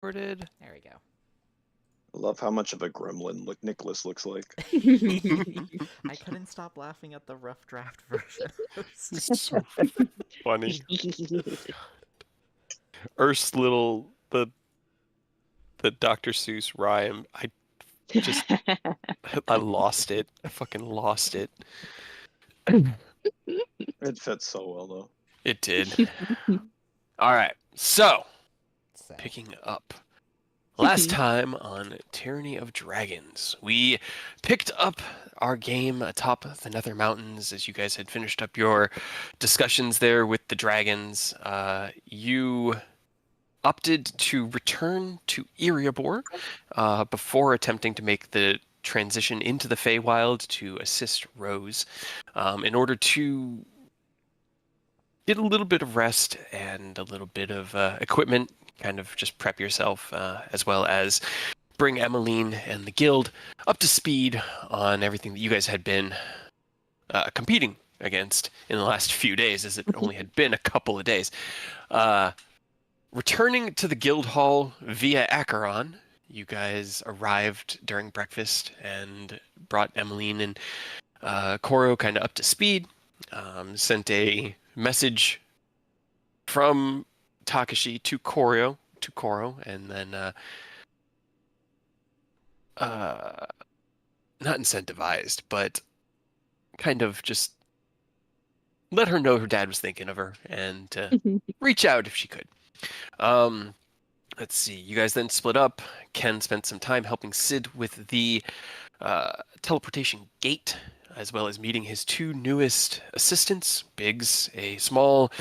Recorded. There we go. I love how much of a gremlin Nicholas looks like. I couldn't stop laughing at the rough draft version. It's so funny. Earth's little the Dr. Seuss rhyme. I lost it. I fucking lost it. It fits so well though. It did. All right. So, So, picking up. Last time on Tyranny of Dragons, we picked up our game atop the Nether Mountains as you guys had finished up your discussions there with the dragons. You opted to return to Erebor before attempting to make the transition into the Feywild to assist Rose in order to get a little bit of rest and a little bit of equipment, kind of just prep yourself, as well as bring Emmeline and the guild up to speed on everything that you guys had been competing against in the last few days, as it only had been a couple of days. Returning to the guild hall via Acheron, you guys arrived during breakfast and brought Emmeline and Koro kind of up to speed. Sent a message from Takashi to Koro, and then not incentivized, but kind of just let her know her dad was thinking of her and reach out if she could. Let's see. You guys then split up. Ken spent some time helping Sid with the teleportation gate, as well as meeting his two newest assistants, Biggs, a small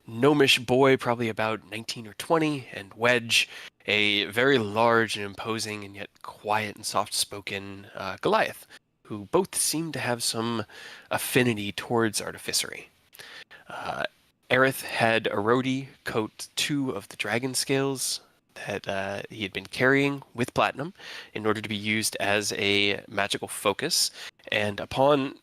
gnomish boy, probably about 19 or 20, and Wedge, a very large and imposing and yet quiet and soft-spoken Goliath, who both seem to have some affinity towards artificery. Aerith had Erodi coat 2 of the dragon scales that he had been carrying with platinum in order to be used as a magical focus. And upon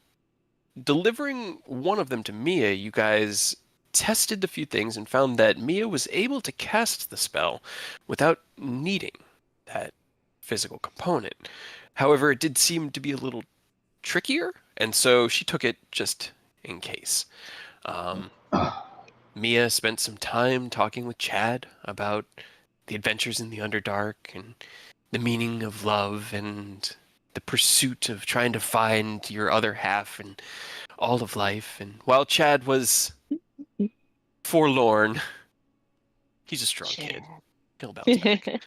delivering one of them to Mia, you guys tested a few things and found that Mia was able to cast the spell without needing that physical component. However, it did seem to be a little trickier, and so she took it just in case. Mia spent some time talking with Chad about the adventures in the Underdark and the meaning of love and the pursuit of trying to find your other half and all of life. And while Chad was forlorn, he's a strong kid. He'll bounce back.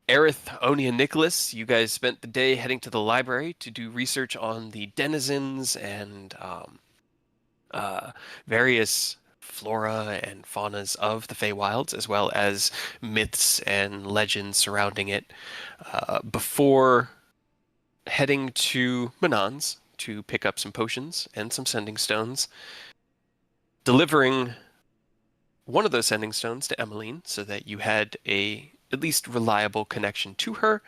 Aerith, Oni, and Nicholas, you guys spent the day heading to the library to do research on the denizens and various flora and faunas of the Feywilds, as well as myths and legends surrounding it, before heading to Manon's to pick up some potions and some sending stones, delivering one of those sending stones to Emmeline so that you had a at least reliable connection to her.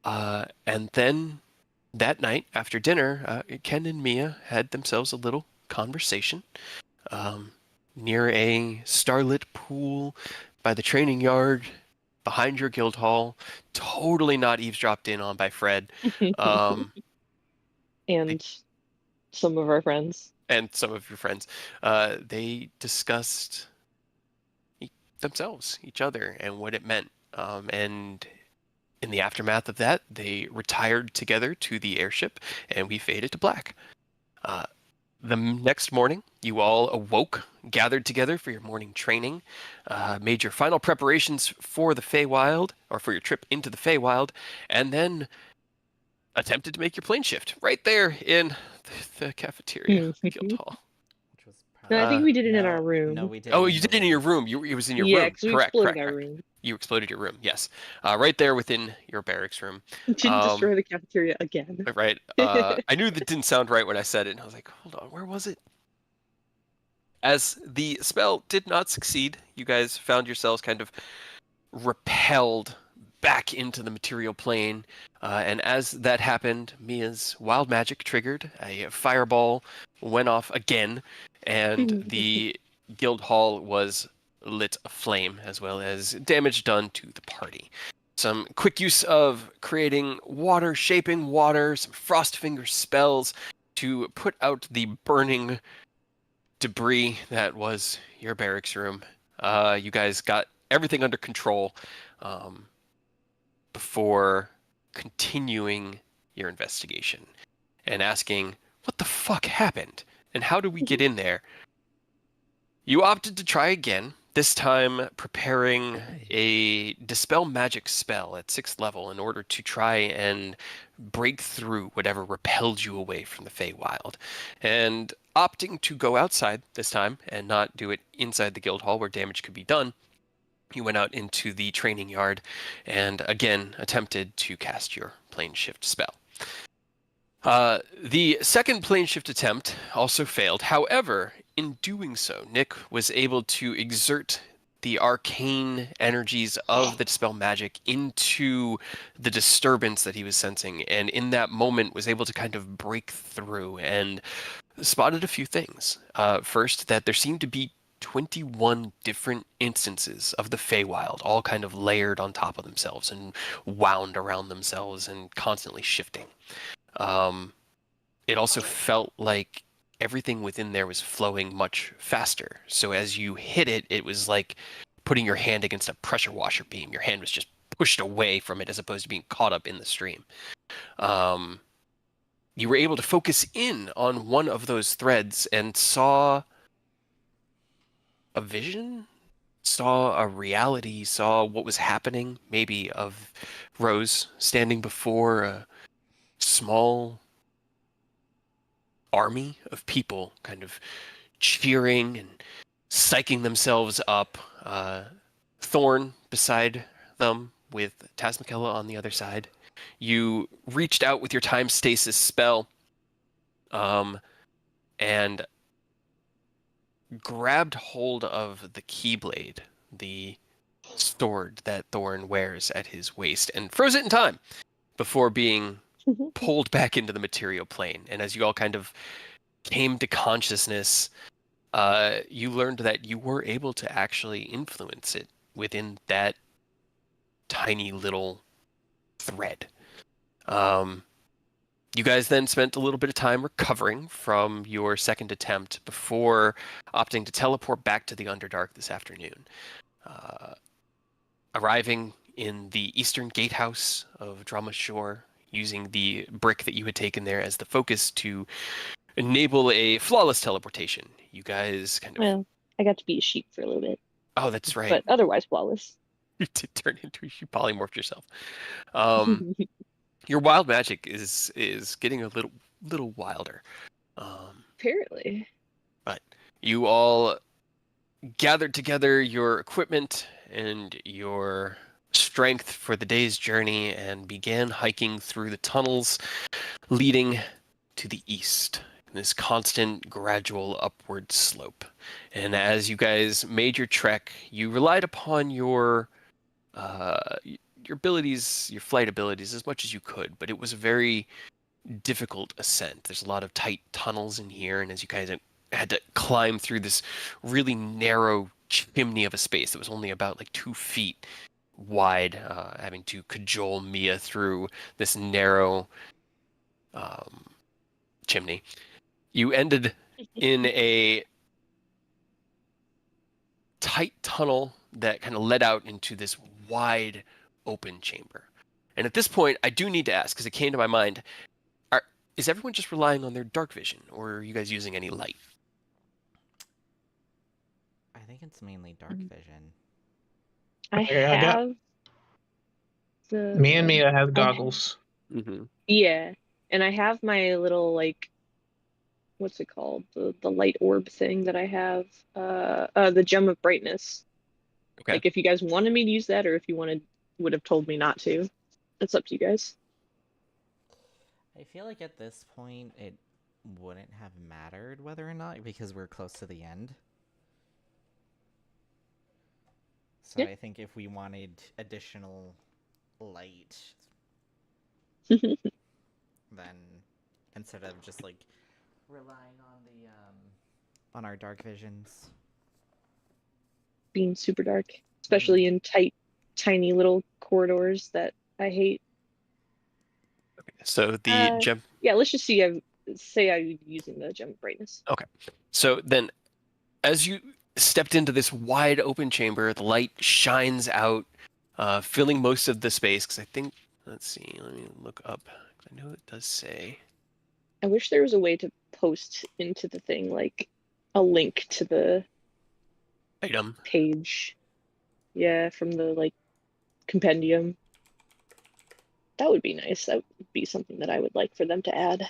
And then that night after dinner, Ken and Mia had themselves a little conversation near a starlit pool by the training yard behind your guild hall, totally not eavesdropped in on by Fred. And some of our friends. And some of your friends. They discussed themselves, each other, and what it meant. And in the aftermath of that, they retired together to the airship, and we faded to black. The next morning, you all awoke, gathered together for your morning training, made your final preparations for the Feywild, or for your trip into the Feywild, and then attempted to make your plane shift right there in the cafeteria of the guild hall. which was No, I think we did it in no, our room. No, we did. Oh, you did it in your room. It was in your Yeah, room. because we Correct. exploded our room. You exploded your room, yes. Right there within your barracks room. Didn't destroy the cafeteria again. Right. I knew that didn't sound right when I said it, and I was like, hold on, where was it? As the spell did not succeed, you guys found yourselves kind of repelled back into the material plane. And as that happened, Mia's wild magic triggered. A fireball went off again, and the guild hall was lit aflame, as well as damage done to the party. Some quick use of creating water, shaping water, some frost finger spells to put out the burning debris that was your barracks room. You guys got everything under control before continuing your investigation and asking, what the fuck happened? And how do we get in there? You opted to try again, this time preparing a Dispel Magic spell at 6th level in order to try and break through whatever repelled you away from the Feywild. And opting to go outside this time and not do it inside the guild hall where damage could be done, you went out into the training yard and again attempted to cast your plane shift spell. The second plane shift attempt also failed. However, in doing so, Nick was able to exert the arcane energies of the dispel magic into the disturbance that he was sensing, and in that moment was able to kind of break through and spotted a few things. First, that there seemed to be 21 different instances of the Feywild, all kind of layered on top of themselves and wound around themselves and constantly shifting. It also felt like everything within there was flowing much faster. So as you hit it, it was like putting your hand against a pressure washer beam. Your hand was just pushed away from it as opposed to being caught up in the stream. You were able to focus in on one of those threads and saw a vision, saw a reality, saw what was happening, maybe of Rose standing before a small army of people kind of cheering and psyching themselves up. Thorn beside them with Tasmakella on the other side. You reached out with your time stasis spell and grabbed hold of the Keyblade, the sword that Thorn wears at his waist, and froze it in time before being pulled back into the material plane. And as you all kind of came to consciousness, you learned that you were able to actually influence it within that tiny little thread. You guys then spent a little bit of time recovering from your second attempt before opting to teleport back to the Underdark this afternoon. Arriving in the eastern gatehouse of Drama Shore, using the brick that you had taken there as the focus to enable a flawless teleportation. You guys kind of... Well, I got to be a sheep for a little bit, Oh, that's right. but otherwise flawless. You did turn into you polymorphed yourself. Your wild magic is getting a little wilder. Apparently. But you all gathered together your equipment and your strength for the day's journey and began hiking through the tunnels leading to the east. This constant, gradual upward slope. And as you guys made your trek, you relied upon your abilities, your flight abilities, as much as you could. But it was a very difficult ascent. There's a lot of tight tunnels in here, and as you guys had to climb through this really narrow chimney of a space that was only about like 2 feet wide, having to cajole Mia through this narrow chimney. You ended in a tight tunnel that kind of led out into this wide open chamber. And at this point, I do need to ask, because it came to my mind, is everyone just relying on their dark vision, or are you guys using any light? I think it's mainly dark vision. I Okay, I got- have the... Me and Mia have I- goggles. Mm-hmm. Yeah, and I have my little, like, what's it called? The light orb thing that I have. The gem of brightness. Okay. Like, if you guys wanted me to use that, or if you would have told me not to. It's up to you guys. I feel like at this point it wouldn't have mattered whether or not, because we're close to the end. So Yeah. I think if we wanted additional light, then instead of just like relying on the on our dark visions. being super dark, especially in tight, tiny little corridors that I hate. So the gem. Yeah, let's just see. Say I'm using the gem of brightness. Okay. So then, as you stepped into this wide open chamber, the light shines out, filling most of the space. Because I think, let's see, let me look up. I know it does say. I wish there was a way to post into the thing like a link to the Item. page. Yeah, from the like compendium. That would be nice. That would be something that I would like for them to add.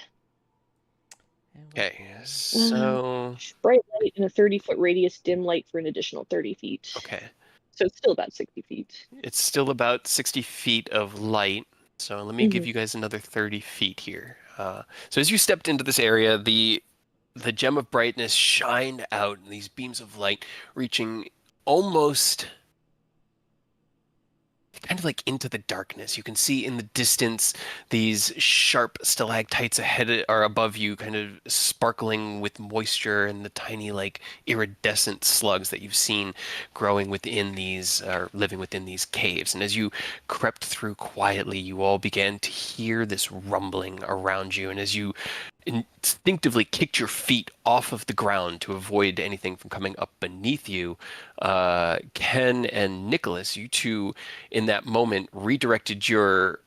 Okay, so Bright light in a 30-foot radius, dim light for an additional 30 feet. okay, So it's still about 60 feet. it's still about 60 feet of light. So let me give you guys another 30 feet here. So as you stepped into this area, the gem of brightness shined out in these beams of light, reaching almost kind of like into the darkness. You can see in the distance these sharp stalactites ahead or above you, kind of sparkling with moisture, and the tiny like iridescent slugs that you've seen growing within these or living within these caves. And as you crept through quietly, you all began to hear this rumbling around you. And as you instinctively kicked your feet off of the ground to avoid anything from coming up beneath you, Ken and Nicholas, you two in that moment redirected your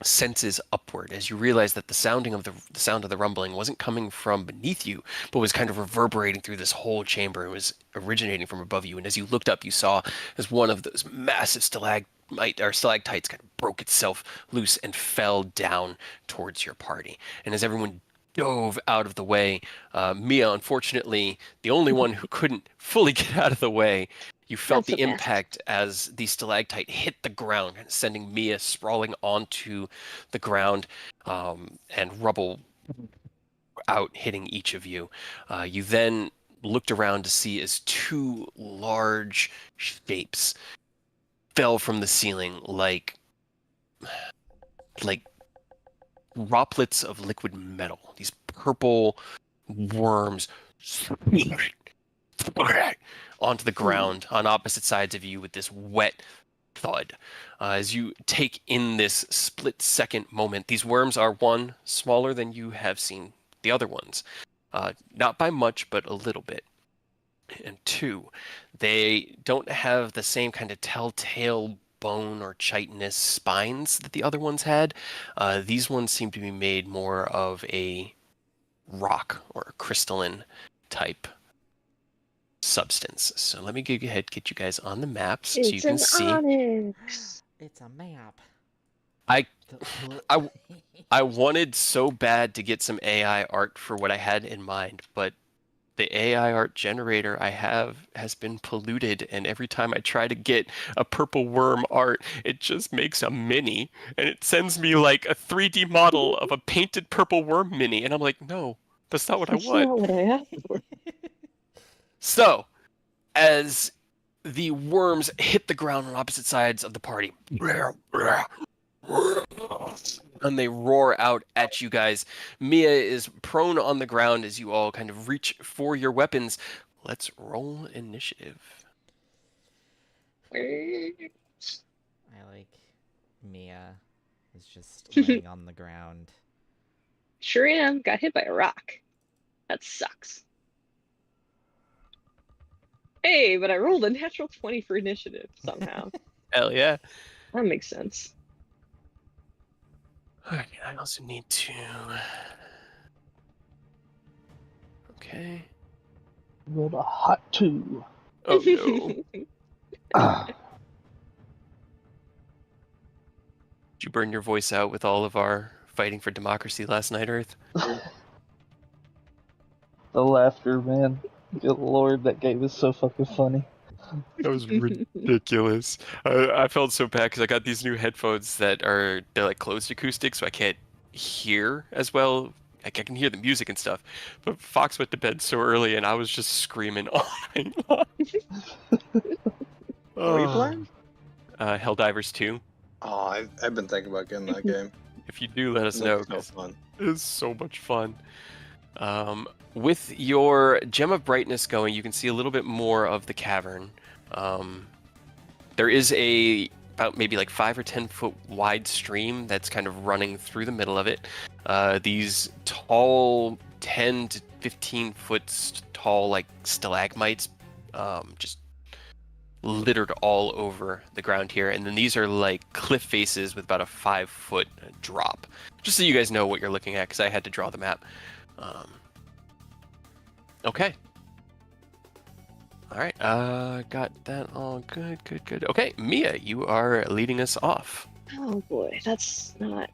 senses upward as you realized that the sound of the rumbling wasn't coming from beneath you, but was kind of reverberating through this whole chamber. It was originating from above you. And as you looked up, you saw as one of those massive stalactites kind of broke itself loose and fell down towards your party. And as everyone dove out of the way, Mia, unfortunately, the only one who couldn't fully get out of the way, you felt That's the so fast. impact as the stalactite hit the ground, sending Mia sprawling onto the ground, and rubble out, hitting each of you. You then looked around to see as two large shapes fell from the ceiling like droplets of liquid metal. These purple worms onto the ground on opposite sides of you with this wet thud. As you take in this split-second moment, these worms are, one, smaller than you have seen the other ones. Not by much, but a little bit. And two, they don't have the same kind of telltale bone or chitinous spines that the other ones had. These ones seem to be made more of a rock or a crystalline type substance. So let me get you guys on the maps so you can see. Onyx. It's a map. I wanted so bad to get some AI art for what I had in mind, but the AI art generator I have has been polluted, and every time I try to get a purple worm art, it just makes a mini, and it sends me like a 3D model of a painted purple worm mini, and I'm like, no, that's not what I That's want. not what I asked for. So, as the worms hit the ground on opposite sides of the party, and they roar out at you guys, Mia is prone on the ground as you all kind of reach for your weapons. Let's roll initiative. I like Mia is just laying on the ground. Sure am. Got hit by a rock. That sucks. Hey, but I rolled a natural 20 for initiative somehow. Hell yeah. That makes sense. Alright, I also need to... Okay. Rolled a hot 2. Oh no. Ah, Did you burn your voice out with all of our fighting for democracy last night, Earth? the laughter, man. Good lord, that game is so fucking funny. That was ridiculous. I felt so bad because I got these new headphones they're like closed acoustic, so I can't hear as well. Like I can hear the music and stuff. But Fox went to bed so early, and I was just screaming all night long. What are you playing? Helldivers 2. Oh, I've been thinking about getting that game. If you do, let us It know. looks so 'Cause fun. it is so much fun. with your gem of brightness going, you can see a little bit more of the cavern. There is about maybe like 5 or 10 foot wide stream that's kind of running through the middle of it. These tall, 10 to 15 foot tall, like stalagmites, just littered all over the ground here. And then these are like cliff faces with about a 5-foot drop. Just so you guys know what you're looking at, because I had to draw the map. Okay. All right. Got that all good. Okay, Mia, you are leading us off. Oh boy, that's not.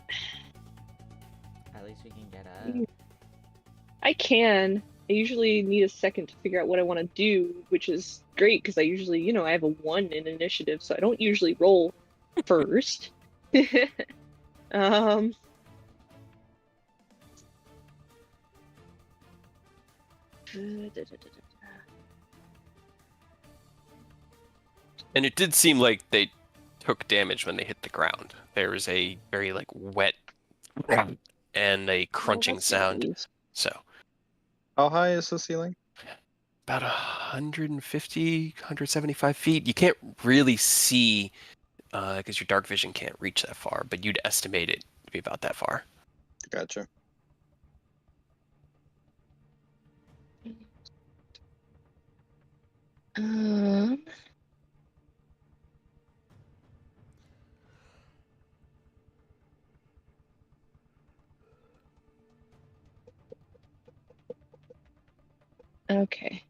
At least we can get up. I can. I usually need a second to figure out what I want to do, which is great because I usually, I have a 1 in initiative, so I don't usually roll first. um. And it did seem like they took damage when they hit the ground. There was a very like wet and a crunching sound. Nice. So How high is the ceiling? about 150, 175 feet. You can't really see because your dark vision can't reach that far, but you'd estimate it to be about that far. Gotcha. Um. Okay.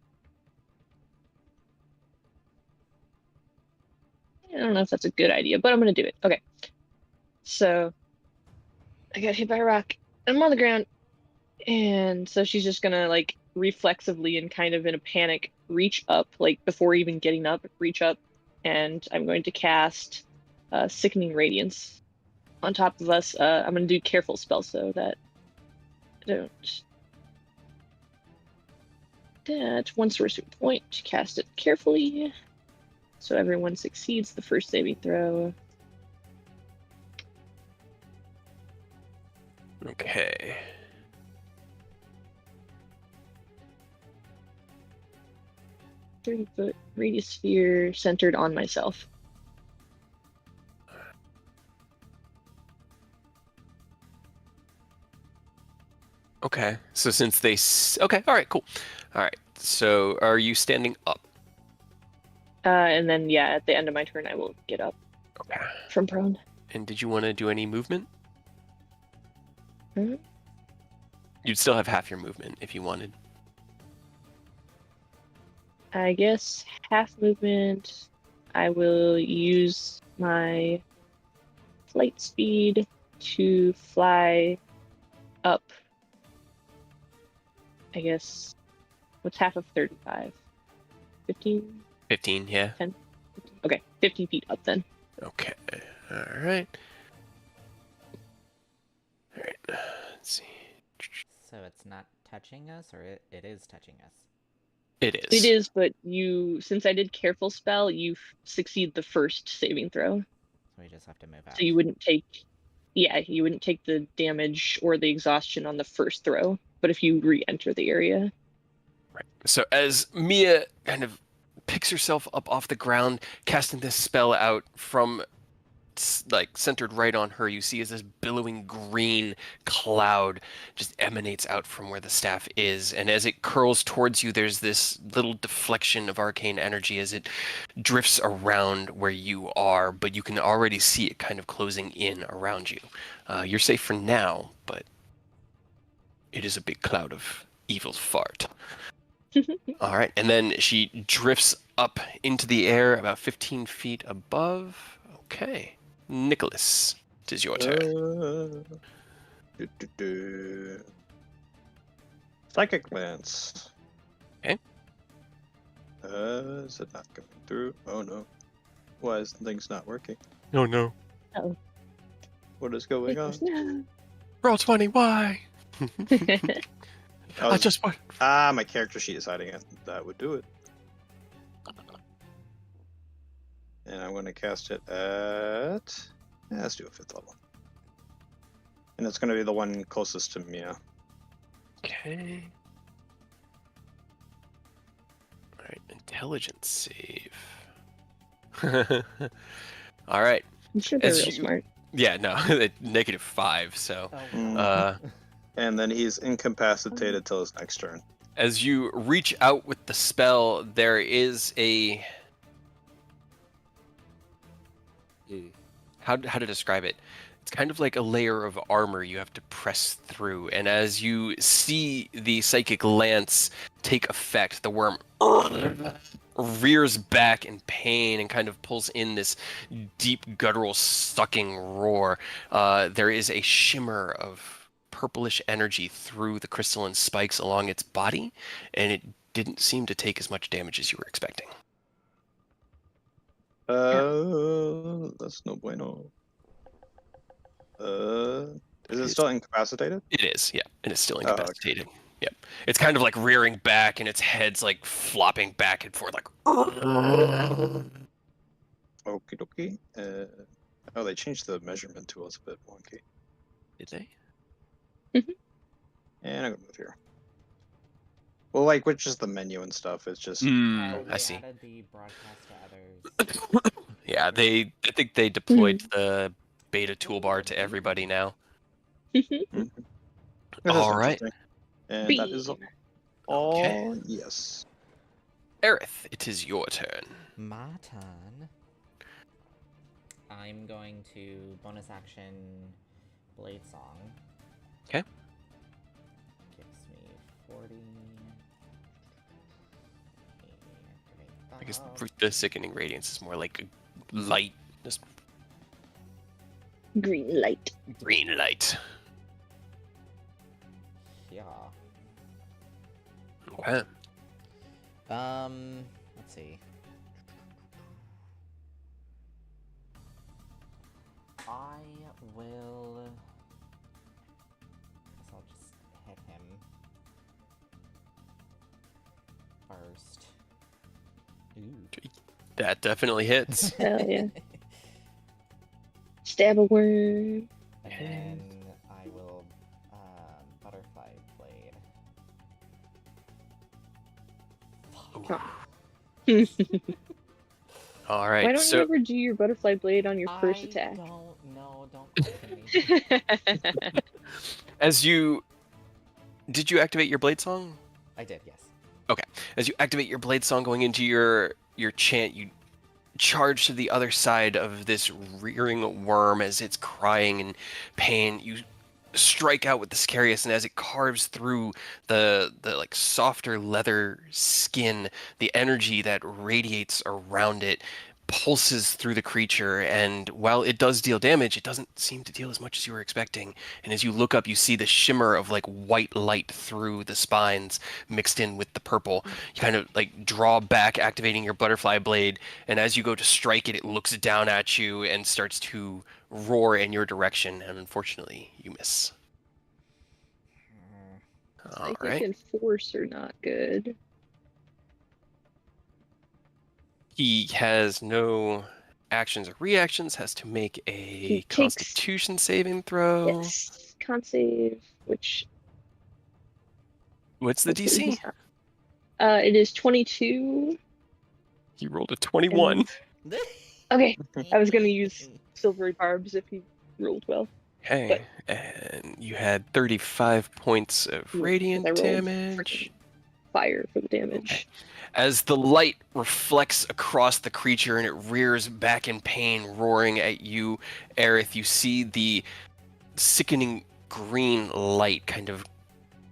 I don't know if that's a good idea, but I'm gonna do it. Okay. So I got hit by a rock. I'm on the ground, and so she's just gonna like reflexively and kind of in a panic reach up, like before even getting up, reach up, and I'm going to cast Sickening Radiance on top of us. I'm gonna do Careful spell so that I don't. That's 1 sorcery point. Cast it carefully, so everyone succeeds the first saving throw. Okay. Foot radius sphere centered on myself. Okay. So since they okay, all right, cool. All right. So are you standing up? And then yeah, at the end of my turn, I will get up Okay. from prone. And did you want to do any movement? Mhm. You'd still have half your movement if you wanted. I guess half movement. I will use my flight speed to fly up. I guess what's half of 35? 15? 15, yeah. 10? Okay, 15 feet up then. Okay. All right. All right. Let's see. So it's not touching us, or it is touching us? It is. It is, but since I did Careful spell, you succeed the first saving throw. So we just have to move out. So you wouldn't take the damage or the exhaustion on the first throw, but if you re-enter the area. Right. So as Mia kind of picks herself up off the ground, casting this spell out from like centered right on her, you see as this billowing green cloud just emanates out from where the staff is, and as it curls towards you, there's this little deflection of arcane energy as it drifts around where you are, but you can already see it kind of closing in around you. You're safe for now, but it is a big cloud of evil's fart. All right, and then she drifts up into the air about 15 feet above. Okay. Nicholas, it is your turn. Psychic Lance. Okay. Is it not coming through? Oh no. Why is things not working? Oh no. Oh. What is going on? Roll 20, why? I just want. My character sheet is hiding it. That would do it. And I'm going to cast it at... let's do a 5th level. And it's going to be the one closest to Mia. Okay. right, intelligence save. All right. I'm sure they're As real you, smart. yeah, no, -5. So, Oh, Mm. uh, And then he's incapacitated till his next turn. as you reach out with the spell, there is a how to describe it. It's kind of like a layer of armor you have to press through, and as you see the psychic lance take effect, the worm rears back in pain and kind of pulls in this deep guttural sucking roar. There is a shimmer of purplish energy through the crystalline spikes along its body, and it didn't seem to take as much damage as you were expecting. That's no bueno. Is it still incapacitated? It is, yeah, and it's still Oh, okay. incapacitated. Yep. It's kind of like rearing back, and its head's like flopping back and forth, like. Okie dokie. Oh, they changed the measurement tool. It's a bit wonky. Did they? And I'm gonna move here. Well, like, which is the menu and stuff. It's just Oh, I they see. added the broadcast to others. Yeah, I think they deployed the beta toolbar to everybody now. this All is right. interesting. And that is all. Okay. Yes. Aerith, it is your turn. My turn. I'm going to bonus action Blade Song. Okay. Gives me 40. I guess Activate the sickening radiance is more like a light, just Green light. green light. that. Yeah. Okay. Let's see. I will. Guess I'll just hit him first. Ooh. That definitely hits. Hell yeah. Stab a worm. And then I will butterfly blade. All Why right. don't you So ever do your butterfly blade on your first attack? Don't listen to me. as you did you activate your blade song? I did, yes. As you activate your blade song going into your chant, you charge to the other side of this rearing worm as it's crying in pain. You strike out with the scariest, and as it carves through the like softer leather skin, the energy that radiates around it pulses through the creature, and while it does deal damage, it doesn't seem to deal as much as you were expecting. And as you look up, you see the shimmer of like white light through the spines mixed in with the purple. You kind of like draw back, activating your butterfly blade, and as you go to strike it, it looks down at you and starts to roar in your direction, and unfortunately you miss. All Psychic right. and force are not good. He has no actions or reactions, has to make a He takes- constitution saving throw. Yes. Con save, which What's the hopefully DC? he's not. It is 22. He rolled a 21. Okay, I was gonna use silvery barbs if he rolled well. Okay, and you had 35 points of Yeah, radiant I rolled damage. freaking fire for the damage. Okay. As the light reflects across the creature and it rears back in pain, roaring at you, Aerith, you see the sickening green light kind of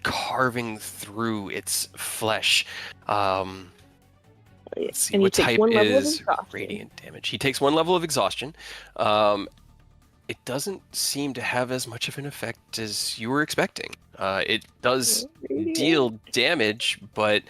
carving through its flesh. Let's see, And he what takes type one level of is exhaustion. radiant damage? He takes 1 level of exhaustion. It doesn't seem to have as much of an effect as you were expecting. It does deal damage, but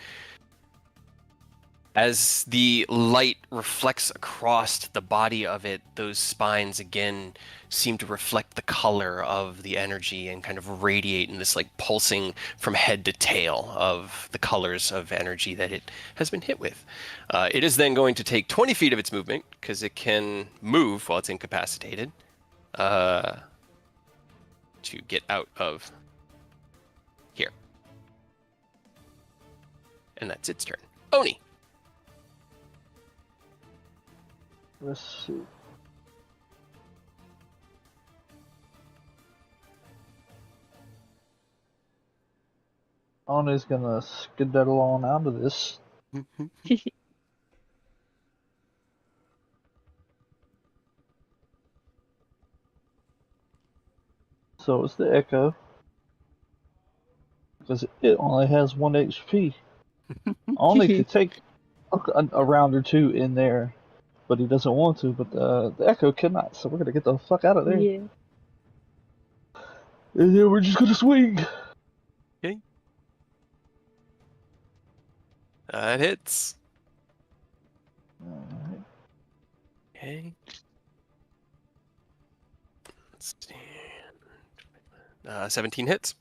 as the light reflects across the body of it, those spines again seem to reflect the color of the energy and kind of radiate in this like pulsing from head to tail of the colors of energy that it has been hit with. It is then going to take 20 feet of its movement because it can move while it's incapacitated to get out of here. And that's its turn. Oni. Let's see. Ana's gonna skedaddle on out of this. So it's the Echo. Because it only has 1 HP. Only could take a round or two in there, but he doesn't want to. But the Echo cannot, so we're gonna get the fuck out of there. Yeah. And then we're just gonna swing. Okay. That hits. Alright. Okay. Let's see. 17 hits.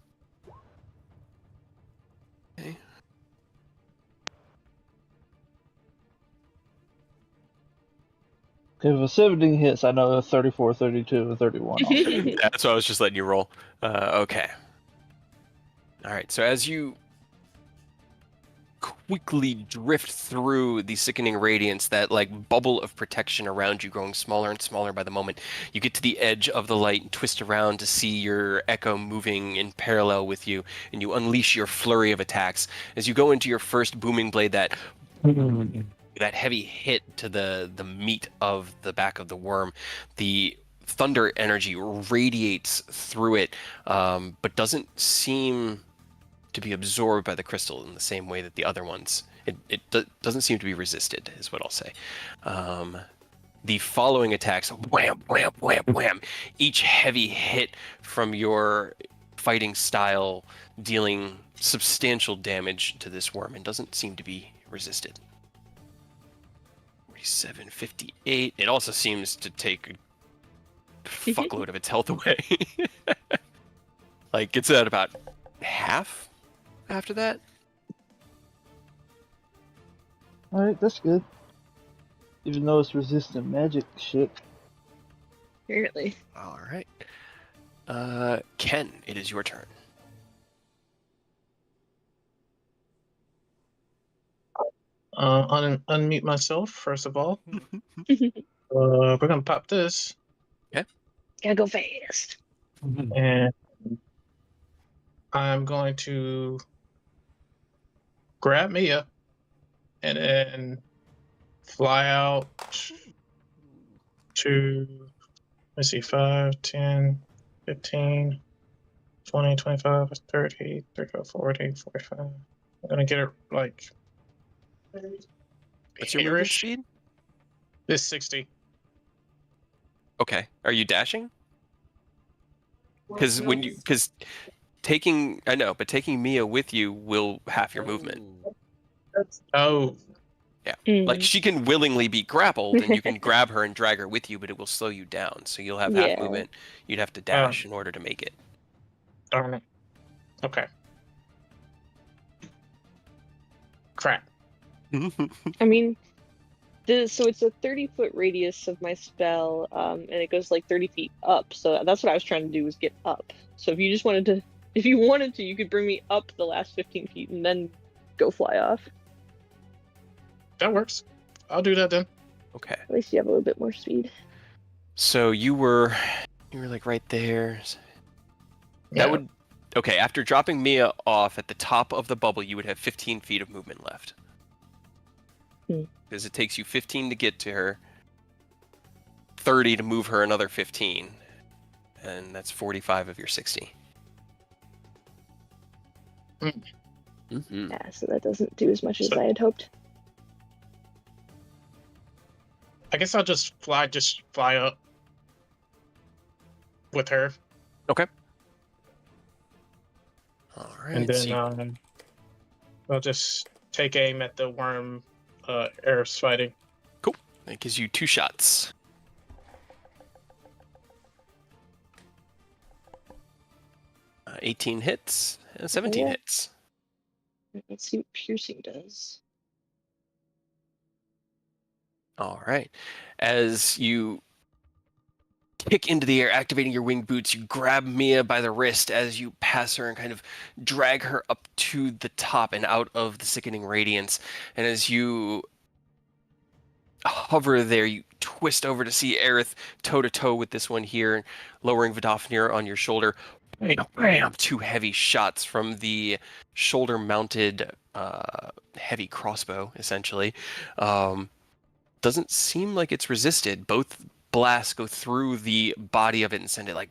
Okay. If a 17 hits, I know a 34, 32, and 31 also. That's why I was just letting you roll. Okay. All right. So as you quickly drift through the sickening radiance, that like bubble of protection around you growing smaller and smaller by the moment, you get to the edge of the light and twist around to see your Echo moving in parallel with you, and you unleash your flurry of attacks. As you go into your first booming blade, that heavy hit to the meat of the back of the worm, the thunder energy radiates through it, but doesn't seem to be absorbed by the crystal in the same way that the other ones. It doesn't seem to be resisted, is what I'll say. The following attacks, wham, wham, wham, wham, each heavy hit from your fighting style dealing substantial damage to this worm and doesn't seem to be resisted. 47, 58. It also seems to take a fuckload of its health away. Like, it's at about half after that. Alright, that's good. Even though it's resistant magic shit. Apparently. All right. Ken, it is your turn. Unmute myself, first of all. We're gonna pop this. Gotta go fast. And I'm going to grab Mia and then fly out to, let's see, 5, 10, 15, 20, 25, 30, 35, 40, 45. I'm gonna get it like What's your movement here-ish. speed? This 60. Okay. Are you dashing? Because taking, I know, but taking Mia with you will half your movement. Oh, Like, she can willingly be grappled, and you can grab her and drag her with you, but it will slow you down. So you'll have half Yeah. movement. You'd have to dash in order to make it. darn it. Okay. Crap. I mean, so it's a 30-foot radius of my spell, and it goes like 30 feet up. So that's what I was trying to do, was get up. So if you wanted to, you could bring me up the last 15 feet and then go fly off. That works. I'll do that then. Okay. At least you have a little bit more speed. So you were like right there. Yeah. That would, okay, after dropping Mia off at the top of the bubble, you would have 15 feet of movement left. Because it takes you 15 to get to her, 30 to move her another 15, and that's 45 of your 60. Yeah, so that doesn't do as much as I had hoped. I guess I'll just fly up with her. Okay. All right. And then so I'll just take aim at the worm Air's fighting. that gives you 2 shots. Uh, 18 hits and 17 Yeah. hits. Let's see what piercing does. All right. As you kick into the air, activating your winged boots, you grab Mia by the wrist as you pass her and kind of drag her up to the top and out of the sickening radiance. And as you hover there, you twist over to see Aerith toe to toe with this one here, lowering Vidofnir on your shoulder. Bam, bam, 2 heavy shots from the shoulder-mounted heavy crossbow, essentially. Doesn't seem like it's resisted. Both blasts go through the body of it and send it like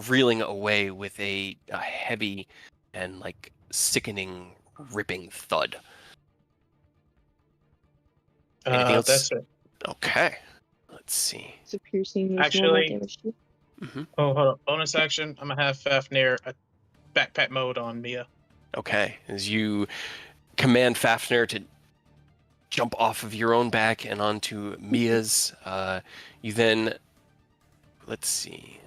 reeling away with a heavy and like sickening, ripping thud. Anything else? That's it. Okay. Let's see. It's a piercing. There's Actually- normal damage too. Oh, hold on. Bonus action. I'm gonna have Fafnir backpack mode on Mia. Okay. As you command Fafnir to jump off of your own back and onto Mia's, you then, let's see.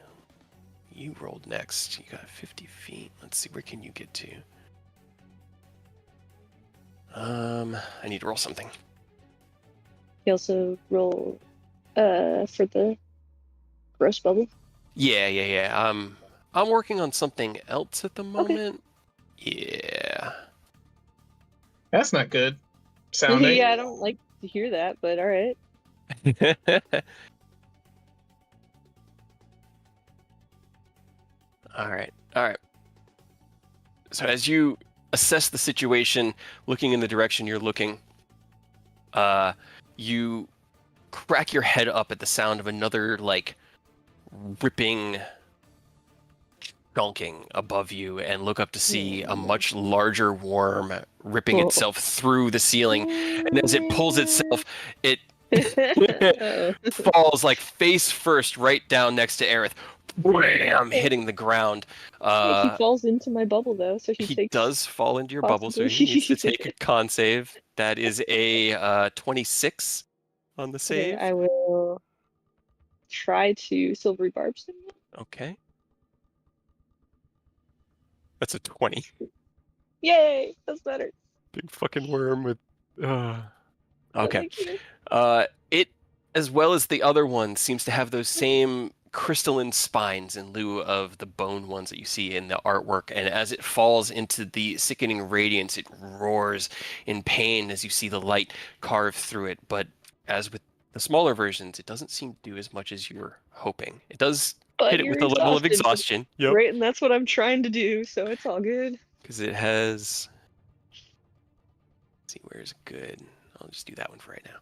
You rolled next. You got 50 feet. Let's see, where can you get to? I need to roll something. You also roll for the gross bubble. Yeah. I'm working on something else at the moment. Yeah. That's not good. Sounding. Yeah, I don't like to hear that, but all right. All right. So as you assess the situation, looking in the direction you're looking, you crack your head up at the sound of another like ripping chunking above you and look up to see a much larger worm ripping Oh. itself through the ceiling. And as it pulls itself, it Uh-oh. falls like face first right down next to Aerith. Wham! Hitting the ground. He falls into my bubble though, so he He takes. does fall into your bubble, so he needs to take a con save. That is a 26 on the Okay, save. I will try to silvery barbs him. Okay. That's a 20. Yay! That's better. Big fucking worm with. Oh, Okay. thank you. It, as well as the other one, seems to have those same crystalline spines in lieu of the bone ones that you see in the artwork. And as it falls into the sickening radiance, it roars in pain as you see the light carve through it. But as with the smaller versions, it doesn't seem to do as much as you were hoping. It does But hit it you're with a level of exhausted, so- exhaustion. Yep. Right, and that's what I'm trying to do, so it's all good. Because it has. Let's see, where's good? I'll just do that one for right now.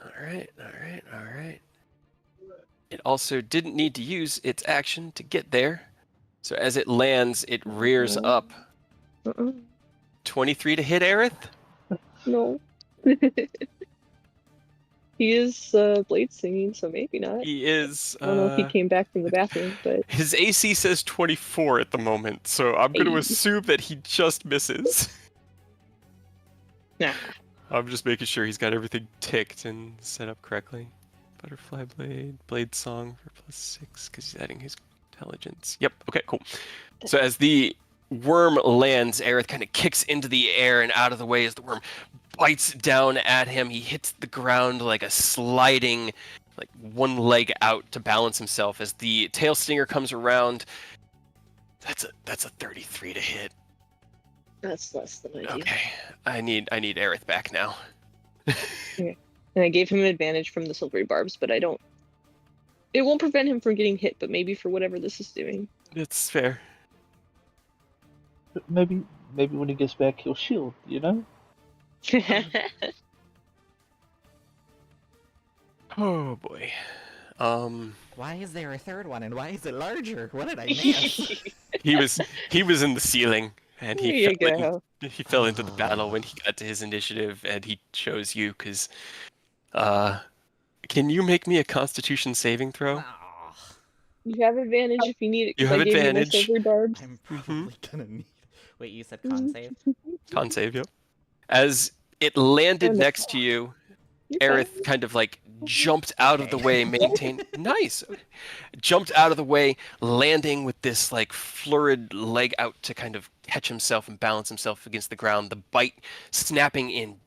All right. It also didn't need to use its action to get there. So as it lands, it rears up. Uh-uh. 23 to hit Aerith? No. He is blade singing, so maybe not. He is. I don't know if he came back from the bathroom, but His AC says 24 at the moment, so I'm going to Hey. assume that he just misses. nah. I'm just making sure he's got everything ticked and set up correctly. Butterfly blade song for +6 because he's adding his intelligence. Yep. Okay. Cool. So as the worm lands, Aerith kind of kicks into the air and out of the way as the worm bites down at him. He hits the ground like a sliding, like one leg out to balance himself. As the tail stinger comes around, that's a 33 to hit. That's less than ideal. Okay. I need Aerith back now. And I gave him an advantage from the silvery barbs, but I don't. It won't prevent him from getting hit, but maybe for whatever this is doing. It's fair. Maybe when he gets back, he'll shield. You know. Oh boy. Why is there a third one, and why is it larger? What did I miss? he was in the ceiling, and There you go. he fell into the battle when he got to his initiative, and he chose you because. Can you make me a Constitution saving throw? Aw, You have advantage if you need it. 'cause You have I gave advantage. You my silvery barbs. I'm probably gonna need. Wait, you said con save? Con save, yep. As it landed Oh, no. next to you, You're fine. Aerith kind of like jumped out of the way, nice, jumped out of the way, landing with this like florid leg out to kind of catch himself and balance himself against the ground. The bite snapping in.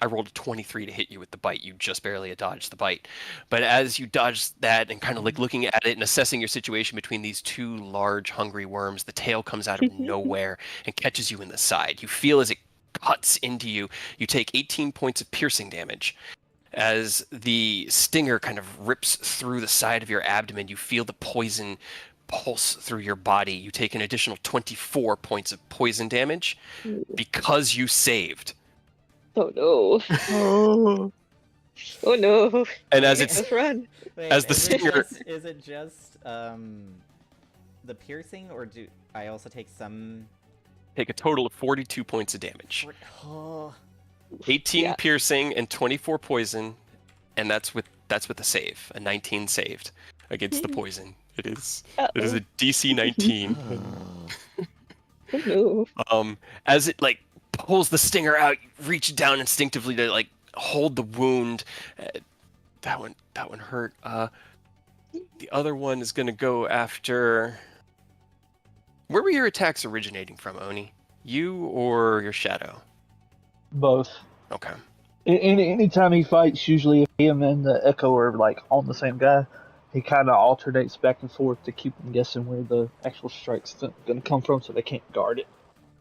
I rolled a 23 to hit you with the bite. You just barely dodged the bite. But as you dodged that and kind of like looking at it and assessing your situation between these two large hungry worms, the tail comes out of nowhere and catches you in the side. You feel as it cuts into you. You take 18 points of piercing damage. As the stinger kind of rips through the side of your abdomen, you feel the poison pulse through your body. You take an additional 24 points of poison damage because you saved. Oh no. Oh no. And as Wait, it's Let's run. Wait, as the is it stinger- just, is it just the piercing, or do I also take some? take a total of 42 points of damage. Oh, 18 Yeah. piercing and 24 poison, and that's with a save, a 19 saved against the poison. It is a DC 19. Oh no. As it like pulls the stinger out, you reach down instinctively to like hold the wound. That one hurt. The other one is gonna go after. Where were your attacks originating from, Oni? You or your shadow? Both. Okay. Anytime he fights, usually if him and the Echo are like on the same guy, he kind of alternates back and forth to keep them guessing where the actual strike's going to come from, so they can't guard it.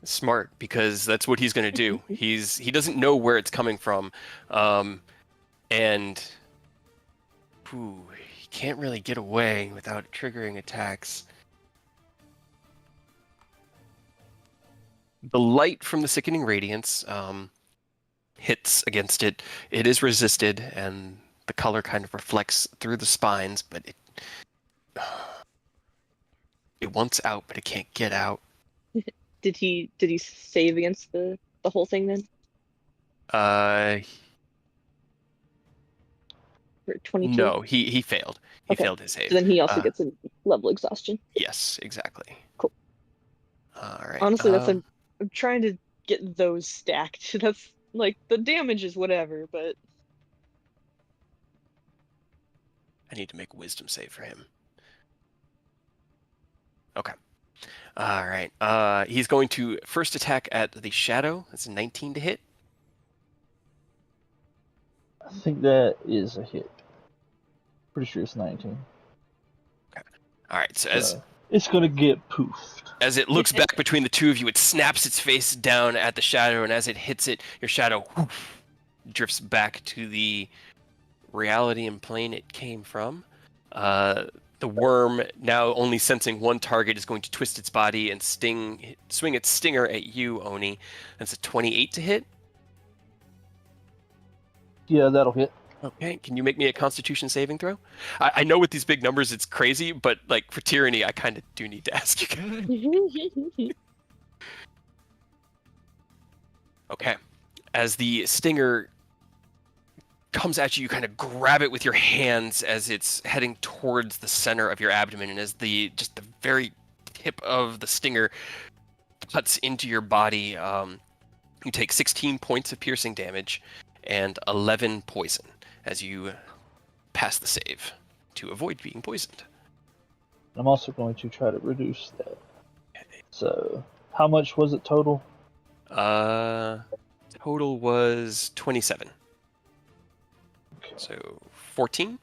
Smart, because that's what he's going to do. He doesn't know where it's coming from, and he can't really get away without triggering attacks. The light from the sickening radiance hits against it. It is resisted, and the color kind of reflects through the spines, but it wants out, but it can't get out. Did he save against the whole thing then? For 22? No, he failed. He Okay. failed his save. So then he also gets a level exhaustion. Yes, exactly. Cool. All right. Honestly, I'm trying to get those stacked. That's like the damage is whatever, but I need to make a wisdom save for him. Okay. All right. He's going to first attack at the shadow. That's a 19 to hit. I think that is a hit. Pretty sure it's 19. All right. So as it's going to get poofed. As it looks back between the two of you, it snaps its face down at the shadow, and as it hits it, your shadow drifts back to the reality and plane it came from. The worm, now only sensing one target, is going to twist its body and swing its stinger at you, Oni. That's a 28 to hit. Yeah, that'll hit. Okay, can you make me a Constitution saving throw? I know with these big numbers it's crazy, but like for Tyranny, I kind of do need to ask you guys. Okay, as the stinger comes at you, you kind of grab it with your hands as it's heading towards the center of your abdomen, and as the very tip of the stinger cuts into your body, you take 16 points of piercing damage and 11 poison as you pass the save to avoid being poisoned. I'm also going to try to reduce that. So, how much was it total? Total was 27. Okay. So 14.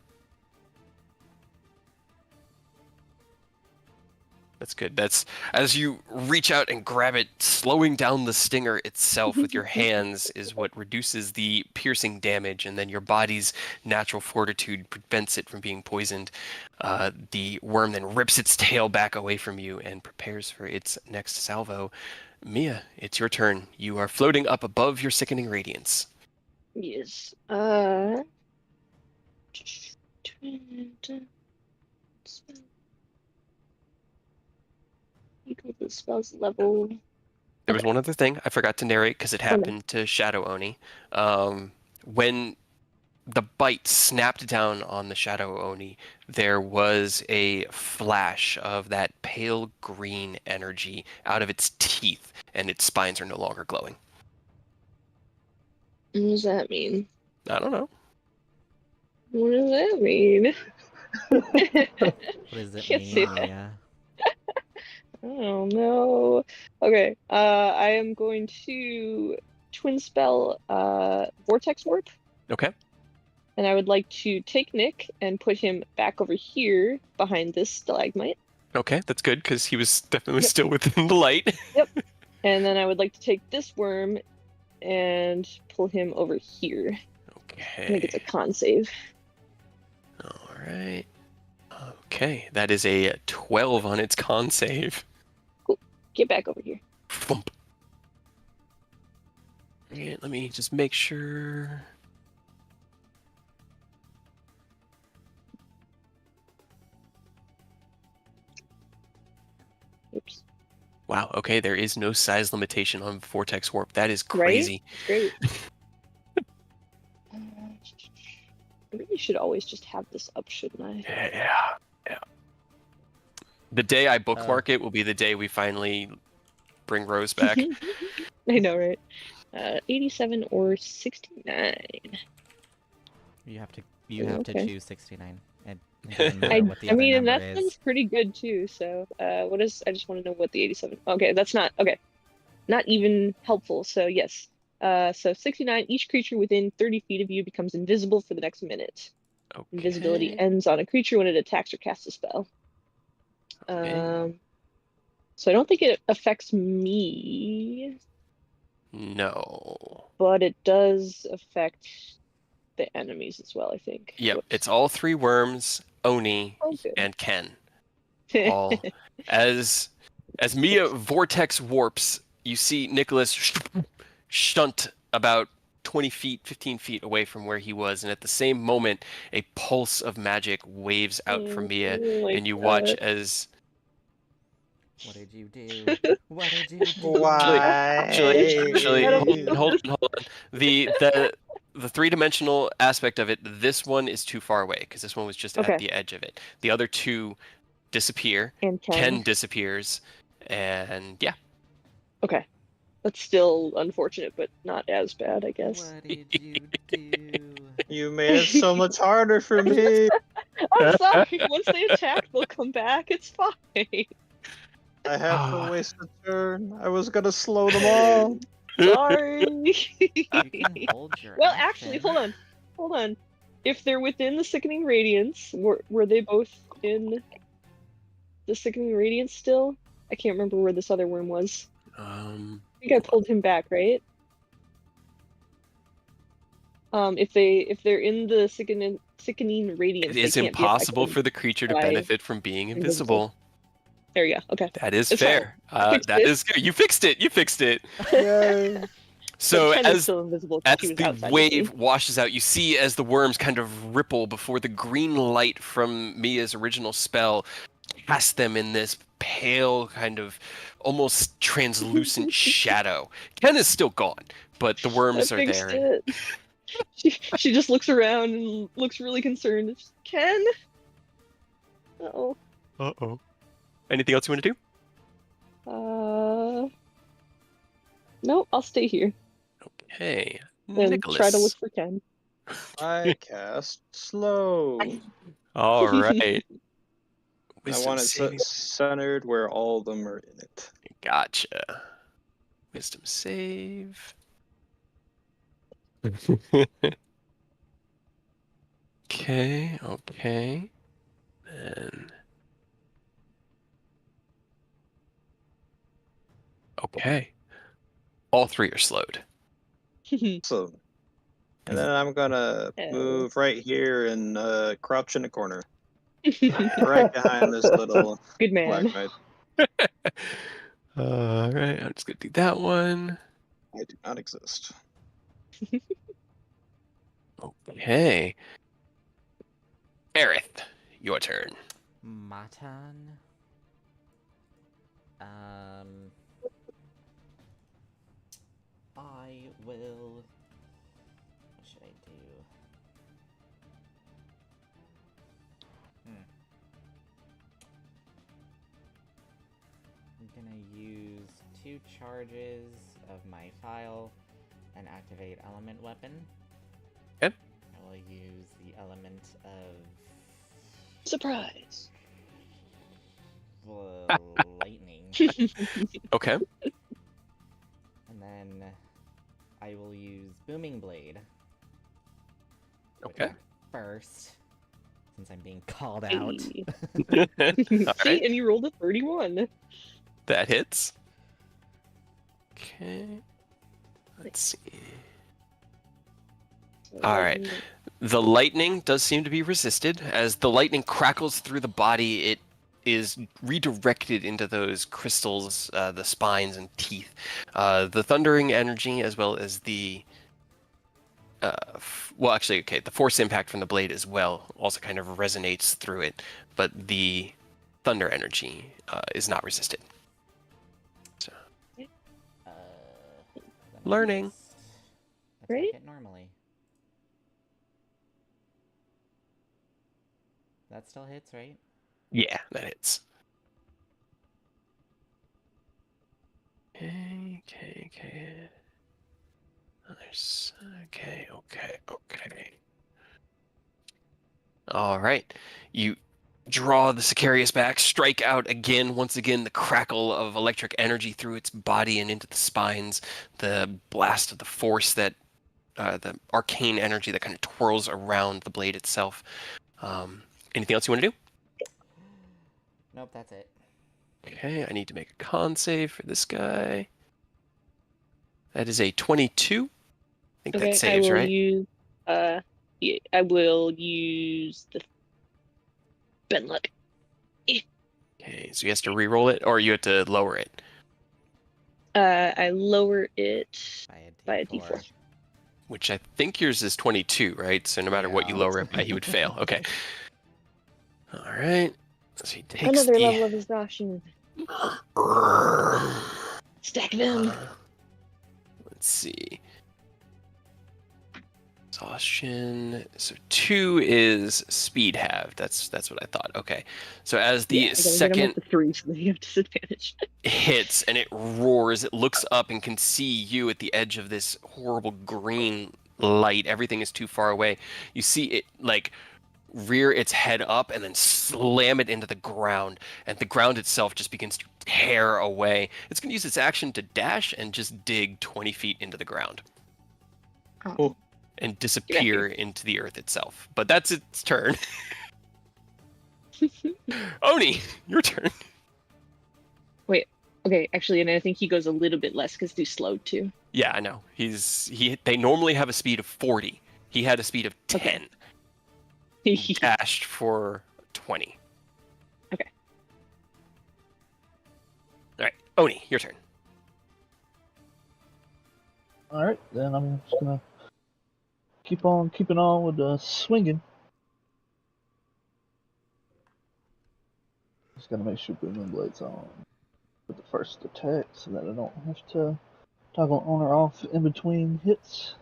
That's good. That's as you reach out and grab it, slowing down the stinger itself with your hands is what reduces the piercing damage, and then your body's natural fortitude prevents it from being poisoned. The worm then rips its tail back away from you and prepares for its next salvo. Mia, it's your turn. You are floating up above your sickening radiance. yes. Equal the spell's level. There was one other thing I forgot to narrate because it happened to Shadow Oni. When the bite snapped down on the Shadow Oni, there was a flash of that pale green energy out of its teeth, and its spines are no longer glowing. What does that mean? I don't know. What does that mean? what does it Can't say mean, that. Mia? I don't know. Okay, I am going to twin spell Vortex Warp, Okay. and I would like to take Nick and put him back over here behind this stalagmite. Okay, that's good because he was definitely still within the light. And then I would like to take this worm and pull him over here. I think it's a Okay. con save. All right. Okay, that is a 12 on its con save. Get back over here. Thump. Yeah, let me just make sure. Oops. Wow, okay, there is no size limitation on Vortex Warp. That is Right? crazy. It's great. I really should always just have this up, shouldn't I? Yeah. The day I bookmark it will be the day we finally bring Rose back. I know, right? 87 or 69. You have to Okay. choose 69. It doesn't matter what the I other mean, and number that is. sounds pretty good too. So, what is? I just want to know what the 87. Okay, that's not okay. Not even helpful. So yes. So 69. Each creature within 30 feet of you becomes invisible for the next minute. Invisibility Okay. ends on a creature when it attacks or casts a spell. Okay. So I don't think it affects me, No. but it does affect the enemies as well, I think. Yep, Whoops. it's all three worms, Oni, Oh, good. and Ken. All as Mia vortex warps, you see Nicholas shunt about 20 feet, 15 feet away from where he was, and at the same moment, a pulse of magic waves out from Mia, Oh my and you watch God. as What did you do? What did you do? actually, Incredible. hold on. The three-dimensional aspect of it, this one is too far away because this one was just at Okay. the edge of it. The other two disappear. And Ken 10. disappears, and yeah. Okay. That's still unfortunate, but not as bad, I guess. What did you do? You made it so much harder for me. I'm sorry. Once they attack, they'll come back. It's fine. I have to waste a turn. I was gonna slow them all. Sorry. You can hold your Well, action. actually, hold on. If they're within the sickening radiance, were they both in the sickening radiance still? I can't remember where this other worm was. I think I pulled him back, right? If they're in the sickening radiance, It is they can't be impossible affected for the creature to by benefit from being invisible. invisible. There you go. Okay. That is It's fine. fair. I fixed That it. is good. You fixed it. You fixed it. Yay. So But Ken is as still invisible because he was the outside with me. wave washes out, you see as the worms kind of ripple before the green light from Mia's original spell cast them in this pale kind of almost translucent shadow. Ken is still gone, but the I worms are fixed there. it. She just looks around and looks really concerned. Ken? Uh-oh. Uh-oh. Anything else you want to do? No, I'll stay here Okay. and Nicholas. try to look for Ken. I cast slow. All right. I Wisdom want it saving. centered where all of them are in it. Gotcha. Wisdom save. Okay, okay. Then. Okay. All three are slowed. Awesome. And then I'm gonna move right here and crouch in the corner, right behind this little Good man. black knight. All right, I'm just gonna do that one. I do not exist. Okay. Aerith, your turn. Matan. I will. What should I do? I'm gonna use 2 charges of my file and activate element weapon. Okay. I will use the element of Surprise. lightning. Okay. And then I will use Booming Blade. to Okay. attack First, since I'm being called out. Hey. All See, right. and you rolled a 31. That hits. Okay. Let's see. All right. The lightning does seem to be resisted. As the lightning crackles through the body, it is redirected into those crystals, the spines and teeth. The thundering energy, as well as the the force impact from the blade as well also kind of resonates through it, but the thunder energy is not resisted. So, learning. Let's Right? make it normally. That still hits, right? Yeah, that hits. Okay. Okay. All right. You draw the Sicarius back, strike out again. Once again, the crackle of electric energy through its body and into the spines, the blast of the force that, the arcane energy that kind of twirls around the blade itself. Anything else you want to do? Nope, that's it. Okay, I need to make a con save for this guy. That is a 22. I think that Okay, saves, right? yeah, I will use the bend luck. Okay, so he has to re-roll it, or you have to lower it. I lower it By by a a D4. Which I think yours is 22, right? So no matter what you Yeah. lower it by, he would fail. Okay. All right. So he takes Another the... level of exhaustion. Stack them. Let's see. Exhaustion. So 2 is speed halved. That's what I thought. Okay. So as the Yeah, I gotta get them second up to 3 so they have disadvantage. hits and it roars, it looks up and can see you at the edge of this horrible green light. Everything is too far away. You see it like rear its head up and then slam it into the ground, and the ground itself just begins to tear away. It's going to use its action to dash and just dig 20 feet into the ground. Oh. And disappear into the earth itself. But that's its turn. Oni, your turn. Wait, okay, actually, and I think he goes a little bit less because he's slowed too. Yeah, I know. They normally have a speed of 40. He had a speed of 10. Okay. He dashed for 20. Okay. All right, Oni, your turn. All right, then I'm just gonna keep on keeping on with the swinging. Just gotta make sure booming blades on for the first attack, so that I don't have to toggle on or off in between hits.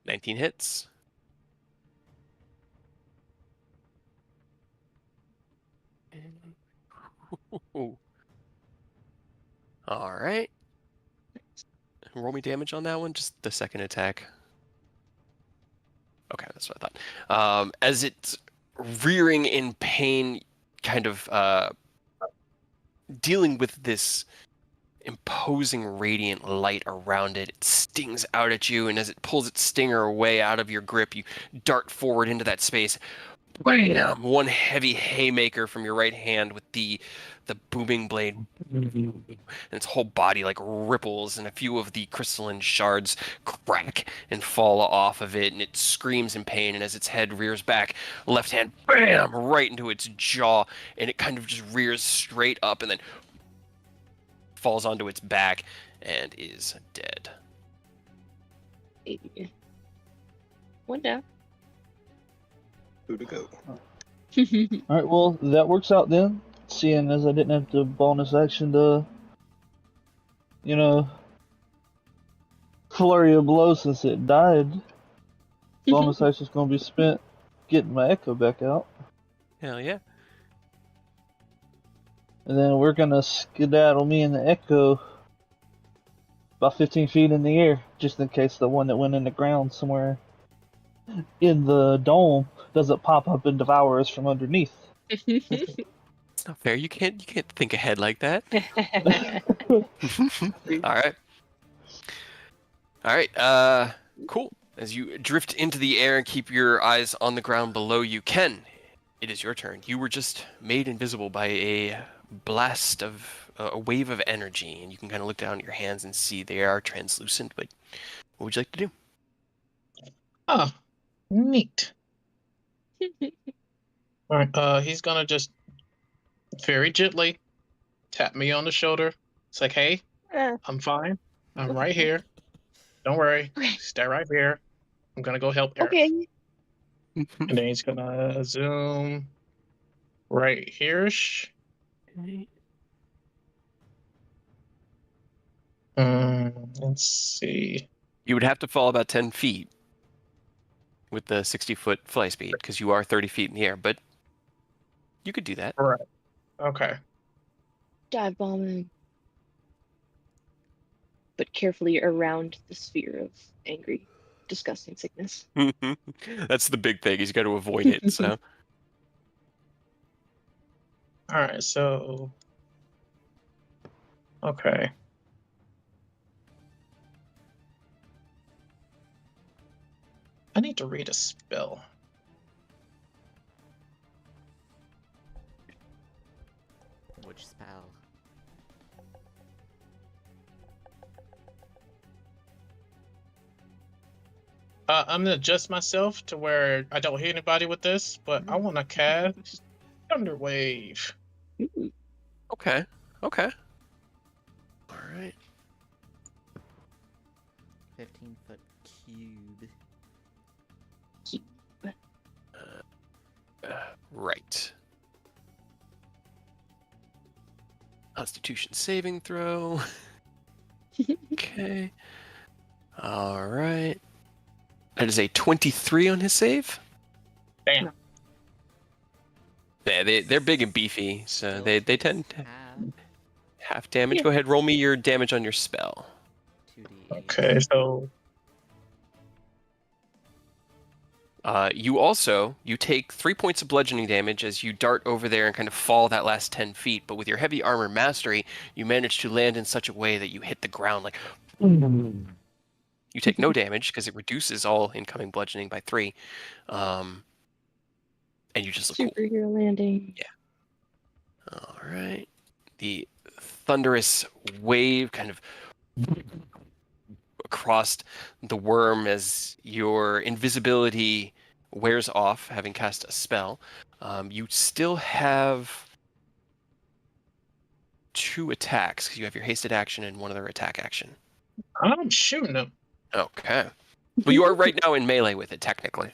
19 hits. All right. Roll me damage on that one, just the second attack. Okay, that's what I thought. As it's rearing in pain, kind of dealing with this imposing radiant light around it, it stings out at you, and as it pulls its stinger away out of your grip, you dart forward into that space. Bam! One heavy haymaker from your right hand with the booming blade, and its whole body like ripples, and a few of the crystalline shards crack and fall off of it, and it screams in pain. And as its head rears back, left hand, bam, right into its jaw, and it kind of just rears straight up, and then falls onto its back and is dead. One down. Who to go? All right, well that works out then. Seeing as I didn't have the bonus action to, flurry of blows since it died. Bonus action's gonna be spent getting my echo back out, Hell yeah. and then we're gonna skedaddle me and the echo about 15 feet in the air, just in case the one that went in the ground somewhere in the dome doesn't pop up and devour us from underneath. It's not fair. You can't think ahead like that. All right. Cool. As you drift into the air and keep your eyes on the ground below you, Ken, it is your turn. You were just made invisible by a blast of a wave of energy, and you can kind of look down at your hands and see they are translucent. But what would you like to do? Oh, neat. All right. He's gonna just very gently tap me on the shoulder. It's like, hey, Uh, I'm fine. I'm right here. Don't worry. Okay. Stay right here. I'm gonna go help Eric. Okay. And then he's gonna zoom right here. Let's see. You would have to fall about 10 feet with the 60-foot fly speed because you are 30 feet in the air, but you could do that. Right. Okay. Dive bombing. But carefully around the sphere of angry, disgusting sickness. That's the big thing. He's got to avoid it. So All right. So. Okay. I need to read a spell. Which spell? I'm gonna adjust myself to where I don't hit anybody with this, but I want to cast Thunder Wave. Ooh. okay. All right. 15-foot cube. Right. Constitution saving throw. Okay. All right. That is a 23 on his save. Damn. Yeah, they're big and beefy, so Still they tend to have half damage. Yeah. Go ahead, roll me your damage on your spell. 2d8. Okay, so You take 3 points of bludgeoning damage as you dart over there and kind of fall that last 10 feet. But with your heavy armor mastery, you manage to land in such a way that you hit the ground like. You take no damage because it reduces all incoming bludgeoning by 3. And you just look cool. Superhero landing. All right. The thunderous wave kind of across the worm as your invisibility wears off, having cast a spell. You still have 2 attacks because you have your hasted action and one other attack action. I'm shooting them. Okay. Well, you are right now in melee with it, technically.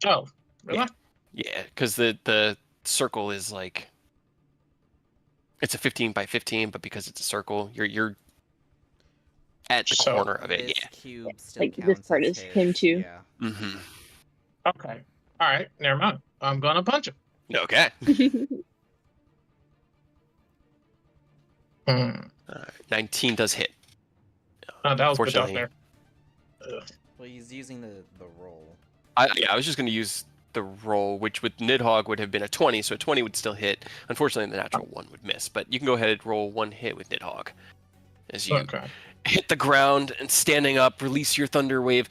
Oh, really? Yeah, because the circle is like it's a 15 by 15, but because it's a circle, you're at the So, corner of it. This Yeah. cube still Like, this counts part as is him his, too. Yeah. Mm-hmm. Okay. All right. Never mind. I'm gonna punch him. Okay. Hmm. 19 does hit. Oh, that was put out Unfortunately, there. Ugh. Well, he's using the roll. I was just going to use the roll, which with Nidhogg would have been a 20, so a 20 would still hit. Unfortunately, the natural 1 would miss, but you can go ahead and roll 1 hit with Nidhogg. As you Okay. hit the ground and standing up, release your thunder wave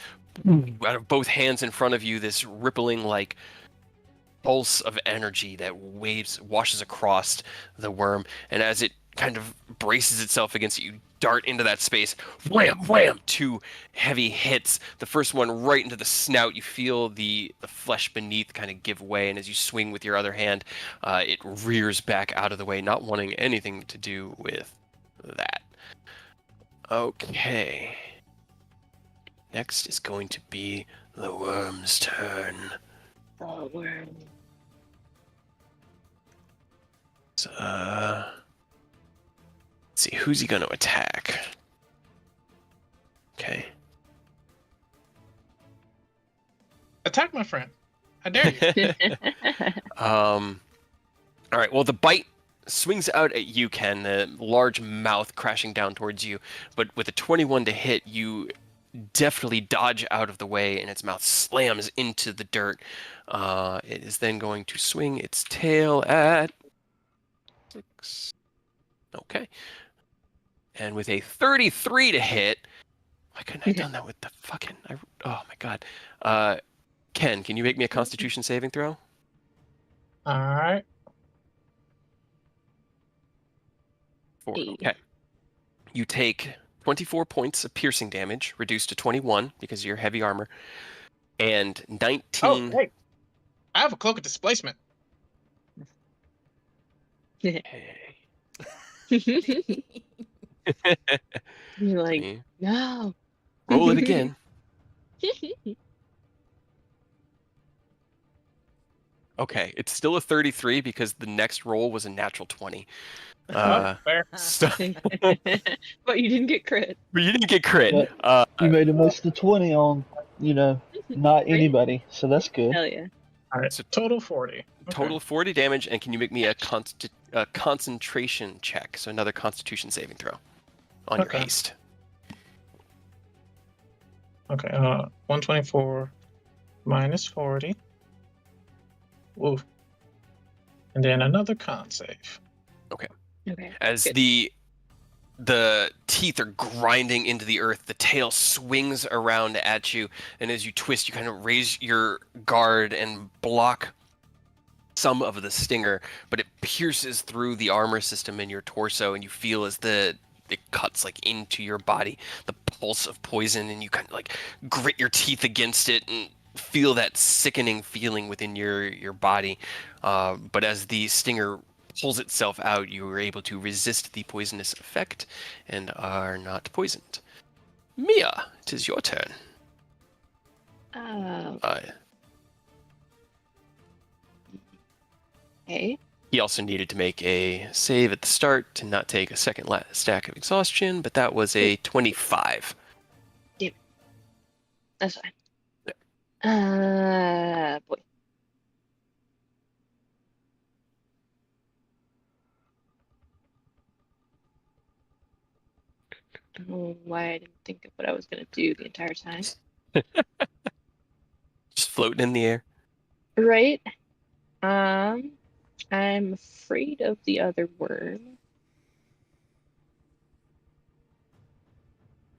out of both hands in front of you, this rippling like pulse of energy that washes across the worm, and as it kind of braces itself against it, you dart into that space, wham, wham, 2 heavy hits. The first one right into the snout. You feel the flesh beneath kind of give way, and as you swing with your other hand, it rears back out of the way, not wanting anything to do with that. Okay. Next is going to be the worm's turn. Oh, worm. So, let's see, who's he going to attack? Okay. Attack my friend. I dare you. All right, well, the bite swings out at you, Ken, the large mouth crashing down towards you, but with a 21 to hit, you definitely dodge out of the way, and its mouth slams into the dirt. It is then going to swing its tail at 6. Okay. And with a 33 to hit, why couldn't I have done that with the fucking... oh my god. Ken, can you make me a Constitution saving throw? All right. 4. Hey. Okay. You take 24 points of piercing damage, reduced to 21 because of your heavy armor, and 19. Oh, wait. I have a cloak of displacement. Hey. You're like, See? no. Roll it again. Okay, it's still a 33 because the next roll was a natural 20. Oh, fair. So, But you didn't get crit. but you didn't get crit. But you made him waste the 20 on, not Right? anybody, so that's good. Hell yeah. All right, So- total 40. Total 40 damage, and can you make me a concentration check? So another Constitution saving throw on your Okay. haste. Okay, 124 minus 40. Woo. And then another con save. Okay. As good. the teeth are grinding into the earth, the tail swings around at you, and as you twist, you kind of raise your guard and block some of the stinger, but it pierces through the armor system in your torso, and you feel as it cuts like into your body, the pulse of poison, and you kind of like grit your teeth against it and feel that sickening feeling within your body. But as the stinger pulls itself out, you are able to resist the poisonous effect and are not poisoned. Mia, it is your turn. Okay. He also needed to make a save at the start to not take a second stack of exhaustion, but that was a 25. That's fine. Boy. I don't know why I didn't think of what I was gonna do the entire time. Just floating in the air. Right. I'm afraid of the other worm.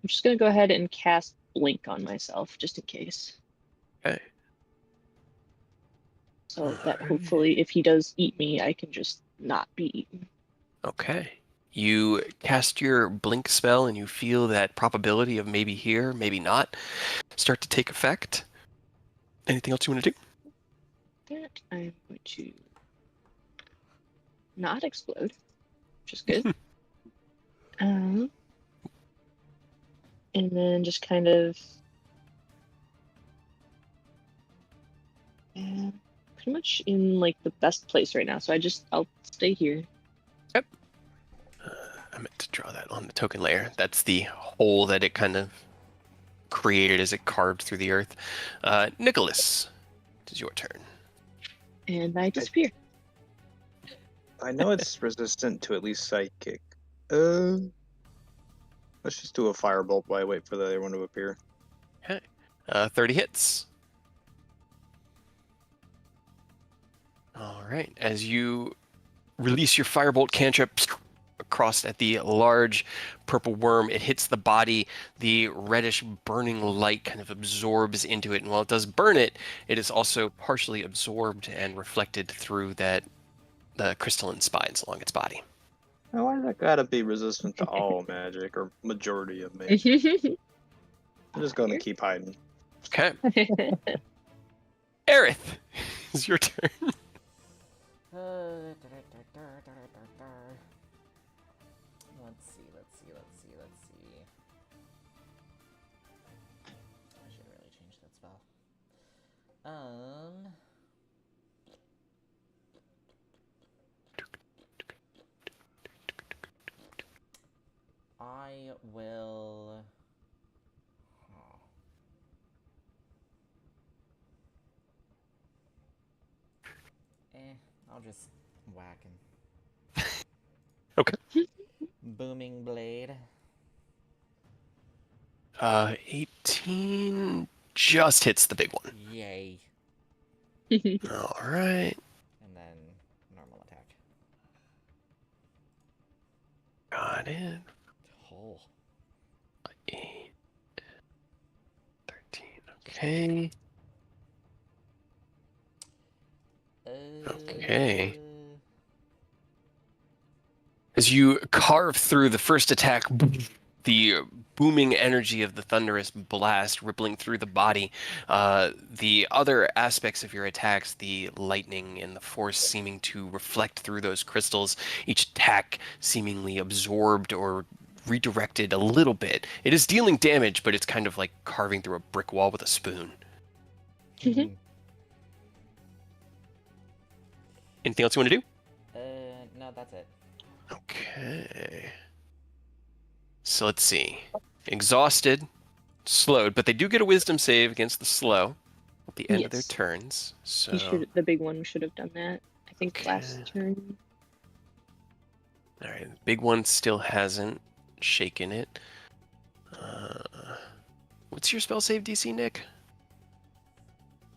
I'm just gonna go ahead and cast Blink on myself, just in case. Okay. So that hopefully, if he does eat me, I can just not be eaten. Okay. You cast your blink spell and you feel that probability of maybe here, maybe not, start to take effect. Anything else you want to do? That I'm going to not explode, which is good. And then just kind of pretty much in like the best place right now. So I'll stay here. Yep. I meant to draw that on the token layer. That's the hole that it kind of created as it carved through the earth. Nicholas, it is your turn. And I disappear. I know it's resistant to at least psychic. Let's just do a firebolt while I wait for the other one to appear. Okay. 30 hits. All right. As you release your firebolt cantrip across at the large purple worm, it hits the body. The reddish burning light kind of absorbs into it, and while it does burn it, it is also partially absorbed and reflected through the crystalline spines along its body. Now, why does that gotta be resistant to all magic, or majority of magic? I'm just gonna keep hiding. Okay. Aerith, it's your turn. Let's see. I should really change that spell. I will. I'll just whack him. Okay. Booming blade. 18 just hits the big one. Yay. All right. And then normal attack. Got it. Oh. 8, 13. Okay. Okay. As you carve through the first attack, the booming energy of the thunderous blast rippling through the body. The other aspects of your attacks, the lightning and the force seeming to reflect through those crystals, each attack seemingly absorbed or redirected a little bit. It is dealing damage, but it's kind of like carving through a brick wall with a spoon. Mhm. Anything else you want to do? No, that's it. Okay. So let's see. Exhausted, slowed, but they do get a wisdom save against the slow at the end of their Yes. turns. So You should. The big one should have done that. I think Okay. last turn. all right, the big one still hasn't shaken it. What's your spell save DC, Nick?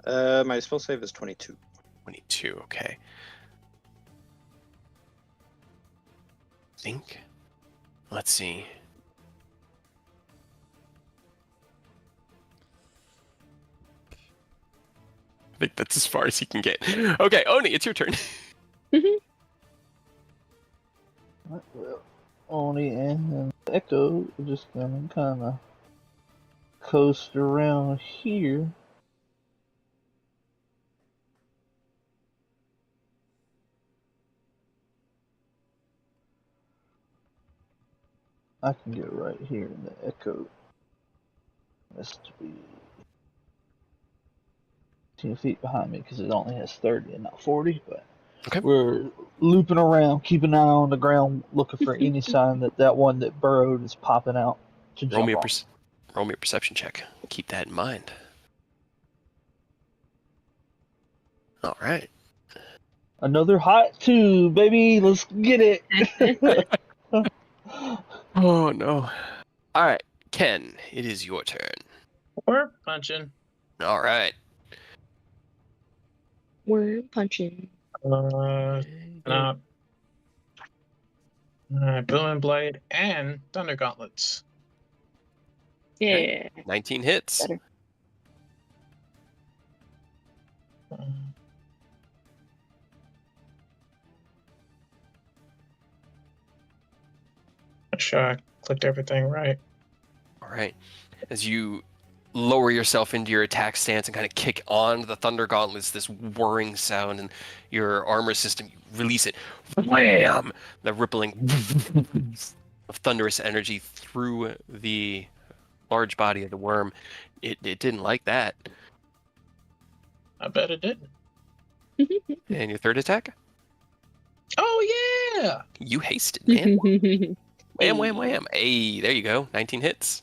My spell save is 22. 22. Okay. Think. Let's see. I think that's as far as he can get. Okay, Oni, it's your turn. Well, Oni and Echo are just gonna kind of coast around here. I can get right here in the Echo. Has to be 10 feet behind me because it only has 30 and not 40. But Okay. we're looping around, keeping an eye on the ground, looking for any sign that that one that burrowed is popping out to Roll me jump a on. roll me a perception check. Keep that in mind. All right. Another hot two, baby. Let's get it. Oh no. All right, Ken, it is your turn. We're punching. All right. We're punching. Not. Booming Blade and Thunder Gauntlets. Yeah. 19 hits. Better. Not sure I clicked everything right. All right. As you lower yourself into your attack stance and kind of kick on the Thunder Gauntlets, this whirring sound, and your armor system, you release it. Wham! The rippling of thunderous energy through the large body of the worm. It didn't like that. I bet it didn't. And your third attack? Oh yeah! You hasted, man. Wham, wham, wham. Hey, there you go. 19 hits.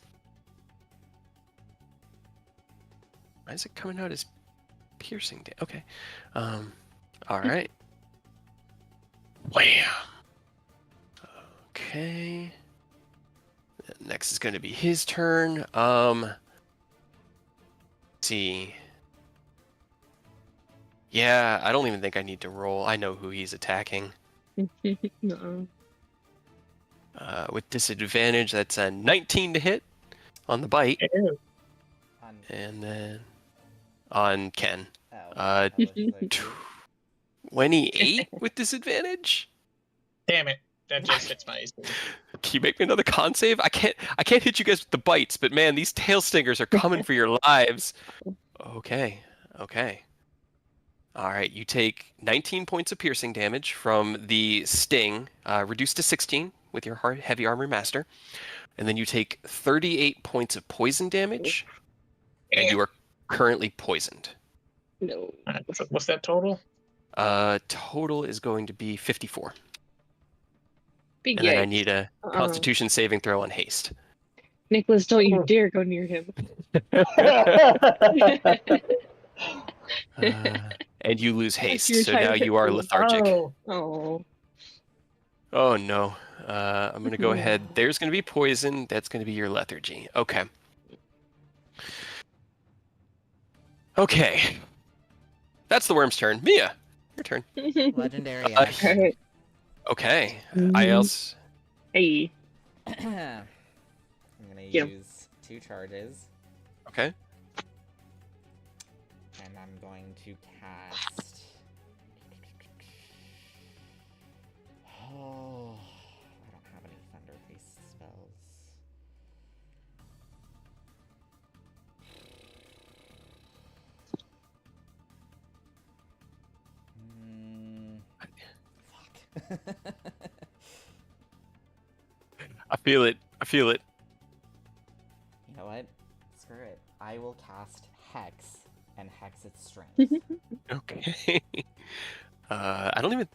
Why is it coming out as piercing? Okay. All right. Wham. Okay. Next is going to be his turn. Let's see. Yeah, I don't even think I need to roll. I know who he's attacking. No. With disadvantage, that's a 19 to hit on the bite. Ew. And then on Ken. Oh, Uh, I was like, 28 with disadvantage? Damn it! That just hits my AC. Can you make me another con save? I can't hit you guys with the bites, but man, these tail stingers are coming for your lives. Okay. All right, you take 19 points of piercing damage from the sting, reduced to 16 with your heavy armor master. And then you take 38 points of poison damage, and you are currently poisoned. No. Alright, what's that total? Total is going to be 54. Big And then I yikes. need a Constitution saving throw on haste. Nicholas, don't you dare go near him. And you lose haste, your so entire now hit you are pool. lethargic. Oh. Oh no. I'm going to go ahead. There's going to be poison. That's going to be your lethargy. Okay. Okay. That's the worm's turn. Mia, your turn. legendary Uh, action. Alright. Okay. Mhm. I else. Hey. I'm gonna Get 'em. use 2 charges, Okay. and I'm going to cast. Oh, spells. Fuck. I feel it. I feel it. You know what? Screw it. I will cast Hex and Hex its strength. Okay. I don't even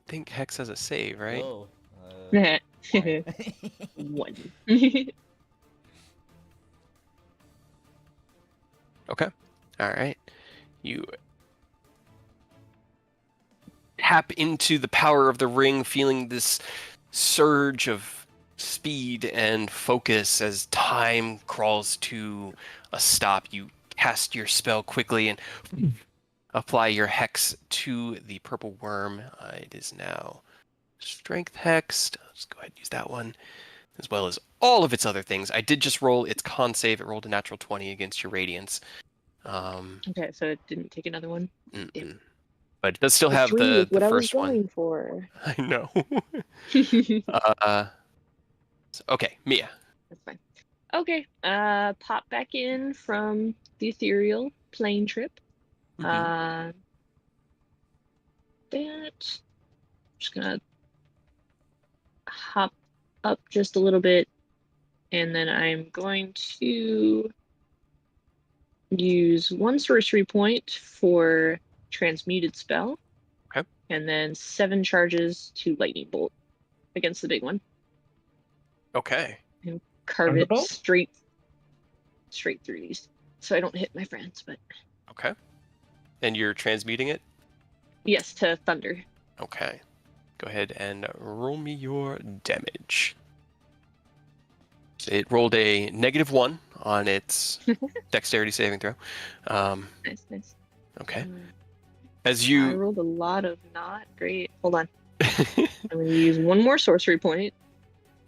think Hex has a save, right? Oh. One. Okay. All right. You tap into the power of the ring, feeling this surge of speed and focus as time crawls to a stop. You cast your spell quickly and apply your hex to the purple worm. It is now strength hexed. I'll just go ahead and use that one, as well as all of its other things. I did just roll its con save. It rolled a natural 20 against your radiance. Okay, so it didn't take another one. Mm-mm. But it does still The have 3 is the what I was first one. going for. I know. Okay, Mia. That's fine. Okay, pop back in from the ethereal plane trip. Mhm. Just gonna hop up just a little bit, and then I'm going to use 1 sorcery point for transmuted spell. Okay. And then 7 charges to lightning bolt against the big one. Okay. And carve it Thunderbolt? straight through these, so I don't hit my friends. But Okay. And you're transmuting it? yes, to thunder. Okay. Go ahead and roll me your damage. It rolled a -1 on its dexterity saving throw. Nice. Okay. As I you rolled a lot of not great. Hold on. I'm going to use 1 more sorcery point.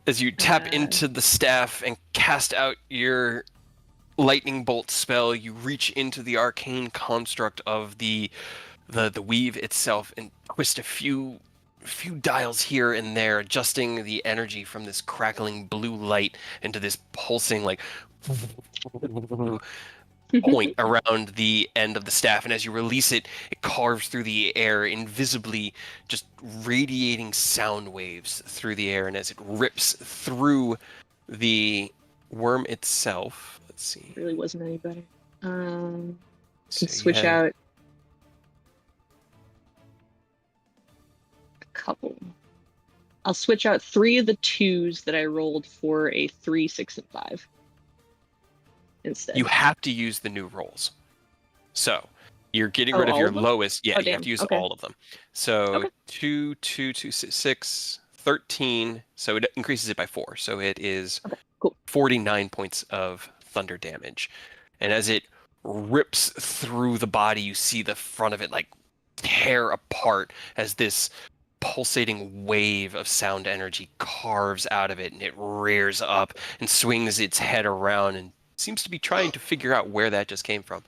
as you tap into the staff and cast out your lightning bolt spell, you reach into the arcane construct of the weave itself and twist a few dials here and there, adjusting the energy from this crackling blue light into this pulsing like point around the end of the staff. And as you release it, it carves through the air, invisibly just radiating sound waves through the air. And as it rips through the worm itself, let's see. Really wasn't any better. Can So you switch have- out a couple. I'll switch out 3 of the 2s that I rolled for a 3, 6, and 5 instead. You have to use the new rolls. So you're getting Oh, rid of all your of them? lowest. Yeah, Oh, you have damn. to use Okay. all of them. So Okay. 2, 2, 2, 6, 13. So it increases it by 4. So it is Okay, cool. 49 points of thunder damage. And as it rips through the body, you see the front of it like tear apart as this pulsating wave of sound energy carves out of it, and it rears up and swings its head around and seems to be trying to figure out where that just came from.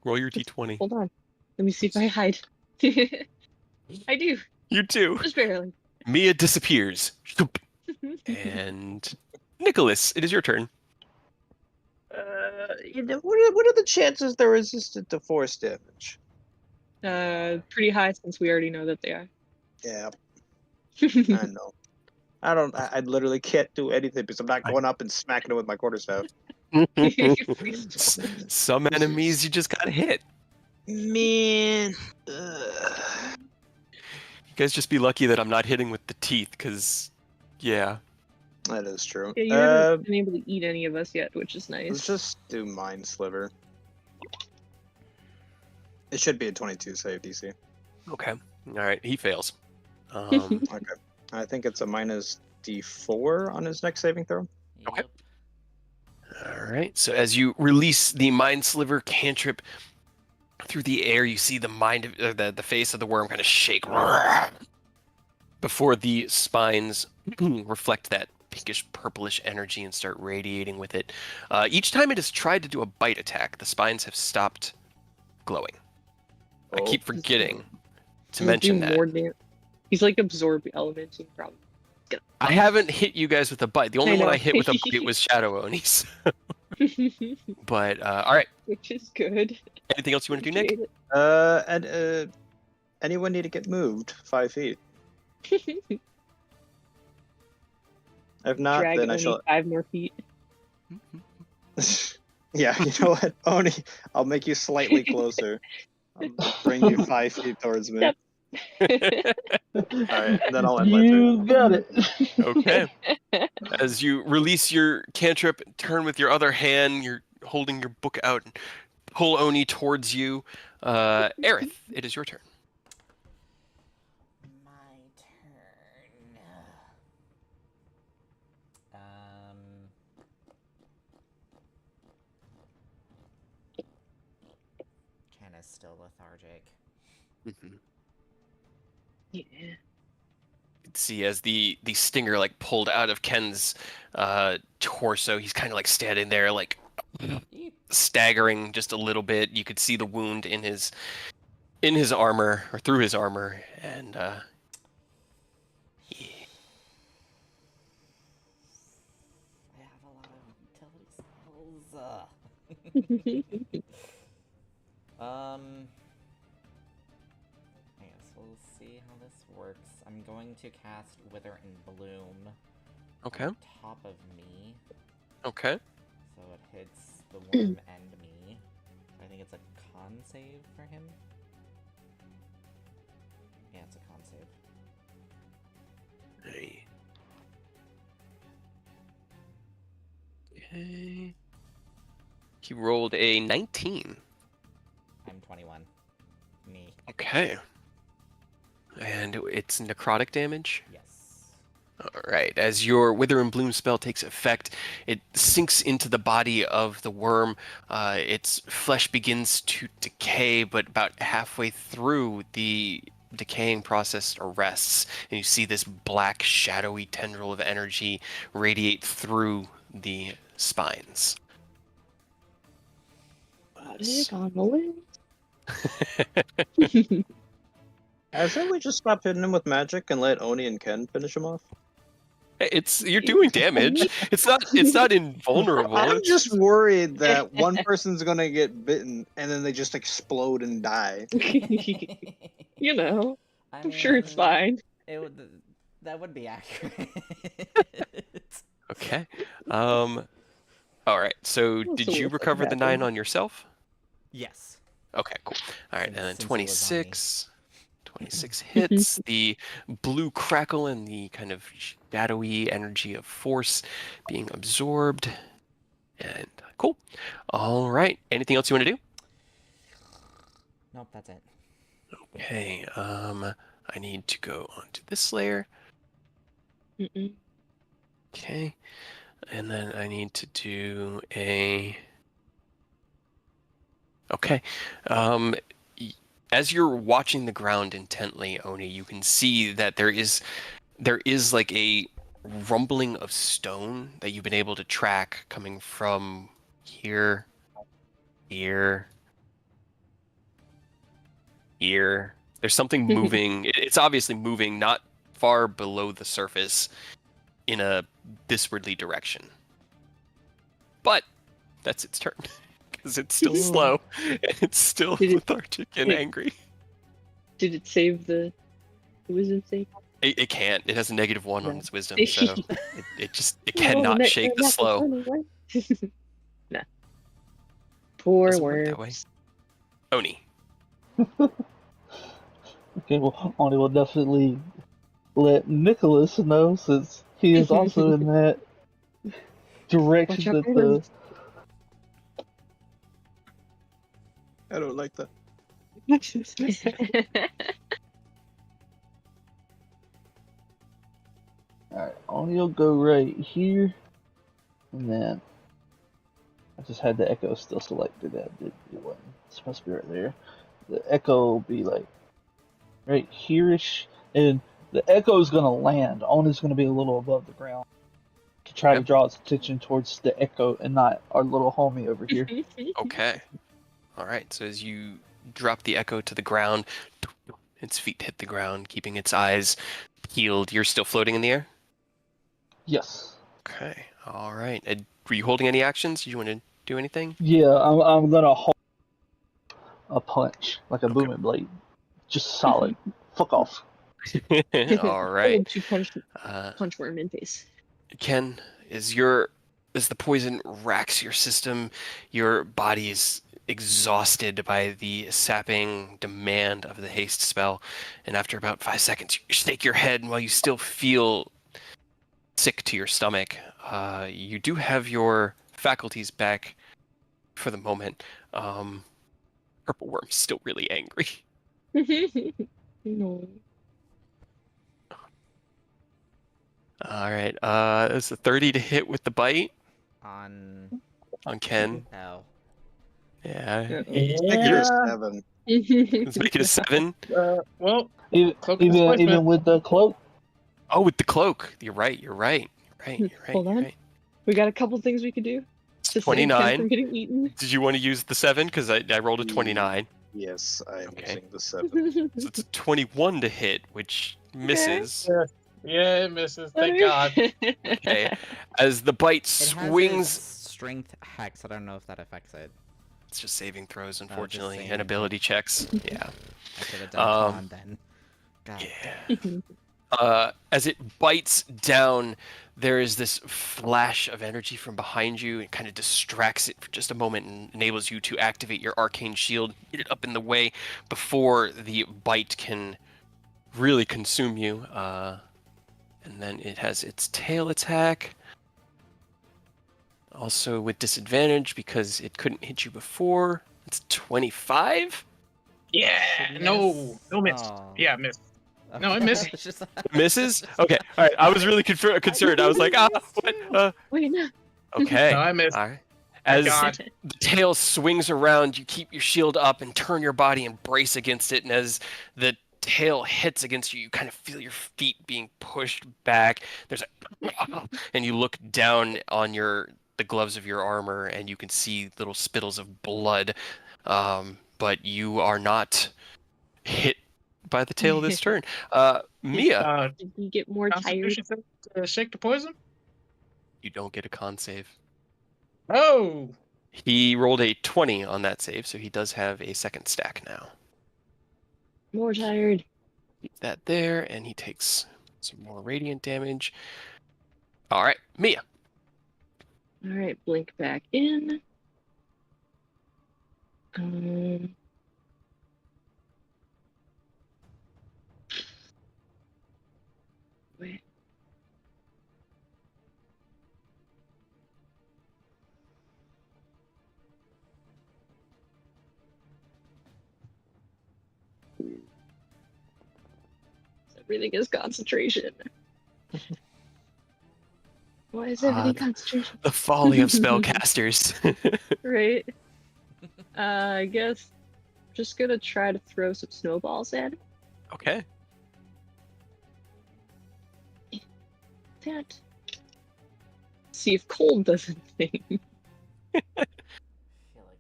Roll your d20. Hold on. Let me see if I hide. I do. You too. Just barely. Mia disappears. And Nicholas, it is your turn. What are the chances they're resistant to force damage? Pretty high since we already know that they are. Yeah, I know. I literally can't do anything because I'm not going up and smacking it with my quarterstaff. Some enemies you just gotta hit. Man. You guys just be lucky that I'm not hitting with the teeth, because, yeah. That is true. Yeah, you haven't been able to eat any of us yet, which is nice. Let's just do Mind Sliver. It should be a 22 save DC. Okay. All right. He fails. Okay. I think it's a minus D4 on his next saving throw. Okay. All right. So as you release the Mind Sliver cantrip through the air, you see the the face of the worm kind of shake before the spines reflect that pinkish purplish energy and start radiating with it. Each time it has tried to do a bite attack, the spines have stopped glowing. I keep forgetting to mention that. He's like absorb elementing, probably. I haven't hit you guys with a bite. The only one know. I hit with a bite was Shadow Onis. But all right. Which is good. Anything else you want to do, Nick? Appreciate And anyone need to get moved 5 feet? it. If not, Drag then I Oni shall. 5 more feet. Yeah, you know what, Oni? I'll make you slightly closer. I'll bring you 5 feet towards me. Yep. Alright, then I'll end my turn. You got it. Okay. As you release your cantrip, turn with your other hand, you're holding your book out and pull Oni towards you. Aerith, it is your turn. My turn. Ken is still lethargic. Yeah. See as the stinger like pulled out of Ken's torso, he's kind of like standing there like staggering just a little bit. You could see the wound in his armor or through his armor, and yeah. I have a lot of utility spells. I guess we'll see how this works. I'm going to cast Wither and Bloom Okay. on top of me, Okay. so it hits the worm and me. I think it's a con save for him. Yeah, it's a con save. Hey. Okay. He rolled a 19. I'm 21. Me. Okay. And it's necrotic damage. Yes. Alright, as your Wither and Bloom spell takes effect, it sinks into the body of the worm. Its flesh begins to decay, but about halfway through, the decaying process arrests, and you see this black, shadowy tendril of energy radiate through the spines. Got it on the list. Shouldn't we just stop hitting him with magic and let Oni and Ken finish him off? You're doing damage. It's not invulnerable. I'm just worried that one person's gonna get bitten and then they just explode and die. You know, I I'm sure it's fine. It would, that would be accurate. Okay. All right. So Also did you looks like recover the that 9 one. on yourself? Yes. Okay, cool. All right, and then Since it was on me. 26 hits. The blue crackle and the kind of shadowy energy of force being absorbed. And cool. All right. Anything else you want to do? Nope, that's it. Okay. I need to go onto this layer. Mm-mm. Okay. And then I need to do a... Okay. As you're watching the ground intently, Oni, you can see that there is like a rumbling of stone that you've been able to track coming from here, here, here. There's something moving. It's obviously moving not far below the surface in a thiswardly direction. But that's its turn. Because it's still slow. It's still Did it- lethargic and it- angry. Did it save the wisdom save? It can't. It has a -1 on No. its wisdom, so it cannot Oh, shake the that's slow. funny, what? Nah. Poor Doesn't work that way. worms. Oni. Okay, well, Oni will definitely let Nicholas know since he is also in that direction Watch out that for the. worms. I don't like that. Alright, Oni will go right here. And then. I just had the echo still selected. It wasn't supposed to be right there. The echo will be like right here-ish. And the echo is going to land. Oni's going to be a little above the ground. To try to Yep. draw its attention towards the echo and not our little homie over here. Okay. All right. So as you drop the echo to the ground, its feet hit the ground, keeping its eyes peeled. You're still floating in the air? Yes. Okay. All right. Were you holding any actions? Did you want to do anything? Yeah, I'm gonna hold a punch like a Okay. booming blade, just solid. Fuck off. All right. Hold to punch Uh, punchworm in face. Ken, as the poison racks your system, your body is exhausted by the sapping demand of the haste spell, and after about 5 seconds, you shake your head, and while you still feel sick to your stomach, you do have your faculties back for the moment. Purple Worm's still really angry. No. All right, it's a 30 to hit with the bite On on Ken. oh, Yeah, Make it a Yeah. 7. let's make it a 7. Well, Even cloak of even, displacement. even with the cloak. Oh, with the cloak. You're right. Hold on. We got a couple things we could do to save Ken 29. from getting eaten. Did you want to use the 7? Because I rolled a 29. Yes, I am Okay. using the 7. So it's a 21 to hit, which misses. Yeah, it misses. Thank God. Okay. As the bite it has swings. strength hex. I don't know if that affects it. It's just saving throws, just unfortunately, saving, and ability checks. Yeah. I should have done con then. God. Yeah. As it bites down, there is this flash of energy from behind you. It kind of distracts it for just a moment and enables you to activate your arcane shield, get it up in the way before the bite can really consume you. And then it has its tail attack. Also with disadvantage because it couldn't hit you before. It's 25? Yeah. Should No. miss. No miss. Oh. Yeah, miss. No, it Okay. missed. It's just- Misses? Okay. All right. I was really concerned. I was like, what? Wait, no. Okay. No, I missed. All right. Thank As God. the tail swings around, you keep your shield up and turn your body and brace against it. And as the tail hits against you, you kind of feel your feet being pushed back. There's a and you look down on the gloves of your armor, and you can see little spittles of blood. But you are not hit by the tail this turn. Mia, Did you get more tired? Constitution save to shake the poison? you don't get a con save. Oh. He rolled a 20 on that save, so he does have a second stack now. More tired. Keep that there, and he takes some more radiant damage. All right, Mia. All right, blink back in. Wait. Everything is concentration. Why is everything concentration? The folly of spellcasters. Right. I guess just gonna try to throw some snowballs at him. Okay. That. See if cold does anything. I feel like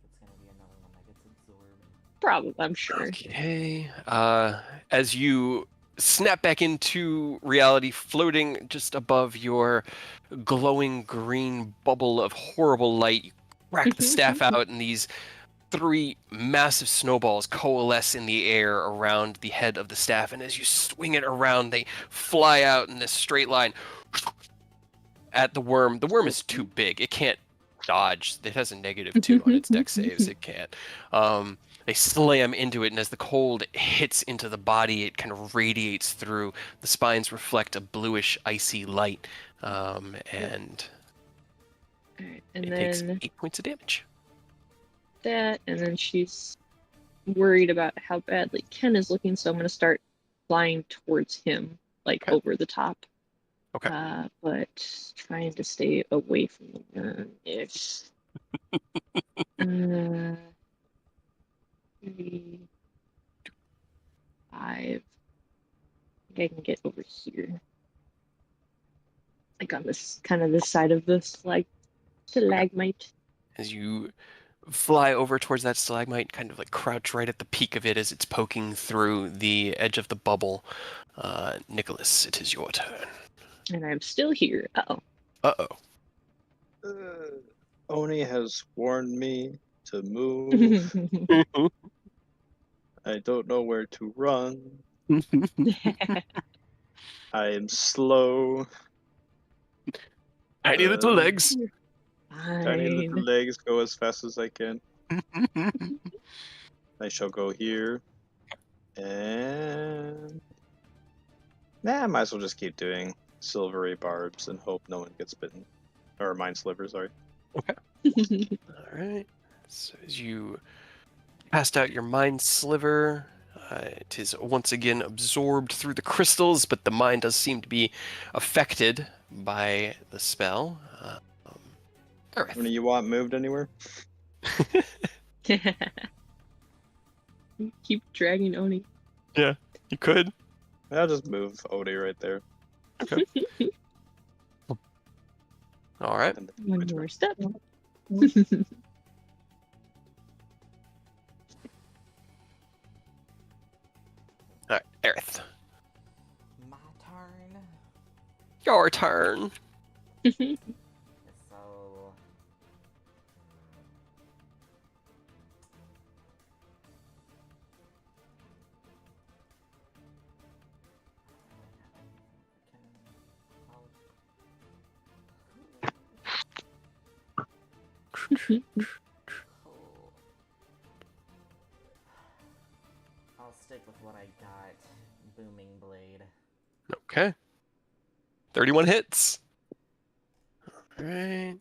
it's gonna be another one that gets absorbed. Probably, I'm sure. Okay. As you snap back into reality, floating just above your glowing green bubble of horrible light, you crack the staff out, and these 3 massive snowballs coalesce in the air around the head of the staff. And as you swing it around, they fly out in this straight line at the worm. The worm is too big. It can't dodge. It has a -2 on its dex saves. It can't. They slam into it, and as the cold hits into the body, it kind of radiates through. The spines reflect a bluish, icy light, and Alright, and it then takes 8 points of damage. that, and then she's worried about how badly Ken is looking, so I'm gonna start flying towards him, like Okay. over the top. Okay. But trying to stay away from the worm ish. 3, 5. I think I can get over here. Like on this side of the stalagmite. As you fly over towards that stalagmite, kind of like crouch right at the peak of it as it's poking through the edge of the bubble. Nicholas, it is your turn. And I'm still here. Uh-oh. Uh-oh. Oni has warned me to move. I don't know where to run. I am slow. Tiny little legs. Tiny little Fine. legs, go as fast as I can. I shall go here. And I might as well just keep doing silvery barbs and hope no one gets bitten. Or mind sliver, sorry. All right. So as you cast out your mind sliver, it is once again absorbed through the crystals, but the mind does seem to be affected by the spell. Earth. When you want moved anywhere? Keep dragging Oni. Yeah, you could. I'll just move Odie right there. All right. And One more step. All right, Aerith. My turn. Your turn. So. I'll stick with what I got. Booming blade. Okay. 31 hits. All right.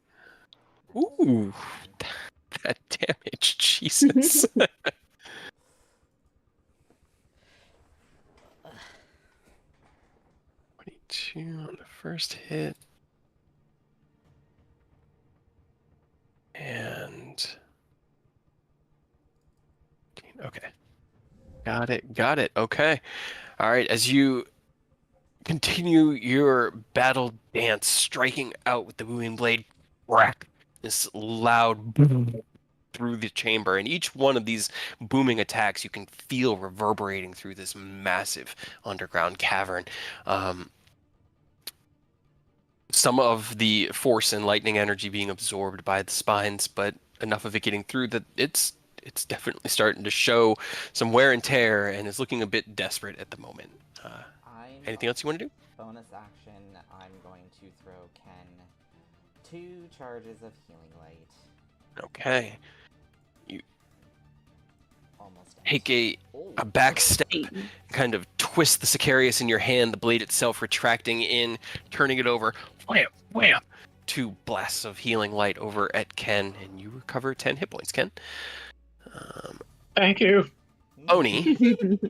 Ooh, that damage, Jesus. 22 on the first hit. And okay. Got it. Okay. All right, as you continue your battle dance, striking out with the booming blade, crack, this loud boom through the chamber, and each one of these booming attacks you can feel reverberating through this massive underground cavern. Some of the force and lightning energy being absorbed by the spines, but enough of it getting through that it's definitely starting to show some wear and tear, and is looking a bit desperate at the moment. Anything else you want to do? Bonus action, I'm going to throw Ken 2 charges of healing light. Okay. Almost Take empty. a back step, kind of twist the Sicarius in your hand, the blade itself retracting in, turning it over, wham, wham, 2 blasts of healing light over at Ken, and you recover 10 hit points, Ken. Thank you. Oni,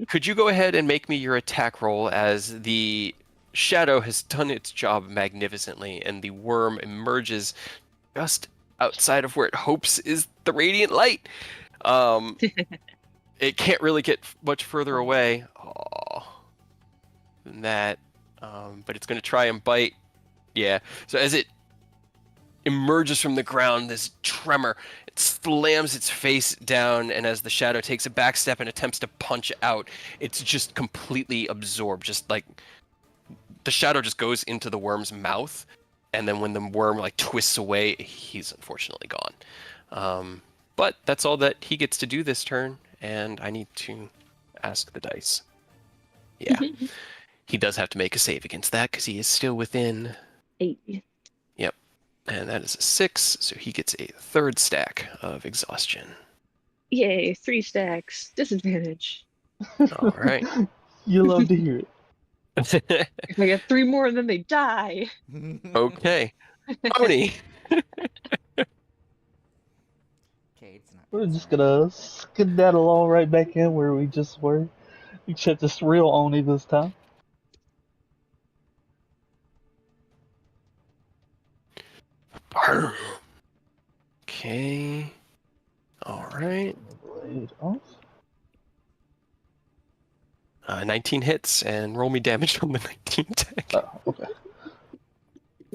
could you go ahead and make me your attack roll, as the shadow has done its job magnificently, and the worm emerges just outside of where it hopes is the radiant light. It can't really get much further away than that, but it's going to try and bite. Yeah, so as it emerges from the ground, this tremor, it slams its face down, and as the shadow takes a back step and attempts to punch out, it's just completely absorbed. Just like the shadow just goes into the worm's mouth, and then when the worm like twists away, he's unfortunately gone. But that's all that he gets to do this turn, and I need to ask the dice. Yeah, he does have to make a save against that because he is still within 8. Yep, and that is a 6, so he gets a 3rd stack of exhaustion. Yay, 3 stacks. Disadvantage. All right. You love to hear it. If I get 3 more, then they die. Okay. Oni. Okay, it's not. We're just gonna skedaddle all right back in where we just were. Except it's real Oni this time. Okay. All right. Blade off. 19 hits, and roll me damage on the 19 attack. Oh, okay.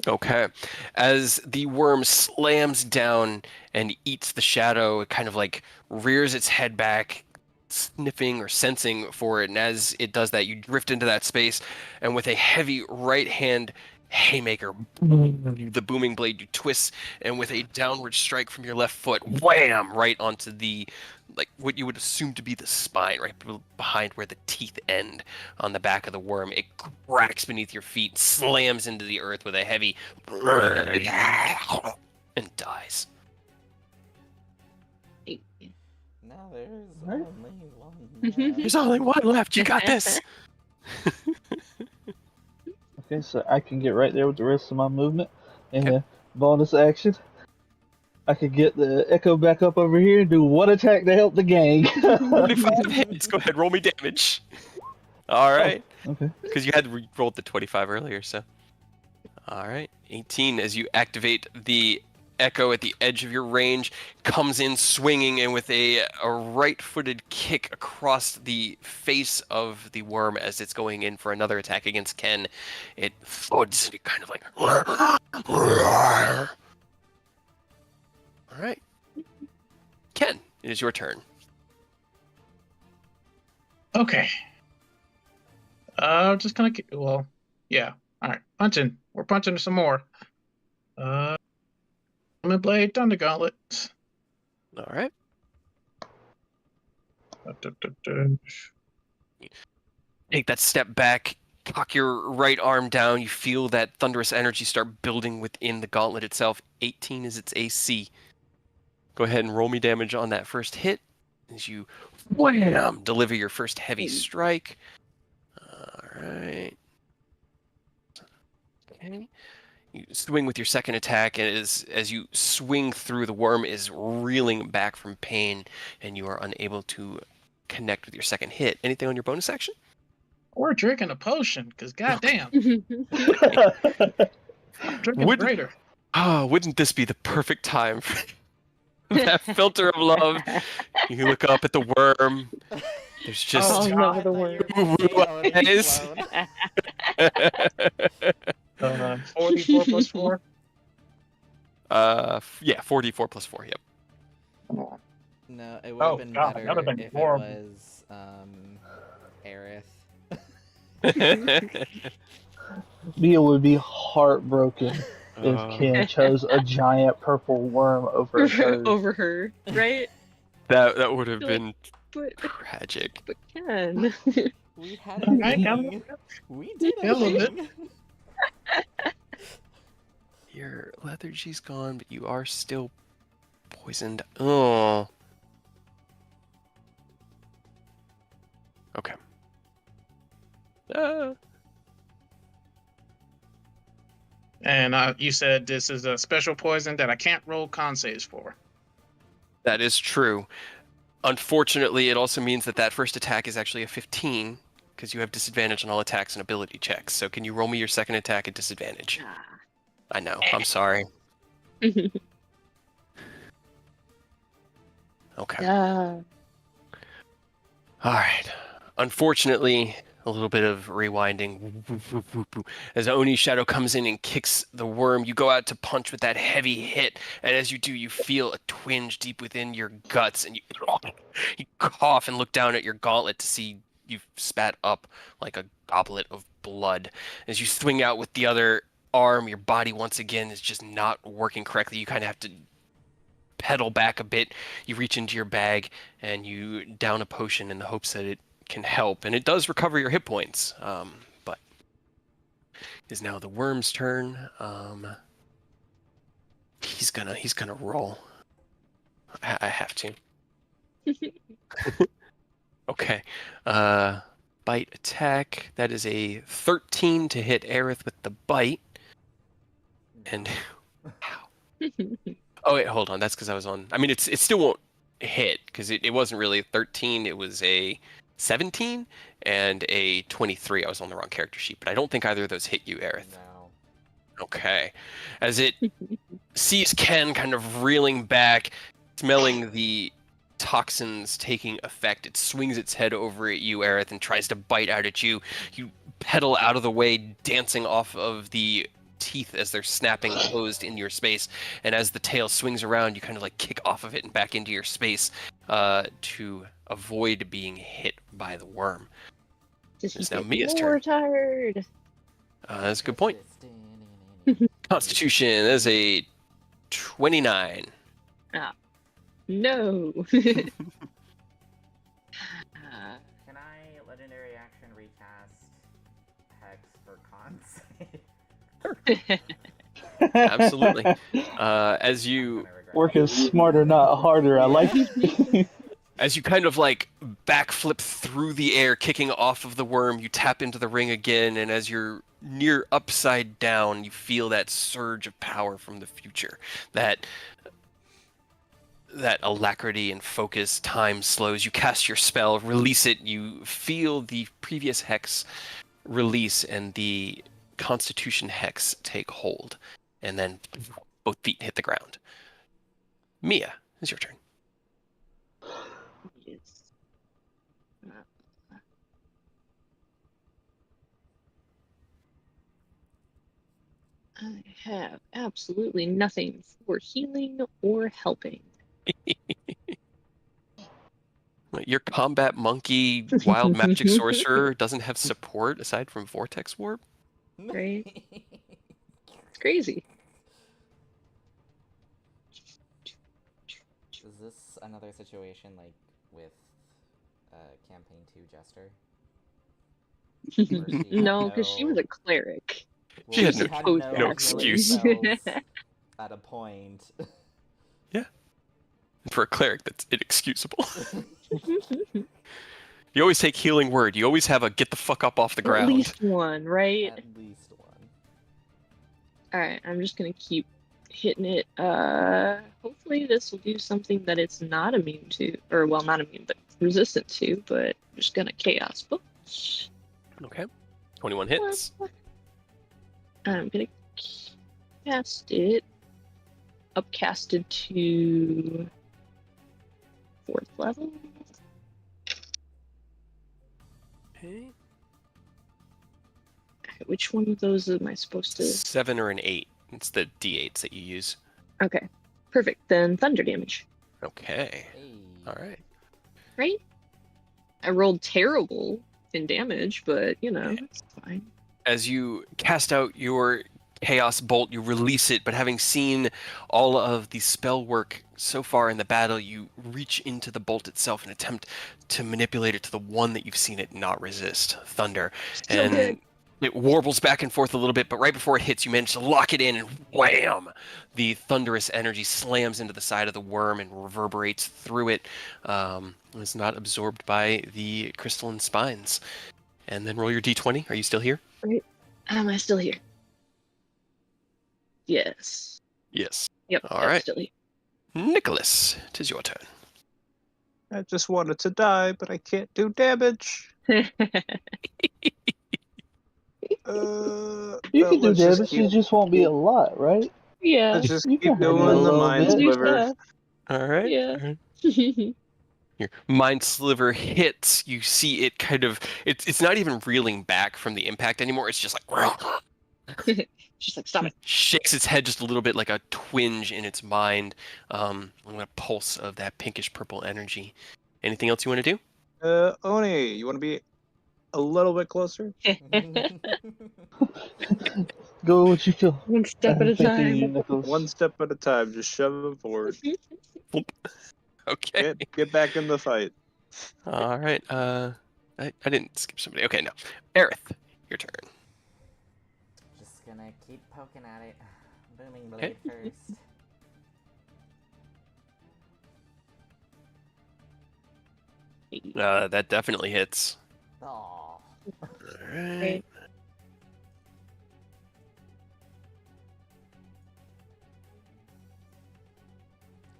Okay. As the worm slams down and eats the shadow, it kind of like rears its head back, sniffing or sensing for it. And as it does that, you drift into that space, and with a heavy right hand haymaker, the booming blade, you twist, and with a downward strike from your left foot, wham, right onto the, like, what you would assume to be the spine, right behind where the teeth end on the back of the worm. It cracks beneath your feet, slams into the earth with a heavy and dies. Now there's Right. only one. There's only one left. You got this. Okay, so I can get right there with the rest of my movement. And Okay. bonus action, I could get the Echo back up over here and do one attack to help the gang. 25 hits. Go ahead, roll me damage. All right. Okay. Because you had rolled the 25 earlier, so. All right. 18 as you activate the Echo at the edge of your range, comes in swinging and with a right-footed kick across the face of the worm as it's going in for another attack against Ken. It thuds, it kind of like... All right. Ken, it is your turn. Okay. Just gonna keep. Well, yeah. All right, punching. We're punching some more. Limit Blade, Thunder Gauntlet. All right. Take that step back, cock your right arm down. You feel that thunderous energy start building within the gauntlet itself. 18 is its AC. Go ahead and roll me damage on that first hit as you wham, deliver your first heavy strike. All right. Okay. You swing with your second attack, and as you swing through, the worm is reeling back from pain, and you are unable to connect with your second hit. Anything on your bonus action? We're drinking a potion, because goddamn, drinking Would- greater. Wouldn't this be the perfect time for that filter of love? You look up at the worm. There's just... Oh, no, the worm. It is. 44 plus 4. Yeah, 4d4 plus 4, yep. No, it would have Oh, been God, better that would've been if horrible. it was Aerith. Mia would be heartbroken if Ken chose a giant purple worm over her. Over her, right? That would have You're like, been But tragic. Ken. We had a Alright, thing. We did Yeah, a a little bit. thing. Your lethargy's gone, but you are still poisoned. Oh. Okay. And you said this is a special poison that I can't roll con saves for. That is true. Unfortunately, it also means that first attack is actually a 15, because you have disadvantage on all attacks and ability checks. So can you roll me your second attack at disadvantage? I know, I'm sorry. Okay. Yeah. All right. Unfortunately, a little bit of rewinding. As Oni's shadow comes in and kicks the worm, you go out to punch with that heavy hit, and as you do, you feel a twinge deep within your guts, and you cough and look down at your gauntlet to see you've spat up like a goblet of blood. As you swing out with the other arm, your body once again is just not working correctly. You kind of have to pedal back a bit. You reach into your bag and you down a potion in the hopes that it can help, and it does recover your hit points. But it is now the worm's turn. He's gonna roll. I have to. Okay. Bite attack. That is a 13 to hit Aerith with the bite. And oh wait, hold on. That's because I was on. I mean, it still won't hit because it wasn't really a 13. It was a 17 and a 23. I was on the wrong character sheet, but I don't think either of those hit you, Aerith. No. Okay. As it sees Ken kind of reeling back, smelling the toxins taking effect, it swings its head over at you, Aerith, and tries to bite out at you. You pedal out of the way, dancing off of the teeth as they're snapping closed in your space, and as the tail swings around, you kind of like kick off of it and back into your space to avoid being hit by the worm. Just It's now get Mia's more turn. tired. That's a good point. Resisting Constitution is a 29. No. Can I legendary action recast Hex for cons? Absolutely. As I'm you gonna regret Working that. smarter, not harder. I like it. as you kind of like backflip through the air, kicking off of the worm, you tap into the ring again, and as you're near upside down, you feel that surge of power from the future. That alacrity and focus. Time slows. You cast your spell, release it. You feel the previous hex release, and the Constitution hex take hold, and then both feet hit the ground. Mia, it's your turn. Yes. I have absolutely nothing for healing or helping. Your combat monkey, wild magic sorcerer doesn't have support aside from vortex warp. Right. It's crazy. Is this another situation like with campaign 2 Jester? Where she had No, because she was no- a cleric. Well, She had she no- had no no no healing excuse. spells at a point. For a cleric, that's inexcusable. You always take healing word. You always have a get the fuck up off the At ground. least one, right? At least one. Alright, I'm just gonna keep hitting it. Hopefully this will do something that it's not immune to. Or, well, not immune, but resistant to. But I'm just gonna Chaos Bolt. Okay. 21 hits. I'm gonna cast it. Upcasted to 4th level. Okay. Which one of those am I supposed to? 7 or an 8. It's the d8s that you use. Okay, perfect. Then thunder damage. Okay. Hey. All right. Right? I rolled terrible in damage, but you know, it's fine. As you cast out your chaos bolt, you release it, but having seen all of the spell work so far in the battle, you reach into the bolt itself and attempt to manipulate it to the one that you've seen it not resist, thunder. So And good. it warbles back and forth a little bit, but right before it hits, you manage to lock it in, and wham! The thunderous energy slams into the side of the worm and reverberates through it. It's not absorbed by the crystalline spines. And then roll your d20. Are you still here? Right? Am I still here? Yes. Yes. Yep. All I'm right. still here. Nicholas, it is your turn. I just wanted to die, but I can't do damage. You can do let's just damage, keep, you just won't be a lot, right? Yeah. let's just You keep can hurt it a doing the little mind bit. Do sliver. stuff. All right. Yeah. All right. Your mind sliver hits. You see it kind of. It's not even reeling back from the impact anymore. It's just like Just like stop it. shakes its head just a little bit, like a twinge in its mind. On a pulse of that pinkish purple energy. Anything else you want to do? Oni, you want to be a little bit closer? Go what you feel. One step at a Thank you, time. Nicholas. One step at a time, just shove it forward. Okay. Get back in the fight. All right. I didn't skip somebody. Okay, no. Aerith, your turn. Just gonna keep poking at it. Booming blade first. That definitely hits. Aw. All right.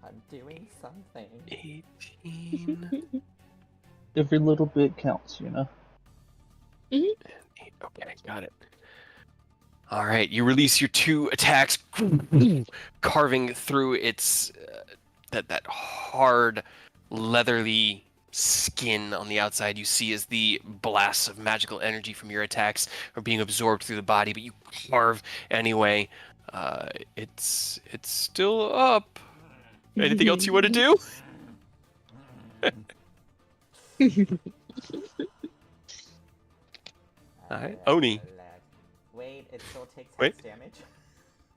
I'm doing something. 18. Every little bit counts, you know? Okay, got it. All right, you release your 2 attacks, carving through its that hard, leathery skin on the outside. You see as the blasts of magical energy from your attacks are being absorbed through the body, but you carve anyway. It's still up. Anything else you want to do? Alright, Oni. Wait, it still takes Wait. hex damage?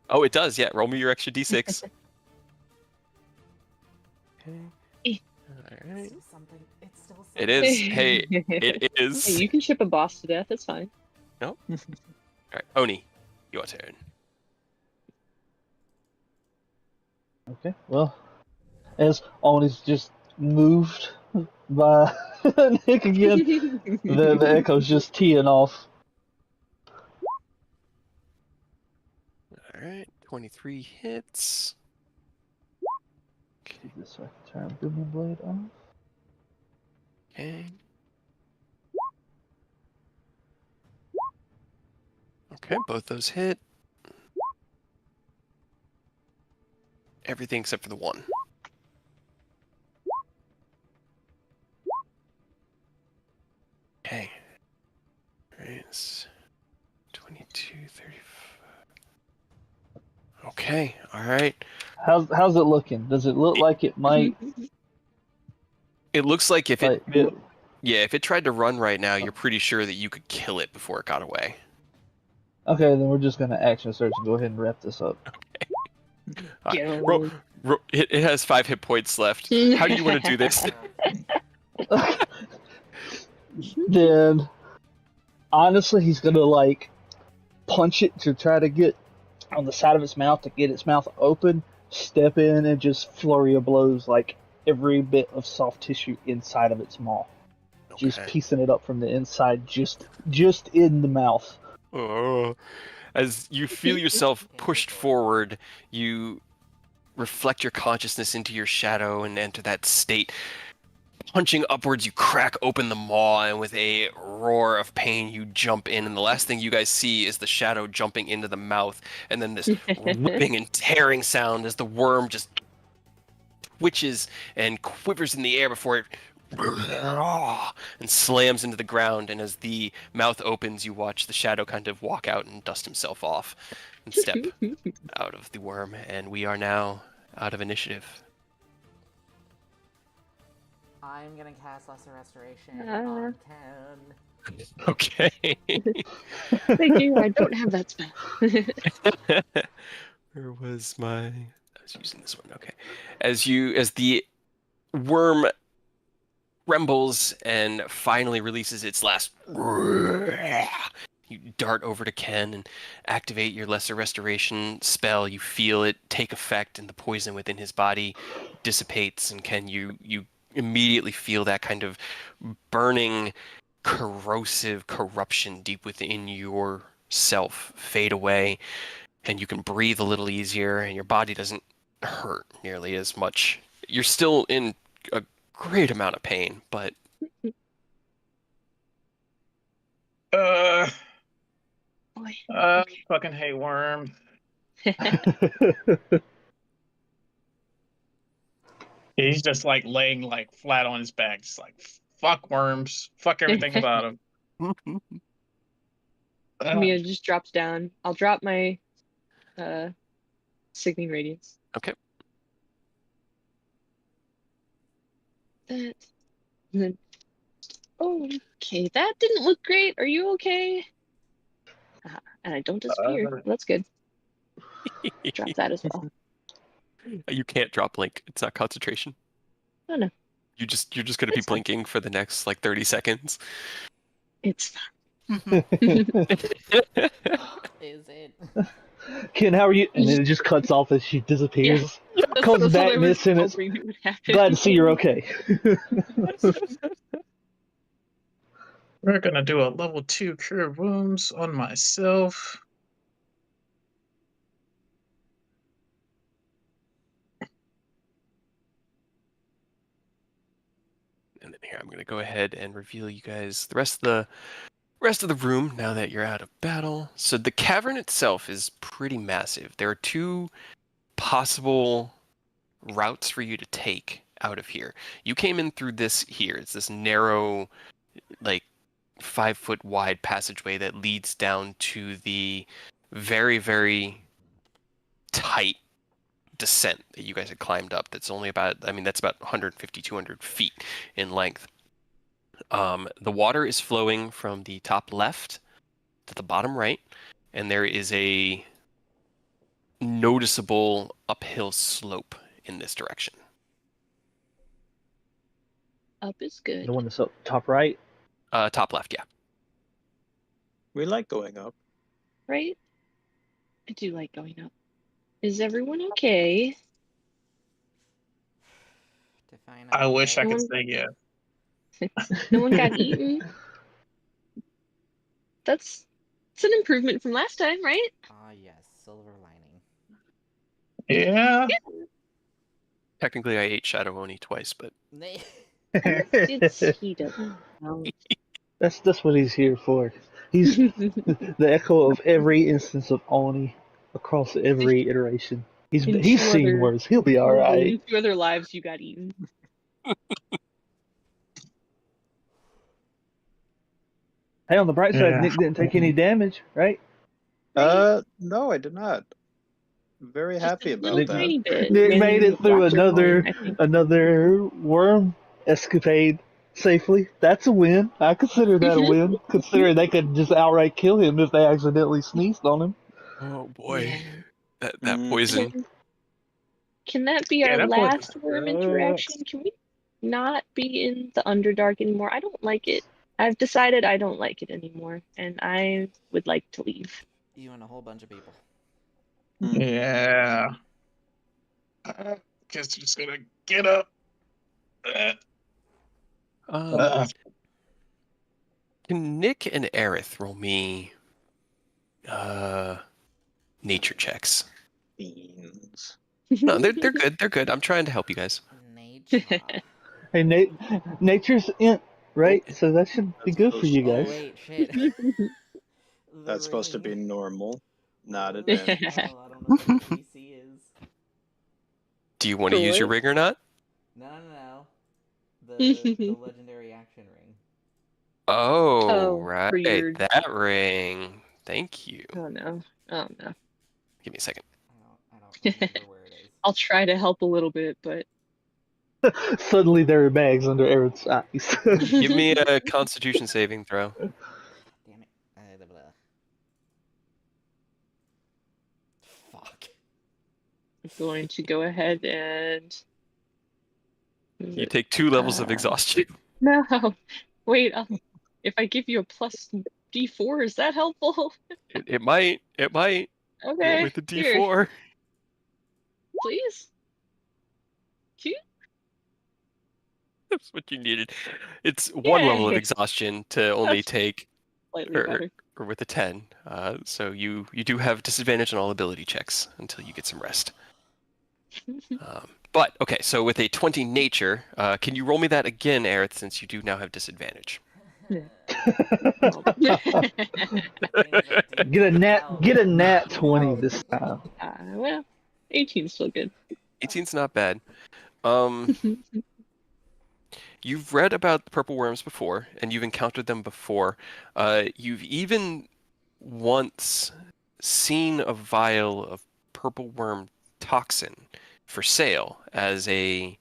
Oh, it does. Yeah, roll me your extra d6. Okay. Eh. All right. It's something. It's still something. It is. Hey, it Hey, is. you can ship a boss to death. It's fine. All right, Oni, your turn. Okay, well, as Oni's just moved by Nick again, the echo's just teeing off. All right, 23 hits. Do this so I can turn Booming Blade off. Okay. Okay, both those hit. Everything except for the one. Okay. All right, it's 22, 35. Okay, all right. How's it looking? Does it look like it might It looks like if it, like yeah, if it tried to run right now, you're pretty sure that you could kill it before it got away. Okay, then we're just gonna action search and go ahead and wrap this up. Get Ro- it has 5 hit points left. How do you want to do this? Then honestly he's gonna like punch it to try to get on the side of its mouth to get its mouth open, step in and just flurry of blows like every bit of soft tissue inside of its maw. Just Okay. piecing it up from the inside, just in the mouth. Oh. As you feel yourself pushed forward, you reflect your consciousness into your shadow and enter that state. Punching upwards, you crack open the maw, and with a roar of pain, you jump in. And the last thing you guys see is the shadow jumping into the mouth, and then this whipping and tearing sound as the worm just twitches and quivers in the air before it and slams into the ground. And as the mouth opens, you watch the shadow kind of walk out and dust himself off and step out of the worm. And we are now out of initiative. I'm gonna cast Lesser Restoration Ah. on Ken. Okay. Thank you. I don't have that spell. Where was my? I was using this one. Okay. As the worm trembles and finally releases its last, you dart over to Ken and activate your Lesser Restoration spell. You feel it take effect, and the poison within his body dissipates. And Ken, you immediately feel that kind of burning, corrosive corruption deep within yourself fade away, and you can breathe a little easier, and your body doesn't hurt nearly as much. You're still in a great amount of pain, but Boy. Okay. Fucking hate worm. He's just like laying like flat on his back, just like fuck worms, fuck everything about him. Mia just drops down. I'll drop my Signing Radiance. Okay. That. And then, okay, that didn't look great. Are you okay? And I don't disappear. That's good. Drop that as well. You can't drop blink. It's not concentration. Oh no, You're just going to be It's fine. blinking for the next like 30 seconds. it's fine. Is it? Ken, how are you? And then it just cuts off as she disappears. Comes That's what back I was missing it. hoping would happen. Glad to see you're okay. We're gonna do a level 2 cure wounds on myself. And then here, I'm going to go ahead and reveal you guys the rest of the room now that you're out of battle. So the cavern itself is pretty massive. There are 2 possible routes for you to take out of here. You came in through this here. It's this narrow, like 5-foot wide passageway that leads down to the very, very tight descent that you guys had climbed up. That's only about, that's about 150, 200 feet in length. The water is flowing from the top left to the bottom right, and there is a noticeable uphill slope in this direction. Up is good. The one that's up top right. Top left, yeah. We like going up. Right? I do like going up. Is everyone okay? Define I wish I okay. could Everyone- say yeah. No one got eaten? It's an improvement from last time, right? Ah, yes, silver lining. Yeah. Technically, I ate Shadow Oni twice, but He doesn't know. That's what he's here for. He's the echo of every instance of Oni across every iteration. In He's two seen other- worse. He'll be all right. In 2 other lives, you got eaten. Hey, on the bright side, Yeah. Nick didn't take any damage, right? No, I did not. Very Just happy a about little that. tiny bit. Nick when made it through Roger another Coin, I think. another worm escapade safely. That's a win. I consider that a win, considering they could just outright kill him if they accidentally sneezed on him. oh boy, Yeah. that poison. Can that be Yeah, our that last poison worm sucks. interaction? Can we not be in the Underdark anymore? I don't like it. I've decided I don't like it anymore, and I would like to leave. You and a whole bunch of people. Yeah. I guess I'm just gonna get up. Can Nick and Aerith roll me nature checks? Beans. No, they're good. They're good. I'm trying to help you guys. Nature. Hey, nature's int, right? So that should be That's good for you Oh guys. wait, shit. That's supposed to be ring. normal, not Oh, advantage. well, I don't know what the DC is. Do you want to use your What? ring or not? No. The legendary action ring. Oh, Oh, right. for your- That ring. Thank you. Oh no. Oh no. Give me a second. I don't remember where it is. I'll try to help a little bit, but Suddenly there are bags under Aaron's eyes. Give me a Constitution saving throw. Damn it. Blah, blah. Fuck. I'm going to go ahead and You take 2 levels of exhaustion. no. Wait, if I give you a plus D4, is that helpful? It might. It might. Okay. With the here, D4. please. Cute. That's what you needed. It's 1 level of Yay. exhaustion to only That's take, Slightly better. or with a 10. So you do have disadvantage on all ability checks until you get some rest. But, okay, so with a 20 nature, can you roll me that again, Aerith, since you do now have disadvantage? Get a nat 20 this time. Well, 18's still good. 18's not bad. You've read about the purple worms before, and you've encountered them before. You've even once seen a vial of purple worm toxin for sale as a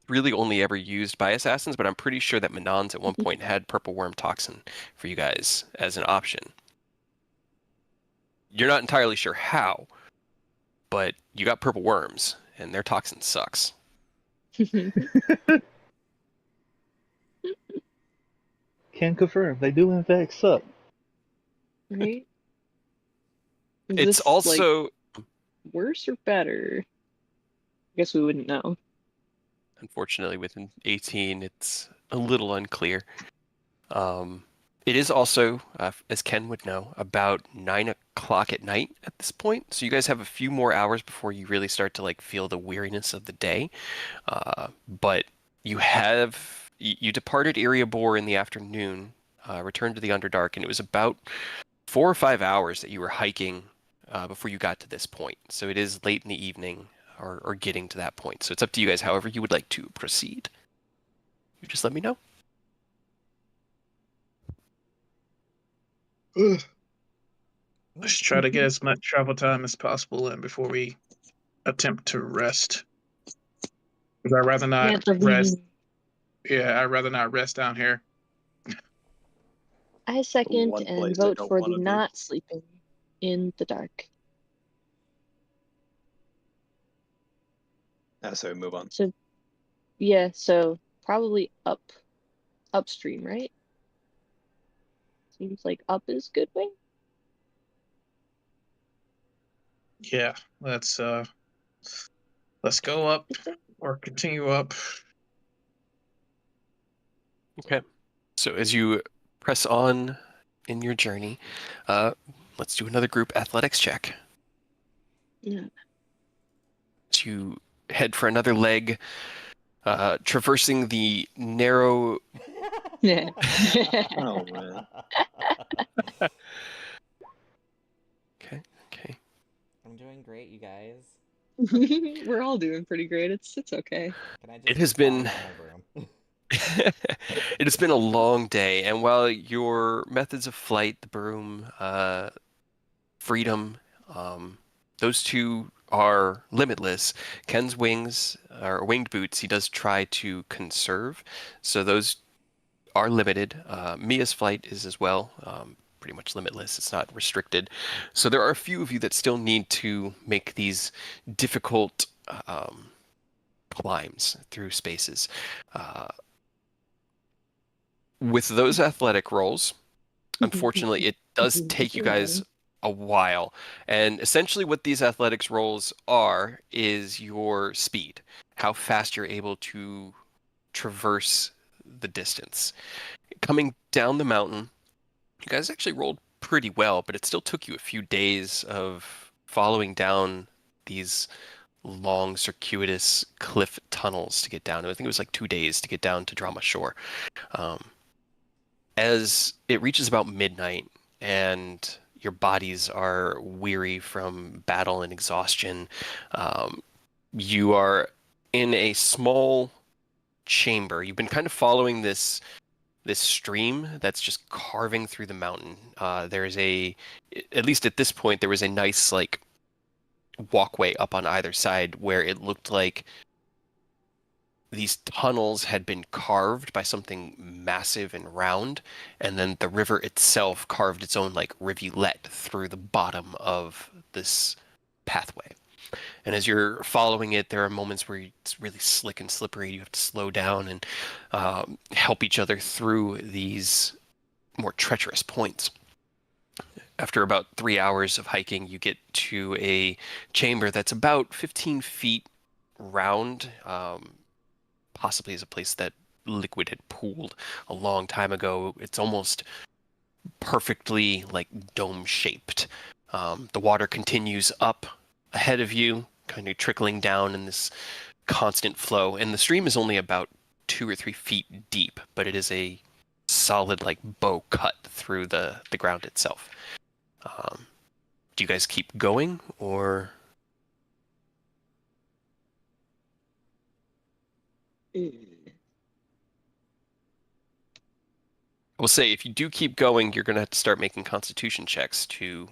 really only ever used by assassins, but I'm pretty sure that Manon's at one point had purple worm toxin for you guys as an option. You're not entirely sure how, but you got purple worms, and their toxin sucks. Can confirm they do in fact suck. Right? Is It's this, also like, worse or better? I guess we wouldn't know. unfortunately with an 18, it's a little unclear. It is also, as Ken would know, about 9 o'clock at night at this point. So you guys have a few more hours before you really start to like feel the weariness of the day. But you departed Iriabor in the afternoon, returned to the Underdark, and it was about 4 or 5 hours that you were hiking before you got to this point. So it is late in the evening or getting to that point. So it's up to you guys however you would like to proceed. You just let me know. Let's try to get as much travel time as possible in before we attempt to rest. Because I'd rather not rest. Yeah, I'd rather not rest down here. I second One and place I vote don't for the wanna be. not sleeping in the dark. So move on. So, yeah, so probably upstream, right? Seems like up is good way. Yeah, let's go up or continue up. Okay. So as you press on in your journey, let's do another group athletics check. Yeah. As you head for another leg, traversing the narrow. Yeah. Oh man. Okay. Okay. I'm doing great, you guys. We're all doing pretty great. It's okay. Can I just It has be flying been. on my broom? It has been a long day, and while your methods of flight, the broom, freedom, those two are limitless. Ken's wings or winged boots, he does try to conserve, so those are limited. Mia's flight is as well, pretty much limitless. It's not restricted. So there are a few of you that still need to make these difficult climbs through spaces. Uh, with those athletic rolls, unfortunately, it does take you guys a while. And essentially, what these athletics rolls are is your speed, how fast you're able to traverse the distance. Coming down the mountain, you guys actually rolled pretty well, but it still took you a few days of following down these long, circuitous cliff tunnels to get down. I think it was like 2 days to get down to Drama Shore. Um, as it reaches about midnight and your bodies are weary from battle and exhaustion, you are in a small chamber. You've been kind of following this stream that's just carving through the mountain. There's at least at this point, there was a nice like walkway up on either side where it looked like these tunnels had been carved by something massive and round, and then the river itself carved its own like rivulet through the bottom of this pathway. And as you're following it, there are moments where it's really slick and slippery. You have to slow down and help each other through these more treacherous points. After about 3 hours of hiking, you get to a chamber that's about 15 feet round. Possibly is a place that liquid had pooled a long time ago. It's almost perfectly like dome shaped. The water continues up ahead of you, kind of trickling down in this constant flow, and the stream is only about 2 or 3 feet deep, but it is a solid like bow cut through the ground itself. Do you guys keep going, or? I will say, if you do keep going, you're going to have to start making constitution checks to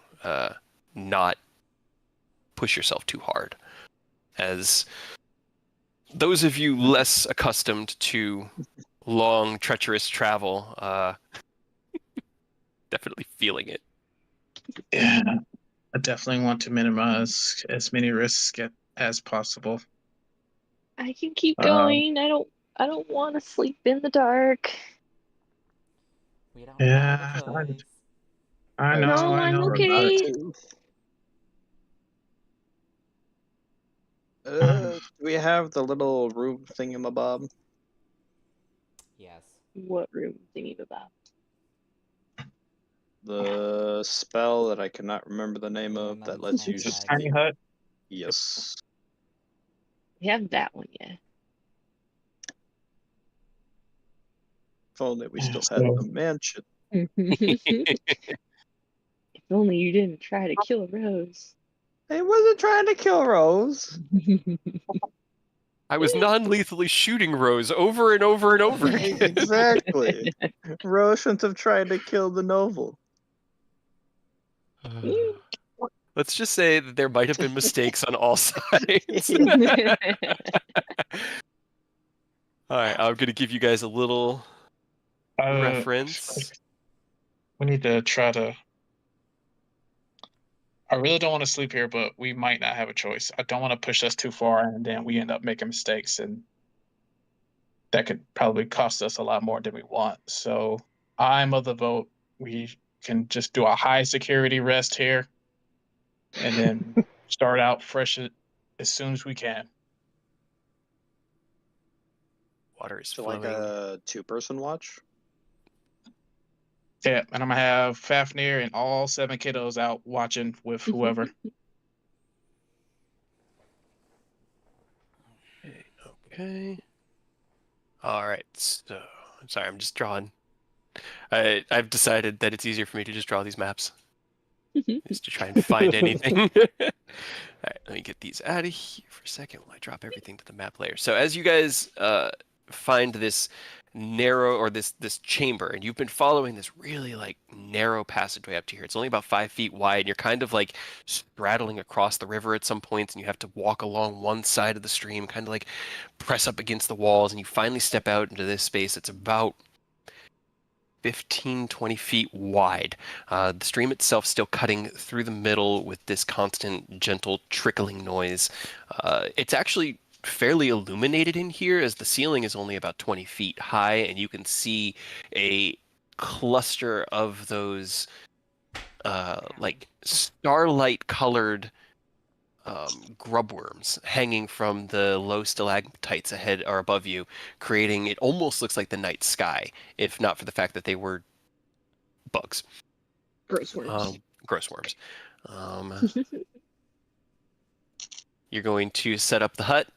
not push yourself too hard. As those of you less accustomed to long, treacherous travel, definitely feeling it. Yeah, I definitely want to minimize as many risks as possible. I can keep going. I don't want to sleep in the dark. We don't Yeah, have a choice. I know, No, I I'm know. okay. Do we have the little room thingamabob? Yes. What room thingy about? The spell that I cannot remember the name of that lets you Tiny It's a hut. tiny hut. Yes. We have that one, yeah. If only we still had So- the mansion. If only you didn't try to kill Rose. I wasn't trying to kill Rose. I was non-lethally shooting Rose over and over and over again. Exactly. Rose shouldn't have tried to kill the noble. Let's just say that there might have been mistakes on all sides. All right, I'm going to give you guys a little Uh, reference. We need to try to. I really don't want to sleep here, but we might not have a choice. I don't want to push us too far, and then we end up making mistakes, and that could probably cost us a lot more than we want. So I'm of the vote. We can just do a high security rest here, and then start out fresh as soon as we can. Water is So flowing. like a 2-person watch? Yeah, and I'm gonna have Fafnir and all 7 kiddos out watching with whoever. Okay. All right. So I'm sorry. I'm just drawing. I've decided that it's easier for me to just draw these maps, is to try and find anything. All right. Let me get these out of here for a second while I drop everything to the map layer. So as you guys find this narrow or this chamber, and you've been following this really like narrow passageway up to here. It's only about 5 feet wide, and you're kind of like straddling across the river at some points, and you have to walk along one side of the stream, kind of like press up against the walls, and you finally step out into this space. It's about 15, 20 feet wide. The stream itself still cutting through the middle with this constant, gentle trickling noise. It's actually fairly illuminated in here, as the ceiling is only about 20 feet high, and you can see a cluster of those like starlight colored grubworms hanging from the low stalactites ahead or above you, creating, it almost looks like the night sky, if not for the fact that they were bugs. Gross worms. Gross worms. You're going to set up the hut.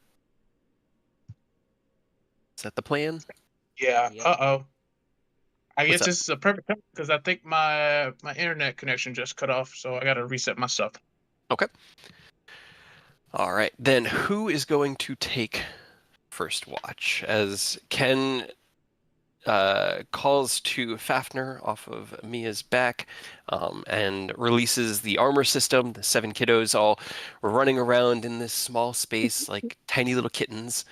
Is that the plan? Yeah. Yep. I What's guess up? this is a perfect time because I think my internet connection just cut off, so I got to reset my stuff. Okay. All right. Then who is going to take first watch? As Ken calls to Fafnir off of Mia's back and releases the armor system. The 7 kiddos all running around in this small space like tiny little kittens.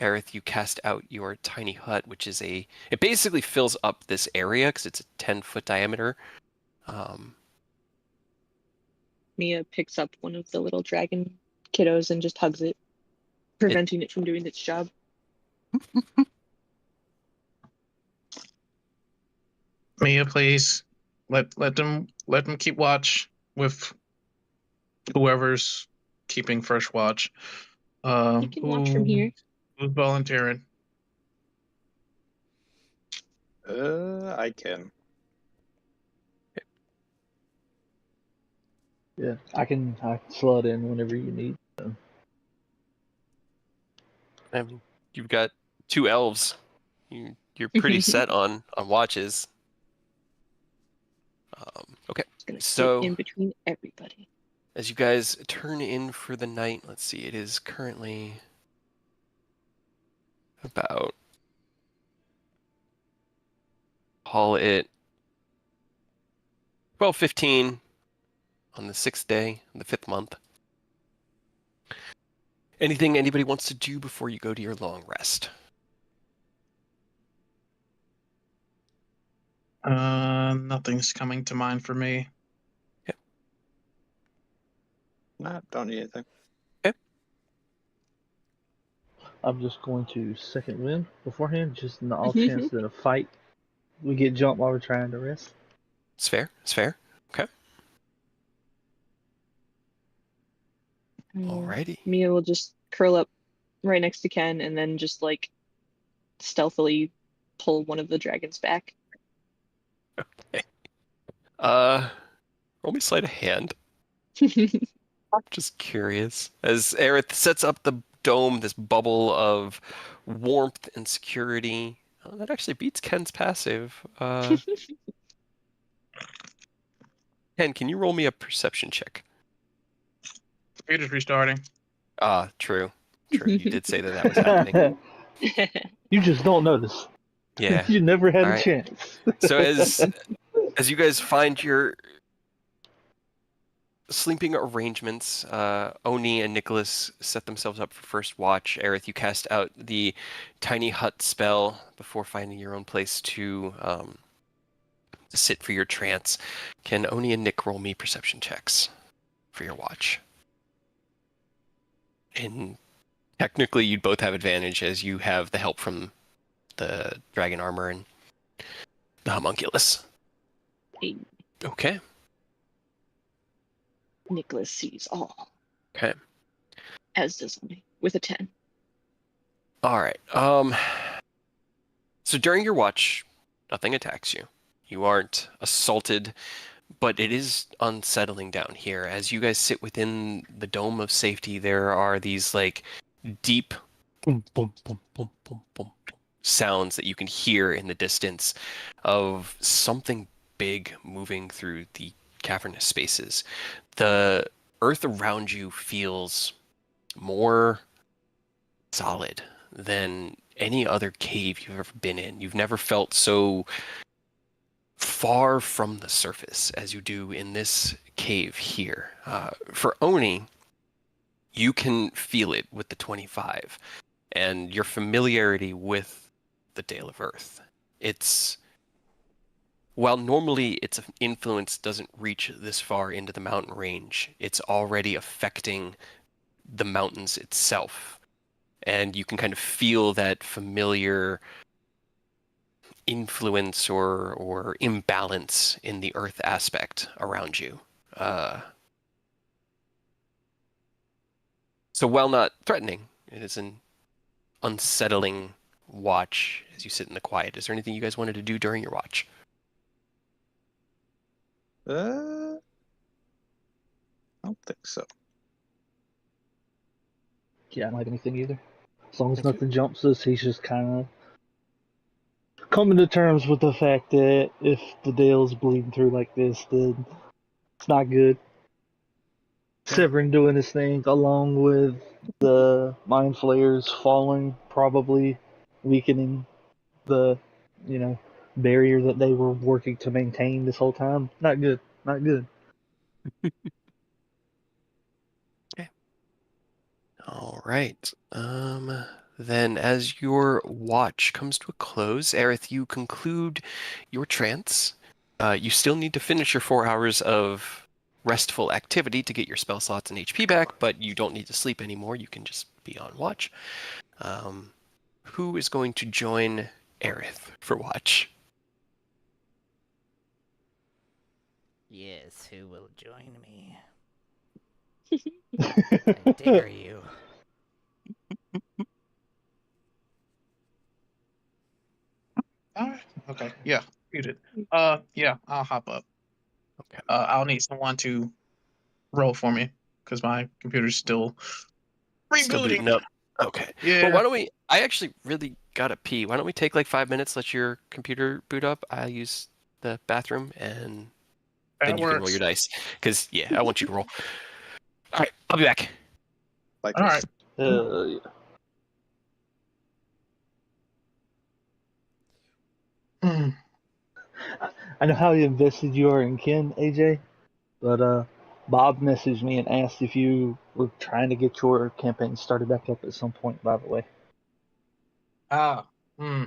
Aerith, you cast out your tiny hut, which is it basically fills up this area because it's a 10-foot diameter. Mia picks up one of the little dragon kiddos and just hugs it, preventing it from doing its job. Mia, please let them keep watch with whoever's keeping fresh watch. You can watch from here. Who's volunteering? I can. Yeah, I can slot in whenever you need. So. I mean, you've got 2 elves. You're pretty set on watches. Okay, It's gonna so sit in between everybody. as you guys turn in for the night, let's see, it is currently about, call it 12:15 on the 6th day, the 5th month. Anything anybody wants to do before you go to your long rest? Nothing's coming to mind for me. Nah, don't need anything. I'm just going to second wind beforehand, just in the off chance that a fight we get jumped while we're trying to rest. It's fair. It's fair. Okay. Alrighty. Mia will just curl up right next to Ken and then just like stealthily pull one of the dragons back. Okay. Roll me sleight of hand. Just curious. As Aerith sets up the dome, this bubble of warmth and security. Oh, that actually beats Ken's passive. Ken, can you roll me a perception check? Computer's restarting. True. True. You did say that was happening. You just don't notice. Yeah. You never had All a right. chance. So as you guys find your sleeping arrangements, Oni and Nicholas set themselves up for first watch. Aerith, you cast out the tiny hut spell before finding your own place to to sit for your trance. Can Oni and Nick roll me perception checks for your watch? And technically, you'd both have advantage as you have the help from the dragon armor and the homunculus. Hey, Okay. Nicholas sees all, Okay. as does me, with a 10. All right. So during your watch, nothing attacks you. You aren't assaulted, but it is unsettling down here. As you guys sit within the dome of safety, there are these like deep boom, boom, boom, boom, boom, boom, boom sounds that you can hear in the distance of something big moving through the cavernous spaces. The earth around you feels more solid than any other cave you've ever been in. You've never felt so far from the surface as you do in this cave here. For Oni, you can feel it with the 25 and your familiarity with the Dale of Earth. It's while normally its influence doesn't reach this far into the mountain range, it's already affecting the mountains itself. And you can kind of feel that familiar influence or imbalance in the earth aspect around you. So while not threatening, it is an unsettling watch as you sit in the quiet. Is there anything you guys wanted to do during your watch? I don't think so. Yeah, I don't have anything either. As long as Okay. nothing jumps us, he's just kind of coming to terms with the fact that if the Dale's bleeding through like this, then it's not good. Yeah. Severin doing his thing, along with the mind flayers falling, probably weakening the, barrier that they were working to maintain this whole time. Not good. Not good. All right. Then as your watch comes to a close, Aerith, you conclude your trance. You still need to finish your 4 hours of restful activity to get your spell slots and HP back, but you don't need to sleep anymore. You can just be on watch. Who is going to join Aerith for watch? Yes, who will join me? I dare you. All right. Okay. Yeah. Muted. Yeah. I'll hop up. Okay. I'll need someone to roll for me because my computer's still Still rebooting. booting up. Okay. Yeah. Well, why don't we? I actually really gotta pee. Why don't we take like 5 minutes, let your computer boot up? I'll use the bathroom, and That then you can roll works. your dice. Because yeah, I want you to roll. All right, I'll be back. Like All right. Yeah. Mm. I know how invested you are in Ken, AJ, but Bob messaged me and asked if you were trying to get your campaign started back up at some point, by the way. Ah. Hmm.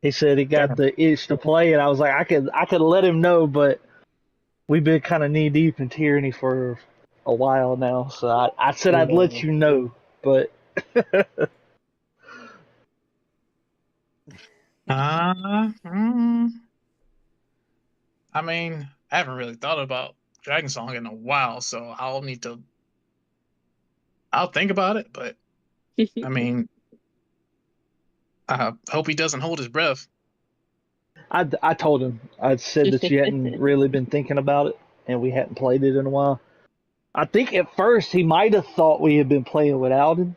He said he got Damn. the itch to play, and I was like, I could let him know, but we've been kind of knee deep in Tyranny for a while now, so I said I'd let you know, but Mm. I mean, I haven't really thought about Dragon Song in a while, so I'll think about it, but I mean, I hope he doesn't hold his breath. I told him. I said that you hadn't really been thinking about it, and we hadn't played it in a while. I think at first he might have thought we had been playing without him,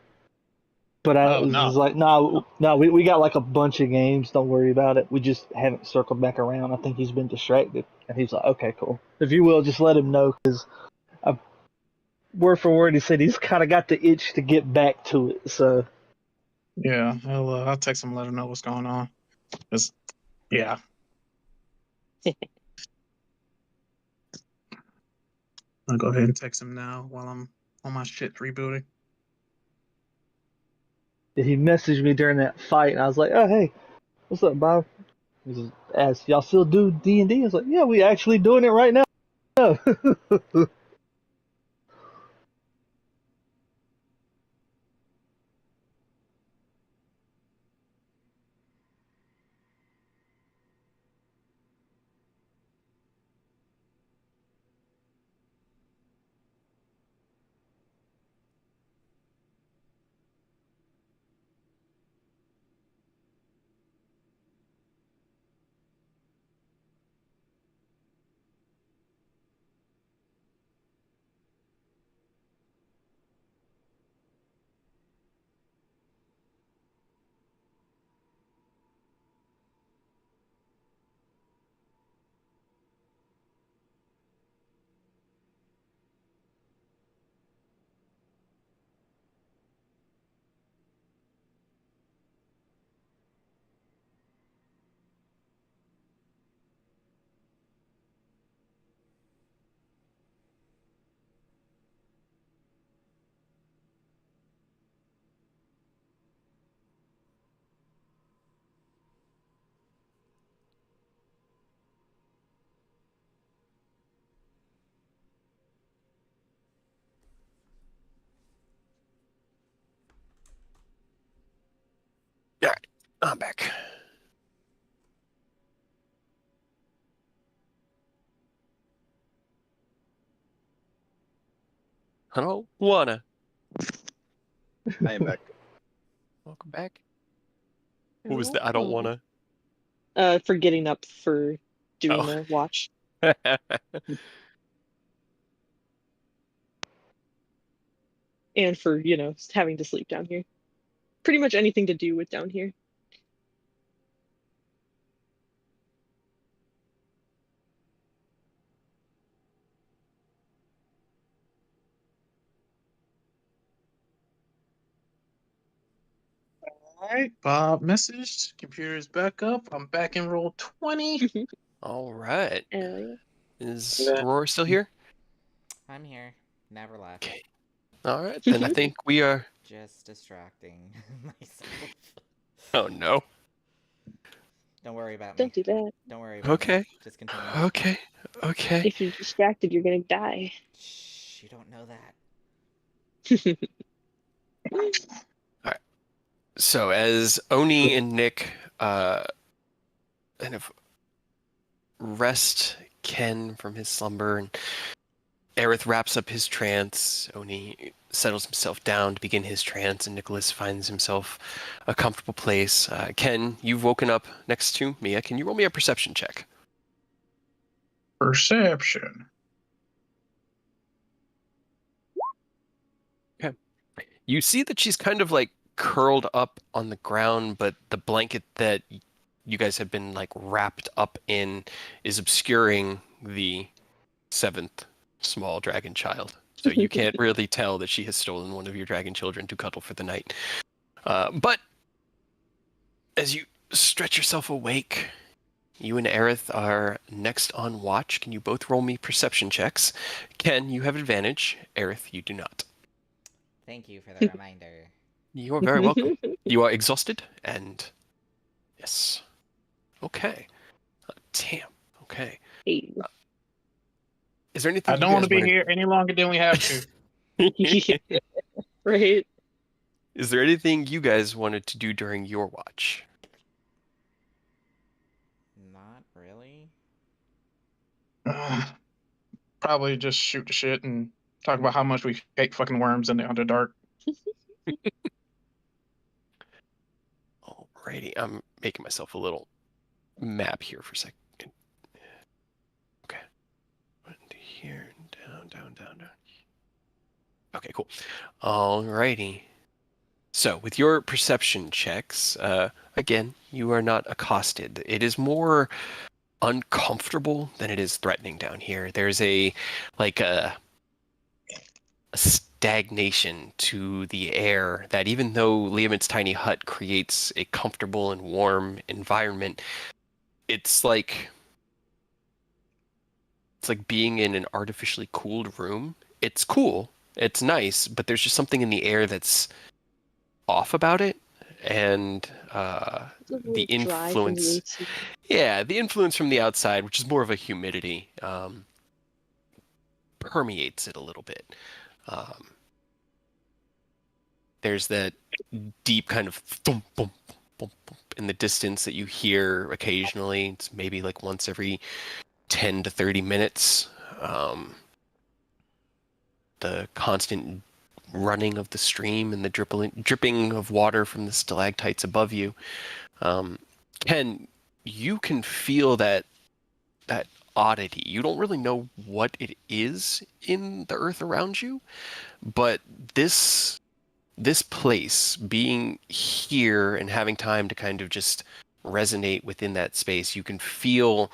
but I Oh was no. just like, no, we got like a bunch of games. Don't worry about it. We just haven't circled back around. I think he's been distracted, and he's like, okay, cool. If you will, just let him know, because word for word, he said he's kind of got the itch to get back to it. So Yeah, I'll text him and let him know what's going on. 'Cause, yeah. I'll go ahead and text him now while I'm on my shit rebooting. he messaged me during that fight, and I was like, oh hey, what's up, Bob? He asked, "Y'all still do D&D?" It's like, "Yeah, we actually doing it right now." All right, I'm back. I don't wanna. I am back. Welcome back. What was the I don't wanna? For getting up for doing Oh. the watch. And for, having to sleep down here. Pretty much anything to do with down here. All right, Bob messaged. Computer's back up. I'm back in roll 20. All right. Yeah. Is Aurora still here? I'm here. Never left. Okay. All right, then I think we are. Just distracting myself. Oh no. Don't worry about me. Don't do that. Don't worry about me. Okay. Just continue. Okay. Okay. If you're distracted, you're gonna die. Shh, you don't know that. So as Oni and Nick kind of rest Ken from his slumber, and Aerith wraps up his trance, Oni settles himself down to begin his trance, and Nicholas finds himself a comfortable place. Ken, you've woken up next to Mia. Can you roll me a perception check? Perception. Okay. You see that she's kind of like curled up on the ground, but the blanket that you guys have been like wrapped up in is obscuring the seventh small dragon child. So you can't really tell that she has stolen one of your dragon children to cuddle for the night. But as you stretch yourself awake, you and Aerith are next on watch. Can you both roll me perception checks? Ken, you have advantage. Aerith, you do not. Thank you for the reminder. You are very welcome. You are exhausted and yes. Okay. Damn. Okay. Hey. Is there anything I you don't want guys to be wanted- here any longer than we have to. Right. Is there anything you guys wanted to do during your watch? Not really. Probably just shoot the shit and talk about how much we hate fucking worms in the Underdark. Alrighty, I'm making myself a little map here for a second. Okay. Here, down. Okay, cool. Alrighty. So, with your perception checks, again, you are not accosted. It is more uncomfortable than it is threatening down here. There's a stagnation to the air that even though Liamit's tiny hut creates a comfortable and warm environment, it's like being in an artificially cooled room. It's cool, it's nice, but there's just something in the air that's off about it. And It's a the little dry from the influence. AC. Yeah, the influence from the outside, which is more of a humidity, permeates it a little bit. There's that deep kind of thump, bump, bump, bump in the distance that you hear occasionally. It's maybe like once every 10 to 30 minutes. The constant running of the stream and the dripping of water from the stalactites above you. Ken, you can feel that oddity. You don't really know what it is in the earth around you, but this place, being here and having time to kind of just resonate within that space, you can feel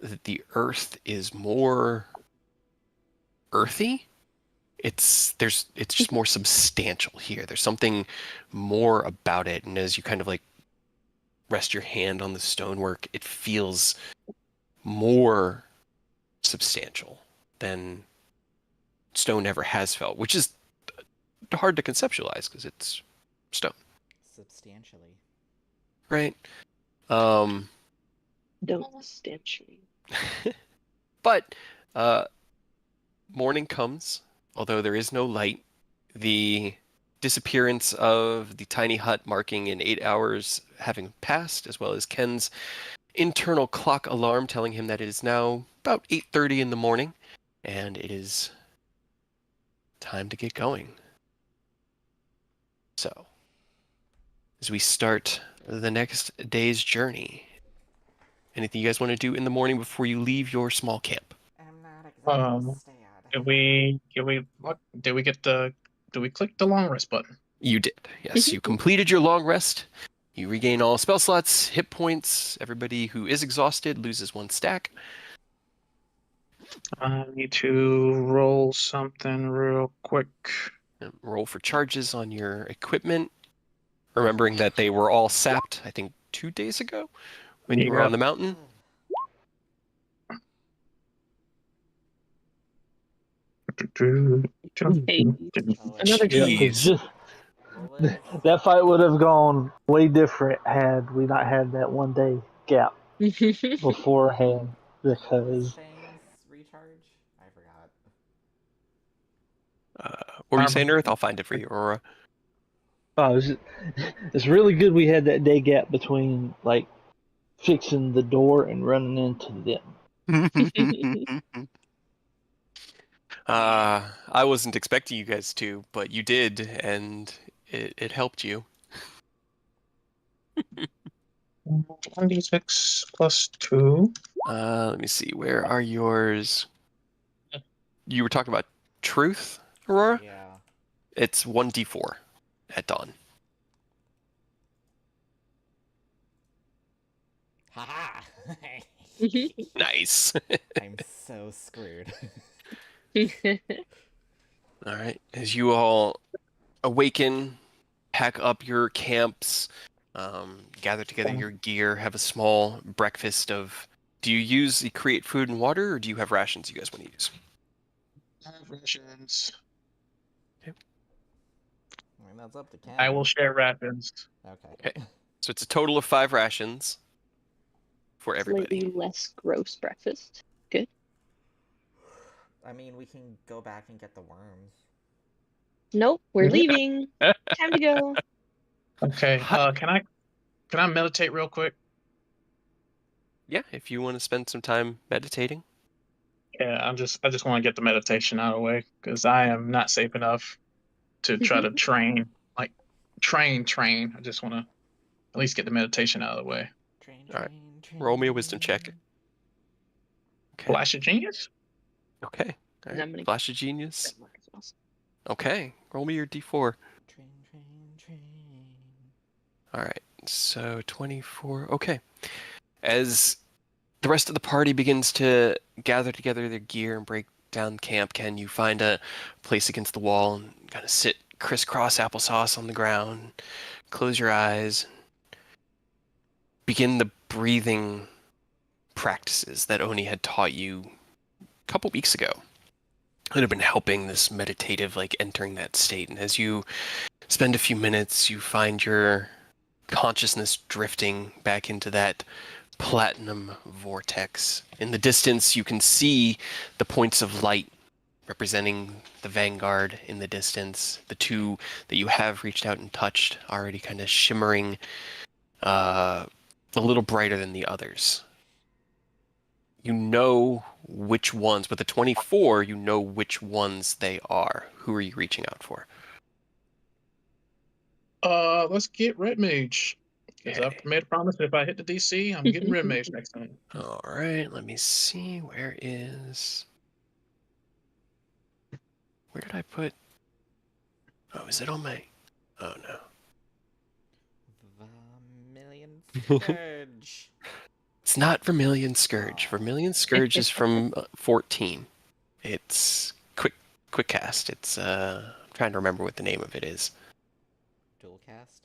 that the earth is more earthy. It's just more substantial here. There's something more about it, and as you kind of like rest your hand on the stonework, it feels more substantial than stone ever has felt, which is hard to conceptualize because it's stone, Substantially. right? Don't substantially. But morning comes, although there is no light. The disappearance of the tiny hut marking in 8 hours having passed, as well as Ken's internal clock alarm telling him that it is now about 8:30 in the morning, and it is time to get going. So, as we start the next day's journey, anything you guys want to do in the morning before you leave your small camp? I'm not exactly sad. Did we click the long rest button? You did, yes. You completed your long rest. You regain all spell slots, hit points. Everybody who is exhausted loses 1 stack. I need to roll something real quick. And roll for charges on your equipment, remembering that they were all sapped, I think, 2 days ago when you were on the mountain. Hey, another Yeah, turn. because Jeez. that fight would have gone way different had we not had that 1 day gap beforehand. What was Because Shane's recharge? I forgot. What were you saying, Earth? I'll find it for you, Aurora. it's really good we had that day gap between like fixing the door and running into them. I wasn't expecting you guys to, but you did, and it helped you. 1d6 plus 2. Let me see. Where are yours? You were talking about truth, Aurora? Yeah. It's 1d4 at dawn. Haha! Nice. I'm so screwed. All right. As you all awaken, pack up your camps, gather together your gear, have a small breakfast of... Do you use the create food and water, or do you have rations you guys want to use? I have rations. I mean, that's up to Ken. I will share rations. Okay. So it's a total of 5 rations for everybody. Slightly less gross breakfast. Good. I mean, we can go back and get the worms. Nope, we're leaving. Time to go. Okay. Can I meditate real quick? Yeah, if you want to spend some time meditating. Yeah, I just want to get the meditation out of the way because I am not safe enough to try to train. I just want to at least get the meditation out of the way. All right. Roll me a wisdom check. Okay. Flash of genius? Okay. All And right. I'm gonna Flash of genius. get Mark as well. Okay. Roll me your d4. Train. All right. So 24. Okay. As the rest of the party begins to gather together their gear and break down camp, Ken, you find a place against the wall and kind of sit crisscross applesauce on the ground. Close your eyes. Begin the breathing practices that Oni had taught you a couple weeks ago. It had been helping this meditative, like entering that state. And as you spend a few minutes, you find your consciousness drifting back into that platinum vortex. In the distance, you can see the points of light representing the Vanguard in the distance. The two that you have reached out and touched already kind of shimmering a little brighter than the others. You know which ones, with the 24, you know which ones they are. Who are you reaching out for? Let's get Red Mage. Because I've Okay. made a promise that if I hit the DC, I'm getting Red Mage next time. All right, let me see. Where did I put? Oh, is it on my? Oh no. Vermilion Scourge. It's not Vermilion Scourge. Vermilion Scourge is from 14. It's quick cast. It's I'm trying to remember what the name of it is. Dual cast?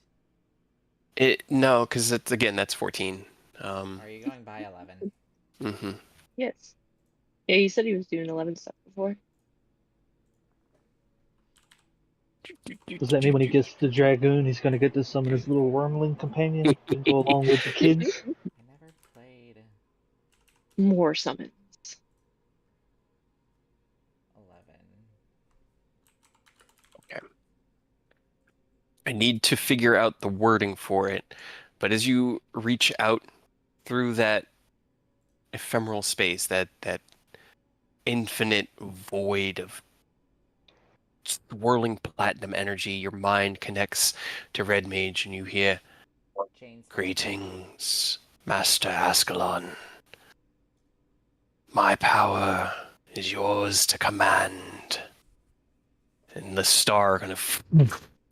No, because it's again that's 14. Are you going by 11? Mm-hmm. Yes. Yeah, he said he was doing 11 stuff before. Does that mean when he gets the Dragoon, he's going to get to summon his little wormling companion and go along with the kids? I never played More summons. 11. Okay. I need to figure out the wording for it, but as you reach out through that ephemeral space, that infinite void of swirling platinum energy, your mind connects to Red Mage and you hear, Chain spell. "Greetings, Master Ascalon. My power is yours to command." And the star kind of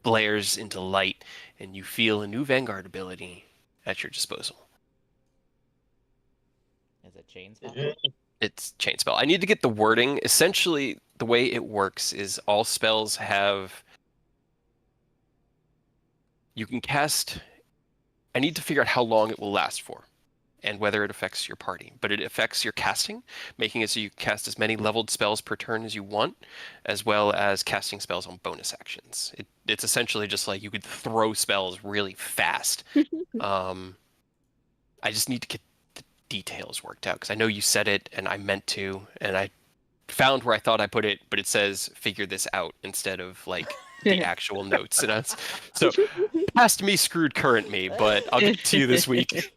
flares into light, and you feel a new Vanguard ability at your disposal. Is it chain spell? It's chain spell. I need to get the wording. Essentially, the way it works is all spells have. You can cast. I need to figure out how long it will last for, and whether it affects your party. But it affects your casting, making it so you cast as many leveled spells per turn as you want, as well as casting spells on bonus actions. It's essentially just like you could throw spells really fast. I just need to get the details worked out because I know you said it and I meant to, and I found where I thought I put it, but it says "figure this out" instead of like the actual notes. And so past me screwed current me, but I'll get to you this week.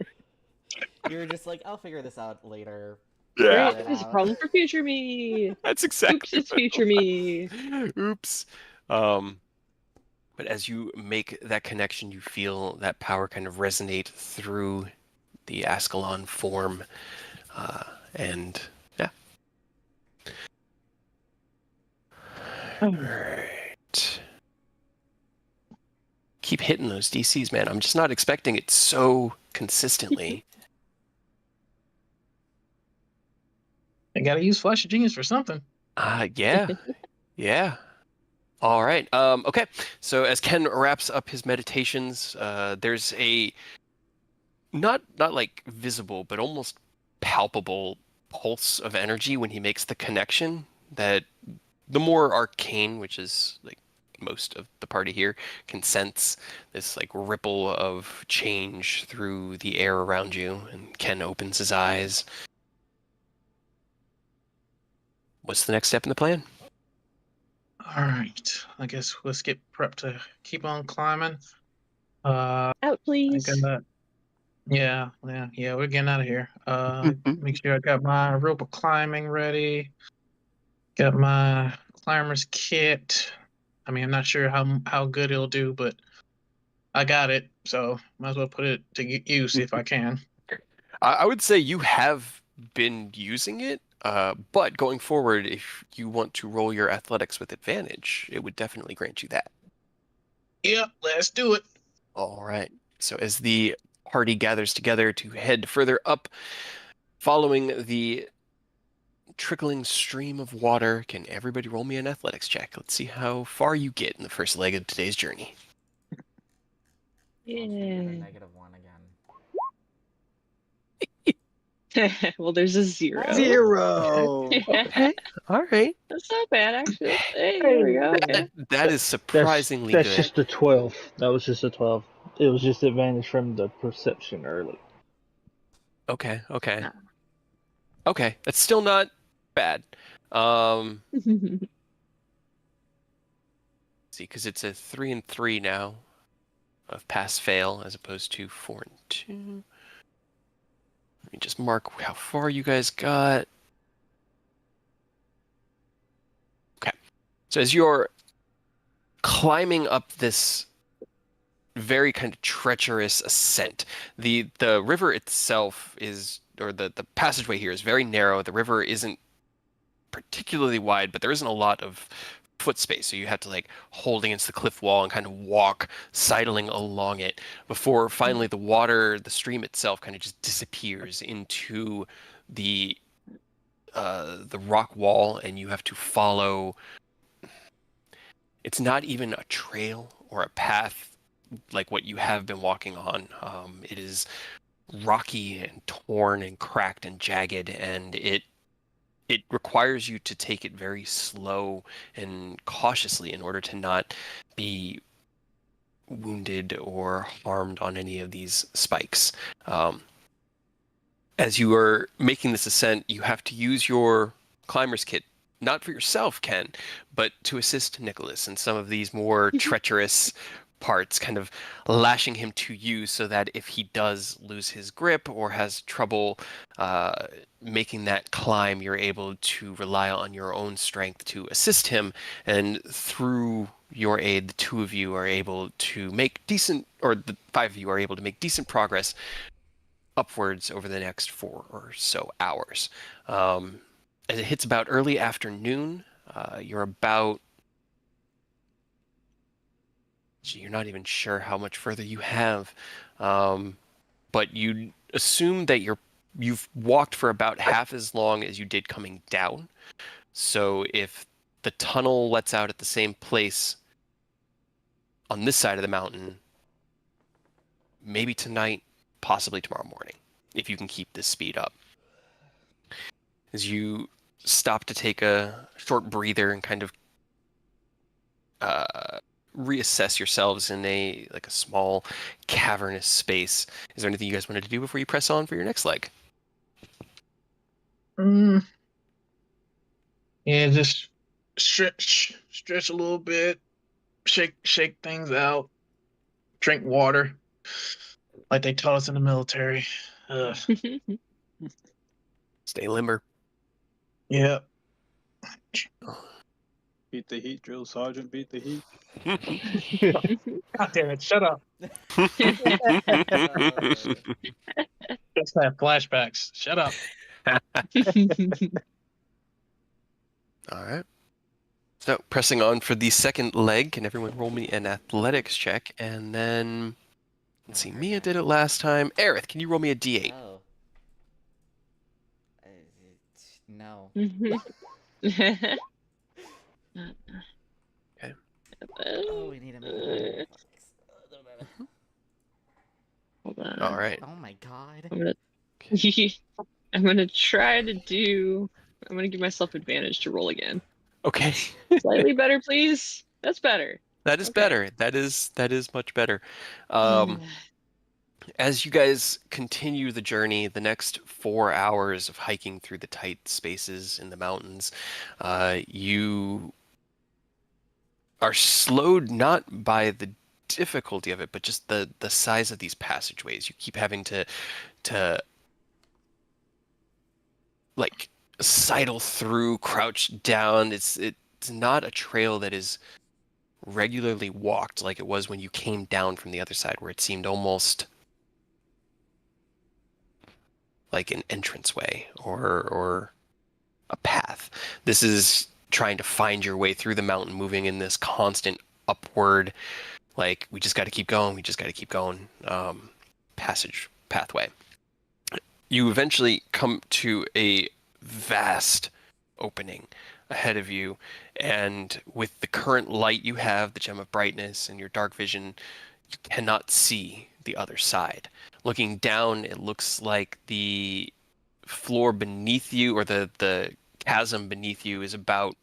You were just like, I'll figure this out later. Yeah, Right? It's a problem for future me. that's exactly. Oops, it's what it future me. was. Oops. But as you make that connection, you feel that power kind of resonate through the Ascalon form, and yeah. Alright. Keep hitting those DCs, man. I'm just not expecting it so consistently. I gotta use Flash of Genius for something. Yeah. Yeah. All right. Okay. So as Ken wraps up his meditations, there's a not like visible, but almost palpable pulse of energy when he makes the connection that the more arcane, which is like most of the party here, can sense this like ripple of change through the air around you. And Ken opens his eyes. What's the next step in the plan? All right. I guess let's get prepped to keep on climbing. Out, I please. got yeah, we're getting out of here. Make sure I got my rope of climbing ready. Got my climber's kit. I mean, I'm not sure how good it'll do, but I got it, so might as well put it to use if I can. I would say you have been using it, but going forward, if you want to roll your athletics with advantage, it would definitely grant you that. Yep, let's do it. All right. So as the party gathers together to head further up, following the trickling stream of water, can everybody roll me an athletics check? Let's see how far you get in the first leg of today's journey. Once we get a Yeah. -1 again. Well, there's a 0. 0. Okay. All right. That's not bad, actually. Hey, there we go. Okay. That is surprisingly That's good. just a 12. That was just a 12. It was just advantage from the perception early. Okay. Okay. Ah. Okay. That's still not bad. See, because it's a 3 and 3 now of pass fail as opposed to 4 and 2. Let me just mark how far you guys got. Okay. So as you're climbing up this very kind of treacherous ascent, the river itself is, or the passageway here is very narrow. The river isn't particularly wide, but there isn't a lot of foot space, so you have to like hold against the cliff wall and kind of walk sidling along it before finally the stream itself kind of just disappears into the rock wall, and you have to follow. It's not even a trail or a path like what you have been walking on. It is rocky and torn and cracked and jagged, and it requires you to take it very slow and cautiously in order to not be wounded or harmed on any of these spikes. As you are making this ascent, you have to use your climber's kit, not for yourself, Ken, but to assist Nicholas in some of these more treacherous parts, kind of lashing him to you so that if he does lose his grip or has trouble making that climb, you're able to rely on your own strength to assist him. And through your aid, the 2 of you are able to make decent, or the 5 of you are able to make decent progress upwards over the next 4 or so hours. As it hits about early afternoon, you're about, you're not even sure how much further you have, but you assume that you've walked for about half as long as you did coming down. So if the tunnel lets out at the same place on this side of the mountain, maybe tonight, possibly tomorrow morning, if you can keep this speed up. As you stop to take a short breather and kind of reassess yourselves in a small cavernous space. Is there anything you guys wanted to do before you press on for your next leg? Yeah, just stretch a little bit, shake things out, drink water, like they taught us in the military. Stay limber. Yeah. Beat the heat, drill sergeant. Beat the heat. God damn it! Shut up. Just have flashbacks. Shut up. All right. So pressing on for the second leg, can everyone roll me an athletics check? And then, let's see, Mia did it last time. Aerith, can you roll me a d8? Oh. No. Okay. Oh, we need to make a Hold on. All right. Oh my god. I'm gonna try to do. I'm gonna give myself advantage to roll again. Okay. Slightly better, please. That's better. That is Okay. better. That is much better. As you guys continue the journey, the next 4 hours of hiking through the tight spaces in the mountains, you are slowed not by the difficulty of it, but just the size of these passageways. You keep having to like sidle through, crouch down. It's not a trail that is regularly walked like it was when you came down from the other side, where it seemed almost like an entranceway or a path. This is trying to find your way through the mountain, moving in this constant upward, like we just got to keep going, pathway. You eventually come to a vast opening ahead of you, and with the current light you have, the gem of brightness, and your dark vision, you cannot see the other side. Looking down, it looks like the floor beneath you, or the chasm beneath you, is about,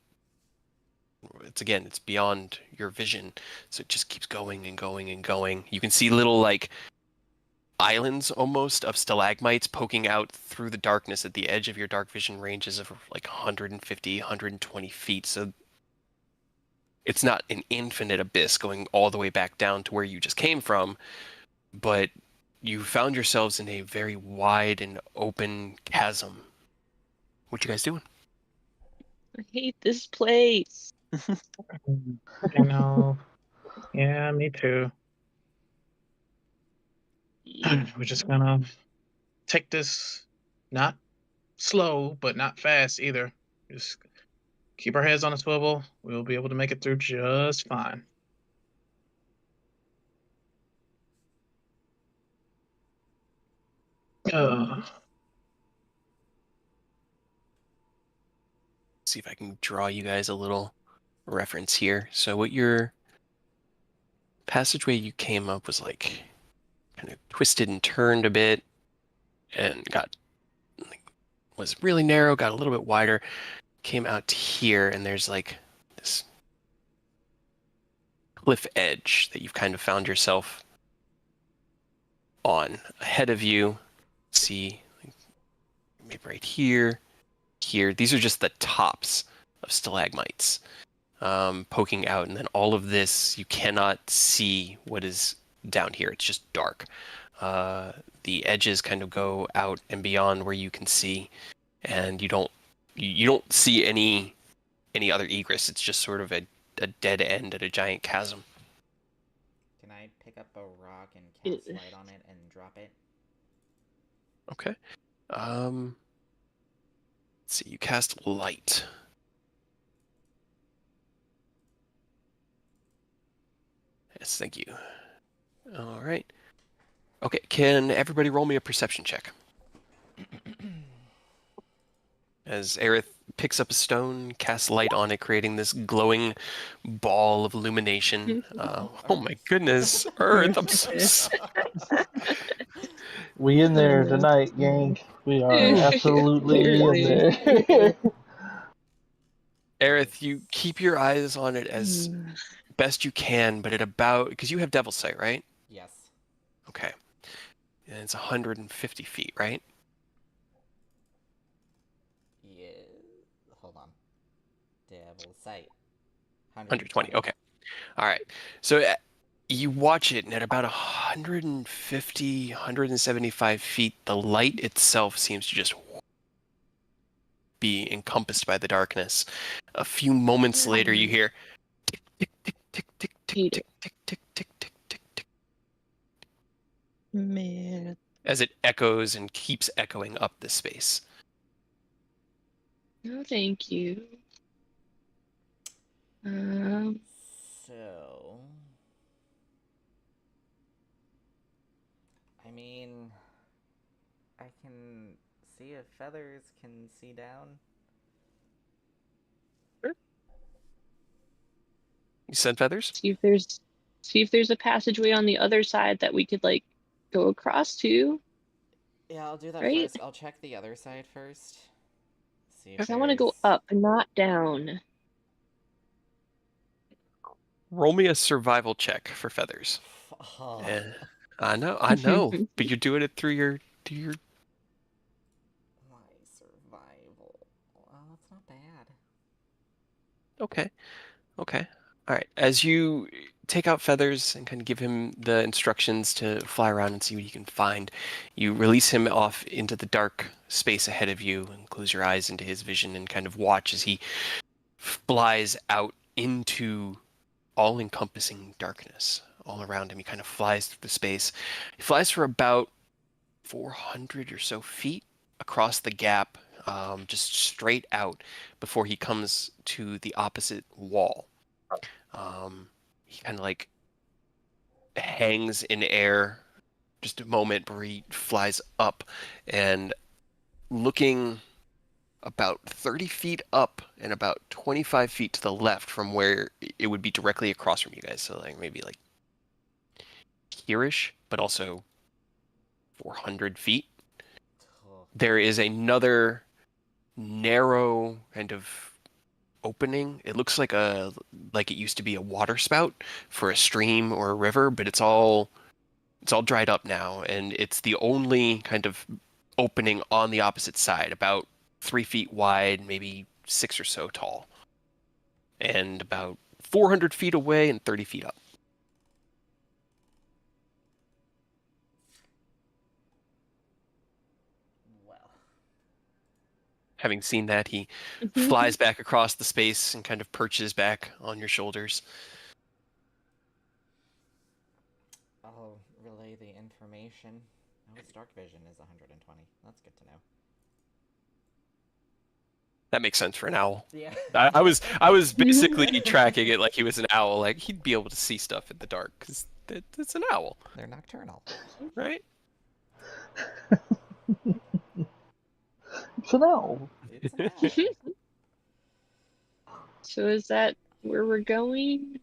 it's beyond your vision, so it just keeps going and going and going. You can see little like islands almost of stalagmites poking out through the darkness at the edge of your dark vision ranges of like 150, 120 feet. So it's not an infinite abyss going all the way back down to where you just came from, but you found yourselves in a very wide and open chasm. What you guys doing? I hate this place. I know. Yeah, me too. We're just gonna take this not slow, but not fast either. Just keep our heads on a swivel. We'll be able to make it through just fine. Uh, See if I can draw you guys a little reference here. So what your passageway you came up was like kind of twisted and turned a bit and was really narrow, got a little bit wider, came out to here, and there's like this cliff edge that you've kind of found yourself on. Ahead of you, see, maybe right here, here. These are just the tops of stalagmites poking out, and then all of this, you cannot see what is down here. It's just dark. The edges kind of go out and beyond where you can see, and you don't see any other egress. It's just sort of a dead end at a giant chasm. Can I pick up a rock and Ew. cast light on it and drop it? Okay. Let's see. You cast light. Yes, thank you. All right. Okay, can everybody roll me a perception check? As Aerith picks up a stone, casts light on it, creating this glowing ball of illumination. Oh my goodness, Earth! I'm so sorry. We in there tonight, gang. We are absolutely in there. Aerith, you keep your eyes on it as best you can, but at about, because you have Devil Sight, right? Yes. Okay. And it's 150 feet, right? Yeah. Hold on. Devil sight. 120. Okay. All right. So you watch it, and at about 150, 175 feet, the light itself seems to just be encompassed by the darkness. A few moments later, you hear tick, tick, tick, tick, tick, tick, Hate tick, tick, tick, tick, tick, tick, tick, Man. as it echoes and keeps echoing up the space. No, thank you. So, I mean, I can see if Feathers can see down. You said Feathers? see if there's a passageway on the other side that we could like go across to. Yeah, I'll do that Right? first. I'll check the other side first. See if Because I want to go there's- up, not down. Roll me a survival check for Feathers. Oh. I know, but you're doing it through your My survival. Well, that's not bad. Okay. All right. As you take out Feathers and kind of give him the instructions to fly around and see what you can find, you release him off into the dark space ahead of you and close your eyes into his vision and kind of watch as he flies out into all-encompassing darkness all around him. He kind of flies through the space. He flies for about 400 or so feet across the gap, just straight out before he comes to the opposite wall. He kind of like hangs in air just a moment where he flies up and looking about 30 feet up and about 25 feet to the left from where it would be directly across from you guys. So like maybe like here-ish, but also 400 feet. there is another narrow kind of opening. It looks like it used to be a water spout for a stream or a river, but it's all dried up now, and it's the only kind of opening on the opposite side, about 3 feet wide, maybe 6 or so tall, and about 400 feet away and 30 feet up. Well, Having seen that, he flies back across the space and kind of perches back on your shoulders. I'll relay the information. Oh, its dark vision is 120. That's good to know. That makes sense for an owl. Yeah. I was basically tracking it like he was an owl. Like he'd be able to see stuff in the dark because it's an owl, They're nocturnal. right? It's an owl. It's an owl. So is that where we're going?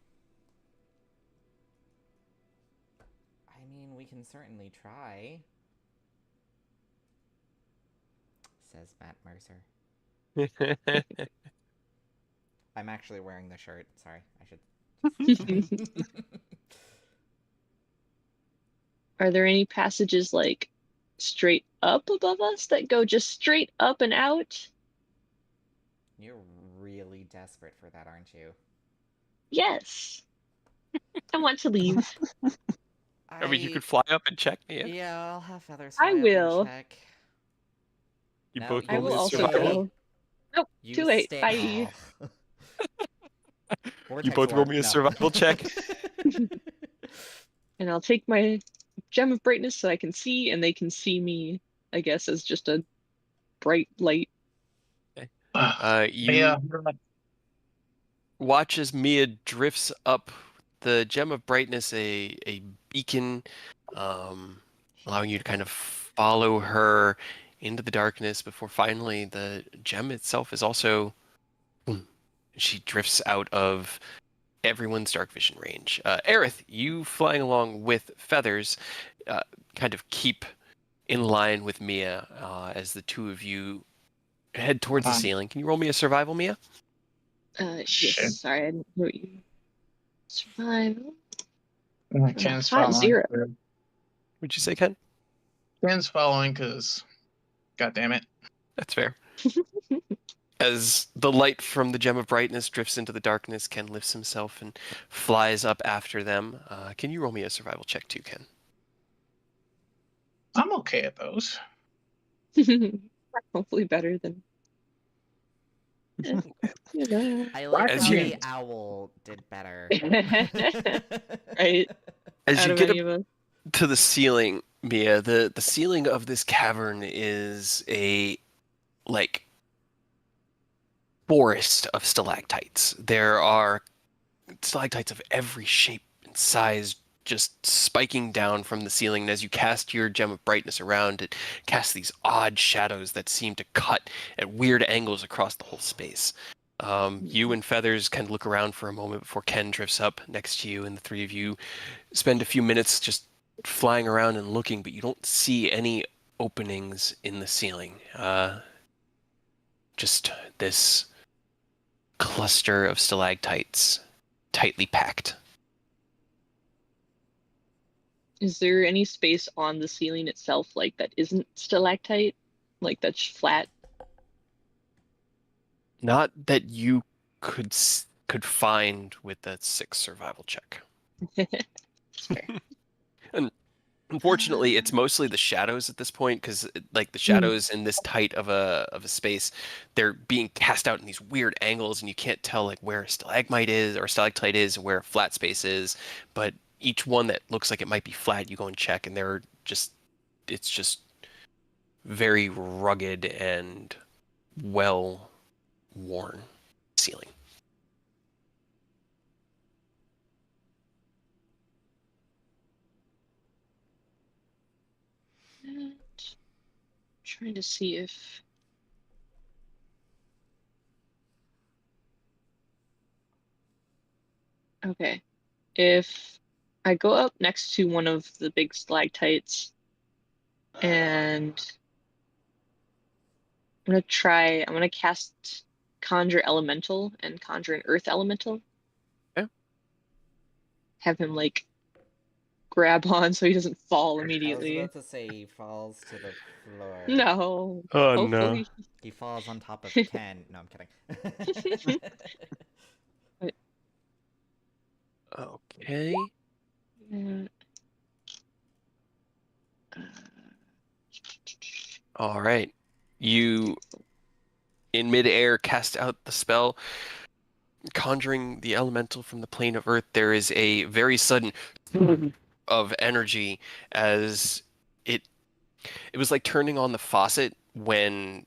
I mean, we can certainly try, says Matt Mercer. I'm actually wearing the shirt. Sorry, I should. Are there any passages like straight up above us that go just straight up and out? You're really desperate for that, aren't you? Yes. I want to leave. I mean, you could fly up and check me. Yeah, I'll have Feathers I fly up will. and check. You No, both I roll me will a also survival. go. Nope, You too late. stay. Bye. Oh. You Vortex both roll warp, me a no. survival check. And I'll take my gem of brightness so I can see, and they can see me, I guess, as just a bright light. You Yeah. watch as Mia drifts up the gem of brightness, a beacon, allowing you to kind of follow her into the darkness before finally the gem itself is also boom, she drifts out of everyone's dark vision range. Aerith, you flying along with Feathers, kind of keep in line with Mia as the two of you head towards the ceiling. Can you roll me a survival, Mia? Yes, Shit. sorry, I didn't hear you. Survival. Ken's 5-0. following. Would you say, Ken? Ken's following because, god damn it. That's fair. As the light from the gem of brightness drifts into the darkness, Ken lifts himself and flies up after them. Can you roll me a survival check too, Ken? I'm okay at those. Hopefully better than. You know. I like As how you- the owl did better. Right. As Out you of get any up of us. to the ceiling, Mia, the ceiling of this cavern is a like forest of stalactites. There are stalactites of every shape and size just spiking down from the ceiling. And as you cast your gem of brightness around, it casts these odd shadows that seem to cut at weird angles across the whole space. You and Feathers can look around for a moment before Ken drifts up next to you, and the three of you spend a few minutes just flying around and looking, but you don't see any openings in the ceiling. Just this cluster of stalactites tightly packed. Is there any space on the ceiling itself, like that isn't stalactite, like that's flat? Not that you could find with that 6 survival check. Fair. And unfortunately, it's mostly the shadows at this point, because like the shadows in this tight of a space, they're being cast out in these weird angles, and you can't tell like where a stalagmite is or stalactite is, and where a flat space is. But each one that looks like it might be flat, you go and check, and it's just very rugged and well worn ceiling. And trying to see if. Okay. If I go up next to one of the big stalactites and I'm gonna cast Conjure Elemental and Conjure an Earth Elemental. Okay. Have him like grab on so he doesn't fall I was immediately. about to say he falls to the floor. No. Oh Hopefully. He falls on top of Ken. No, I'm kidding. no. Okay. Uh, All right. You, in midair, cast out the spell, conjuring the elemental from the plane of earth. There is a very sudden of energy as it was like turning on the faucet when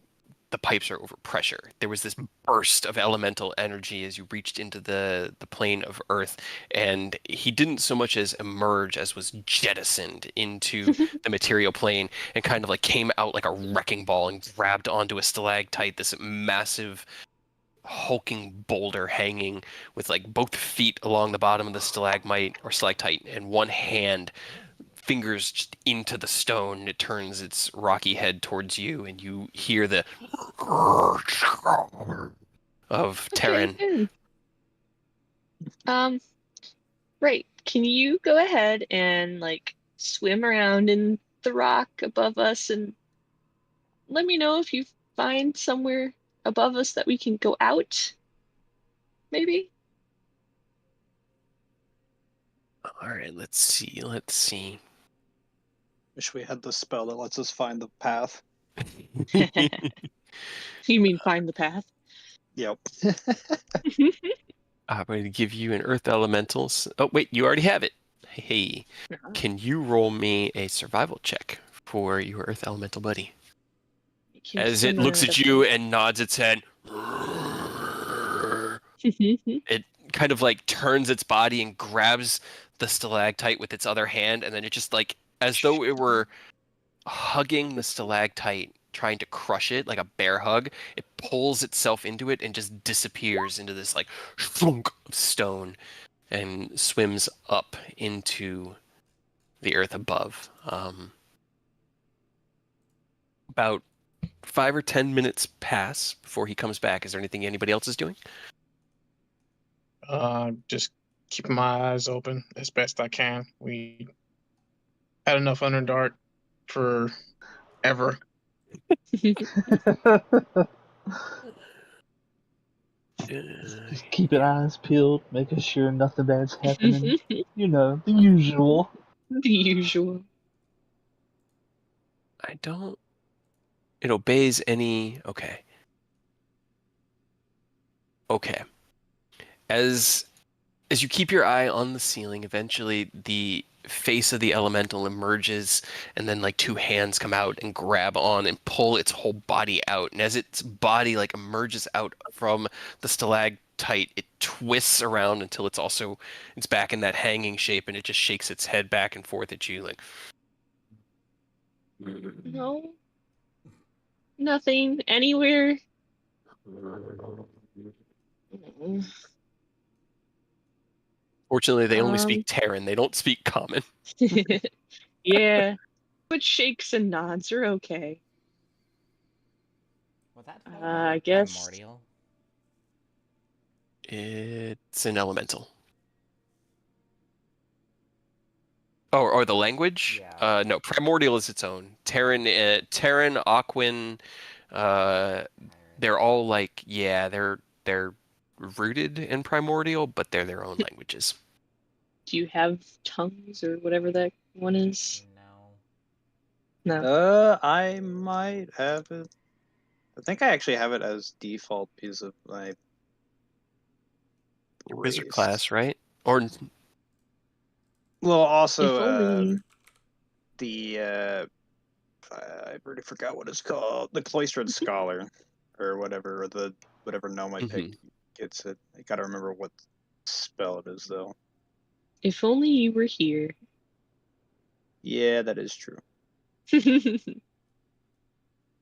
the pipes are over pressure. There was this burst of elemental energy as you reached into the plane of earth, and he didn't so much as emerge as was jettisoned into the material plane and kind of like came out like a wrecking ball and grabbed onto a stalactite, this massive hulking boulder hanging with like both feet along the bottom of the stalagmite or stalactite and one hand fingers just into the stone. It turns its rocky head towards you, and you hear the of okay, Terran. good. Right. Can you go ahead and like swim around in the rock above us and let me know if you find somewhere above us that we can go out? Maybe? All right, let's see. Let's see. Wish we had the spell that lets us find the path. You mean find the path? Yep. I'm going to give you an Earth Elemental. Oh, wait, you already have it. Hey, can you roll me a survival check for your Earth Elemental buddy? As it looks at you and nods its head. It kind of like turns its body and grabs the stalactite with its other hand, and then it just like, as though it were hugging the stalactite, trying to crush it like a bear hug, it pulls itself into it and just disappears into this like thunk of stone and swims up into the earth above. About 5 or 10 minutes pass before he comes back. Is there anything anybody else is doing? Just keeping my eyes open as best I can. We had enough Underdark for ever. Just keeping eyes peeled, making sure nothing bad's happening. You know, the usual. The usual. I don't. It obeys any. Okay. Okay. As you keep your eye on the ceiling, eventually the face of the elemental emerges, and then like two hands come out and grab on and pull its whole body out. And as its body like emerges out from the stalactite, it twists around until it's back in that hanging shape, and it just shakes its head back and forth at you like. No. Nothing. Anywhere. Fortunately, they only speak Terran. They don't speak Common. Yeah. But shakes and nods are okay. Was that I guess. primordial? It's an elemental. Or the language? Yeah. No, primordial is its own. Terran, Aquan, they're all like, yeah, they're rooted in primordial, but they're their own languages. Do you have tongues or whatever that one is? No. No. I might have it. I think I actually have it as default piece of my Your wizard race. class, right? Or Well, If also only. I already forgot what it's called. The cloistered scholar, or whatever, or whatever gnome I picked gets it. I gotta remember what spell it is though. If only you were here. Yeah, that is true. that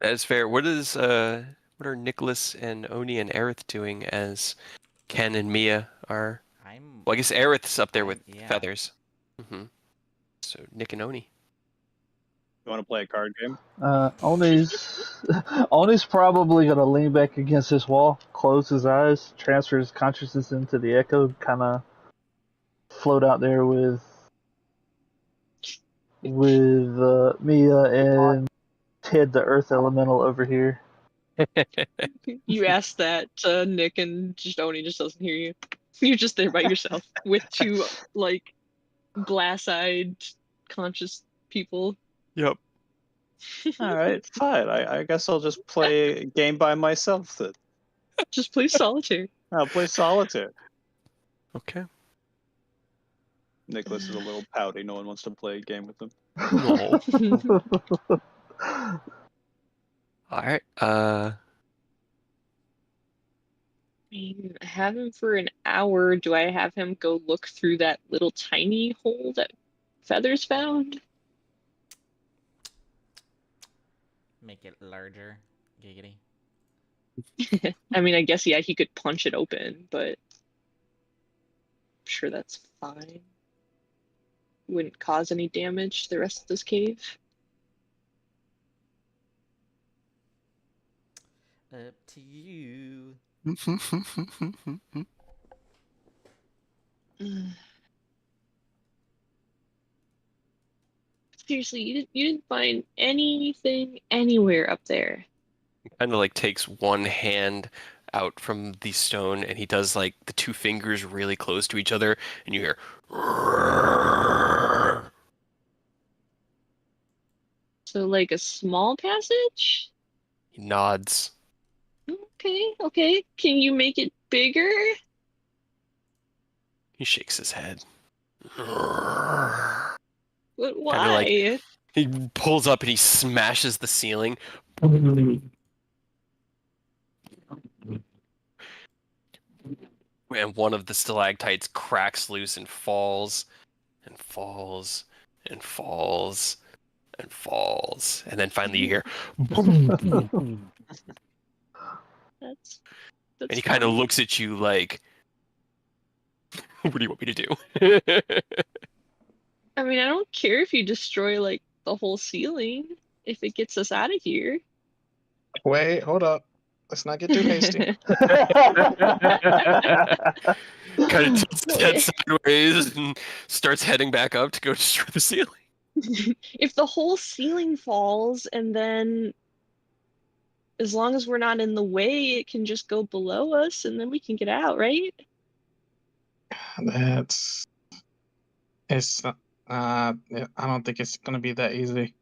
is fair. What are Nicholas and Oni and Aerith doing as Ken and Mia are? Well, I guess Aerith's up there with feathers. So Nick and Oni. You want to play a card game? Oni's probably gonna lean back against this wall, close his eyes, transfer his consciousness into the echo, kind of float out there with Mia and Ted, the Earth Elemental, over here. You asked that to Nick, and just Oni just doesn't hear you. You're just there by yourself with two like glass-eyed, conscious people. Yep. All right, fine. I guess I'll just play a game by myself then. Just play solitaire. I'll play solitaire. Okay. Nicholas is a little pouty. No one wants to play a game with him. No. All right. I mean, I have him for an hour. Do I have him go look through that little tiny hole that Feathers found? Make it larger. Giggity. I mean, I guess, yeah, he could punch it open, but I'm sure that's fine. Wouldn't cause any damage to the rest of this cave. Up to you. Seriously, you didn't find anything anywhere up there. Kind of like takes one hand out from the stone and he does like the two fingers really close to each other and you hear So, like a small passage? he nods. Okay. Can you make it bigger? He shakes his head. But why? Kind of like he pulls up and he smashes the ceiling. And one of the stalactites cracks loose and falls and falls and falls and falls. And then finally you hear That's and he kind of fine. looks at you like, what do you want me to do? I mean, I don't care if you destroy like the whole ceiling if it gets us out of here. Wait, hold up. Let's not get too hasty. Kind of tilts his head sideways and starts heading back up to go destroy the ceiling. If the whole ceiling falls and then as long as we're not in the way, it can just go below us and then we can get out, right? I don't think it's gonna be that easy.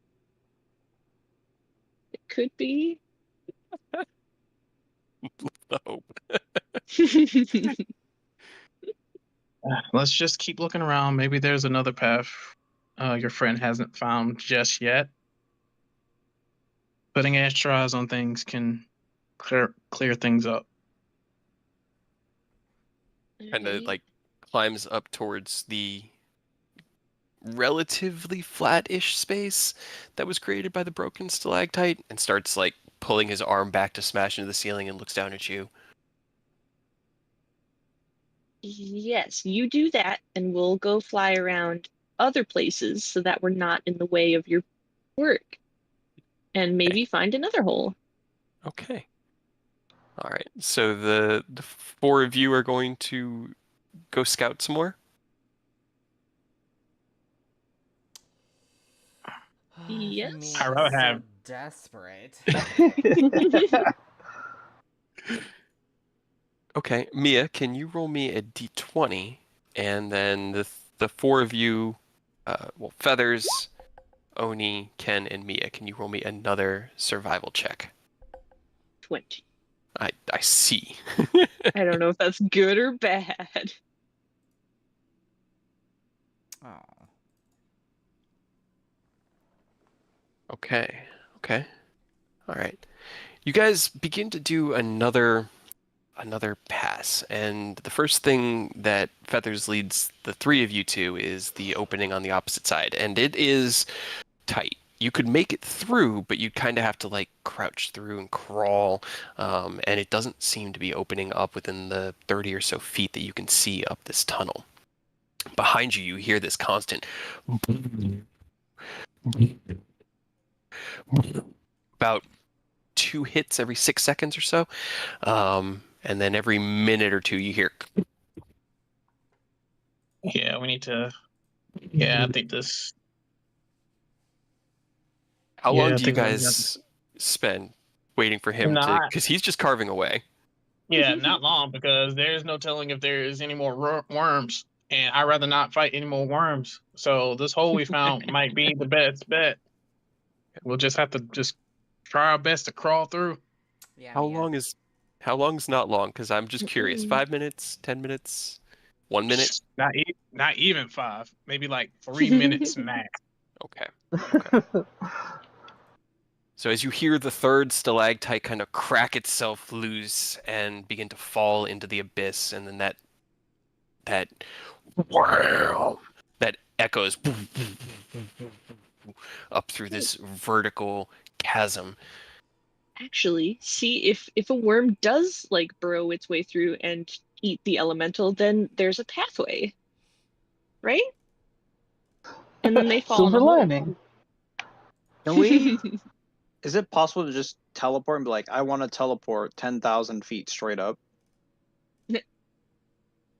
It could be. The hope. Let's just keep looking around. Maybe there's another path your friend hasn't found just yet. Putting extra eyes on things can clear things up. Kind of like climbs up towards the relatively flat-ish space that was created by the broken stalactite and starts like pulling his arm back to smash into the ceiling and looks down at you. Yes, you do that, and we'll go fly around other places so that we're not in the way of your work. And maybe find another hole. Okay. All right. So the four of you are going to go scout some more? Yes. You mean I rather so have- desperate. Okay. Mia, can you roll me a d20 and then the four of you Feathers, Oni, Ken, and Mia, can you roll me another survival check? 20. I see. I don't know if that's good or bad. Oh. Okay. All right. You guys begin to do another pass, and the first thing that Feathers leads the three of you to is the opening on the opposite side, and it is tight. You could make it through, but you'd kind of have to like crouch through and crawl, and it doesn't seem to be opening up within the 30 or so feet that you can see up this tunnel. Behind you, you hear this constant about 2 hits every 6 seconds or so. And then every minute or two you hear. Yeah, we need to. Yeah, I think this. How Yeah, long I do you think we got- guys spend waiting for him to? Not. Because he's just carving away. Yeah, not long because there's no telling if there's any more worms, and I'd rather not fight any more worms. So this hole we found might be the best bet. We'll just have to just try our best to crawl through. Yeah, How Mia. long is? How long is not long? Because I'm just curious. 5 minutes, 10 minutes, 1 minute. Not even 5, maybe like 3 minutes max. Okay. So as you hear the third stalactite kind of crack itself loose and begin to fall into the abyss, and then that echoes up through this vertical chasm. Actually, see if a worm does like burrow its way through and eat the elemental, then there's a pathway, right? And then they fall in Silver a hole. lining. Can we? Is it possible to just teleport and be like, I want to teleport 10,000 feet straight up?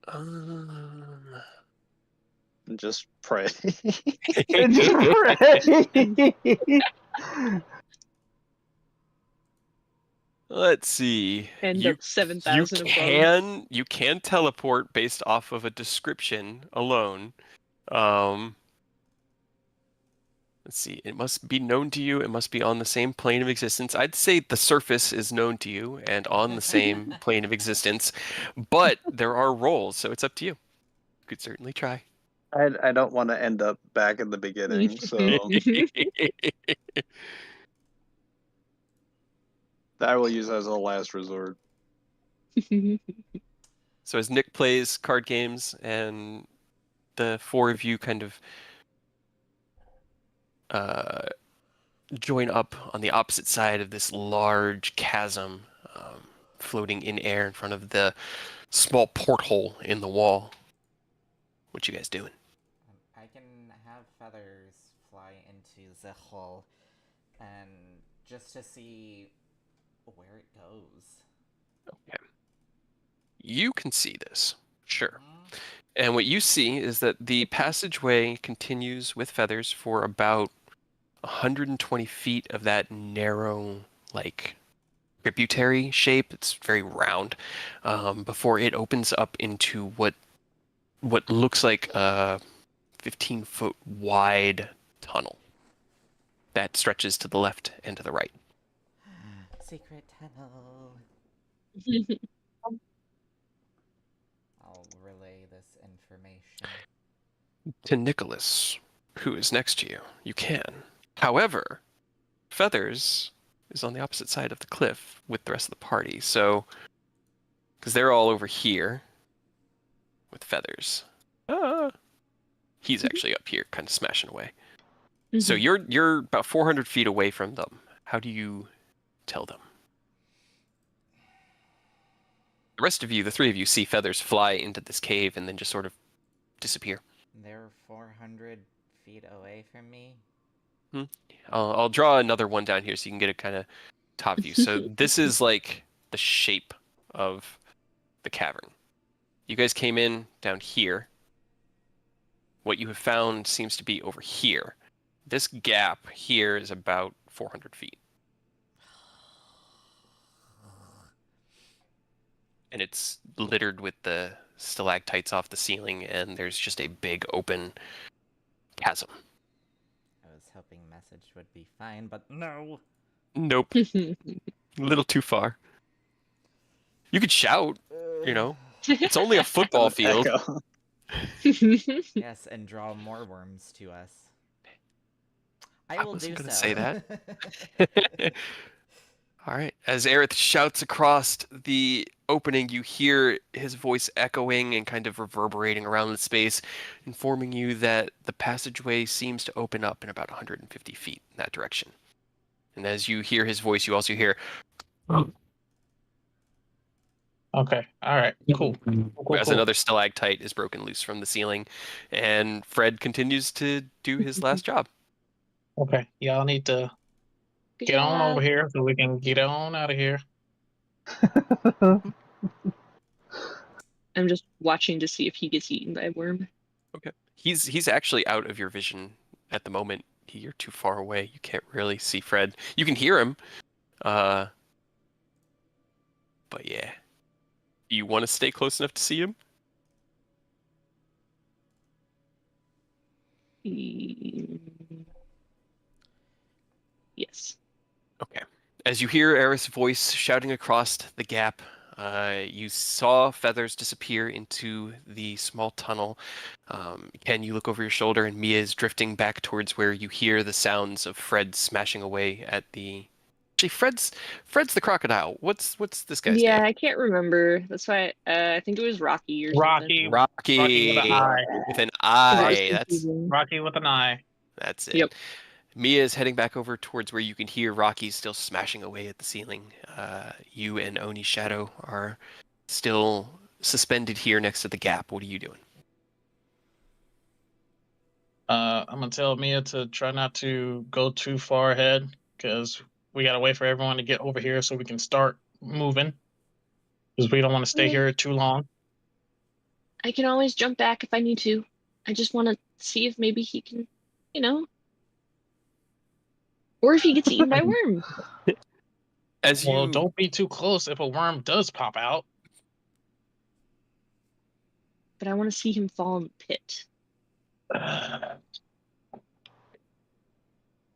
And just pray. And just pray. Let's see. End You up 7,000 above. you can teleport based off of a description alone. Let's see. It must be known to you. It must be on the same plane of existence. I'd say the surface is known to you and on the same plane of existence, but there are rolls, so it's up to you. You could certainly try. I don't want to end up back in the beginning, so I will use as a last resort. So as Nick plays card games and the four of you kind of join up on the opposite side of this large chasm, floating in air in front of the small porthole in the wall. What you guys doing? I can have feathers fly into the hole, and just to see where it goes. Okay. You can see this, sure. Mhm. And what you see is that the passageway continues with feathers for about 120 feet of that narrow, like, tributary shape. It's very round, before it opens up into what looks like a 15-foot wide tunnel that stretches to the left and to the right. Secret tunnel. I'll relay this information. To Nicholas, who is next to you, you can. However, Feathers is on the opposite side of the cliff with the rest of the party, so because they're all over here with Feathers. He's actually up here, kind of smashing away. So you're about 400 feet away from them. How do you tell them? The rest of you, the three of you, see Feathers fly into this cave and then just sort of disappear. They're 400 feet away from me. I'll draw another one down here so you can get a kind of top view. So this is like the shape of the cavern. You guys came in down here. What you have found seems to be over here. This gap here is about 400 feet. And it's littered with the stalactites off the ceiling, and there's just a big open chasm. I was hoping message would be fine, but no. Nope. A little too far. You could shout, you know. It's only a football field. Echo. Yes, and draw more worms to us. I will wasn't do gonna so. say that. All right. As Aerith shouts across the opening, you hear his voice echoing and kind of reverberating around the space, informing you that the passageway seems to open up in about 150 feet in that direction. And as you hear his voice, you also hear... Okay. All right. Cool. As another stalactite is broken loose from the ceiling, and Fred continues to do his last job. Okay. Y'all need to Get on over here so we can get on out of here. I'm just watching to see if he gets eaten by a worm. Okay. He's actually out of your vision at the moment. You're too far away. You can't really see Fred. You can hear him. But yeah. You want to stay close enough to see him? Yes. Okay. As you hear Eris' voice shouting across the gap, you saw Feathers disappear into the small tunnel. Ken, you look over your shoulder, and Mia is drifting back towards where you hear the sounds of Fred smashing away at the. Actually, Fred's the crocodile. What's this guy's Yeah, name? I can't remember. That's why I think it was Rocky or something. Rocky. Rocky with an I. With an It was I. confusing. Rocky with an I. That's it. Yep. Mia is heading back over towards where you can hear Rocky still smashing away at the ceiling. You and Oni's shadow are still suspended here next to the gap. What are you doing? I'm gonna tell Mia to try not to go too far ahead because we gotta wait for everyone to get over here so we can start moving. Because we don't want to stay Okay. here too long. I can always jump back if I need to. I just want to see if maybe he can, or if he gets eaten by a worm. Well, don't be too close if a worm does pop out. But I want to see him fall in the pit.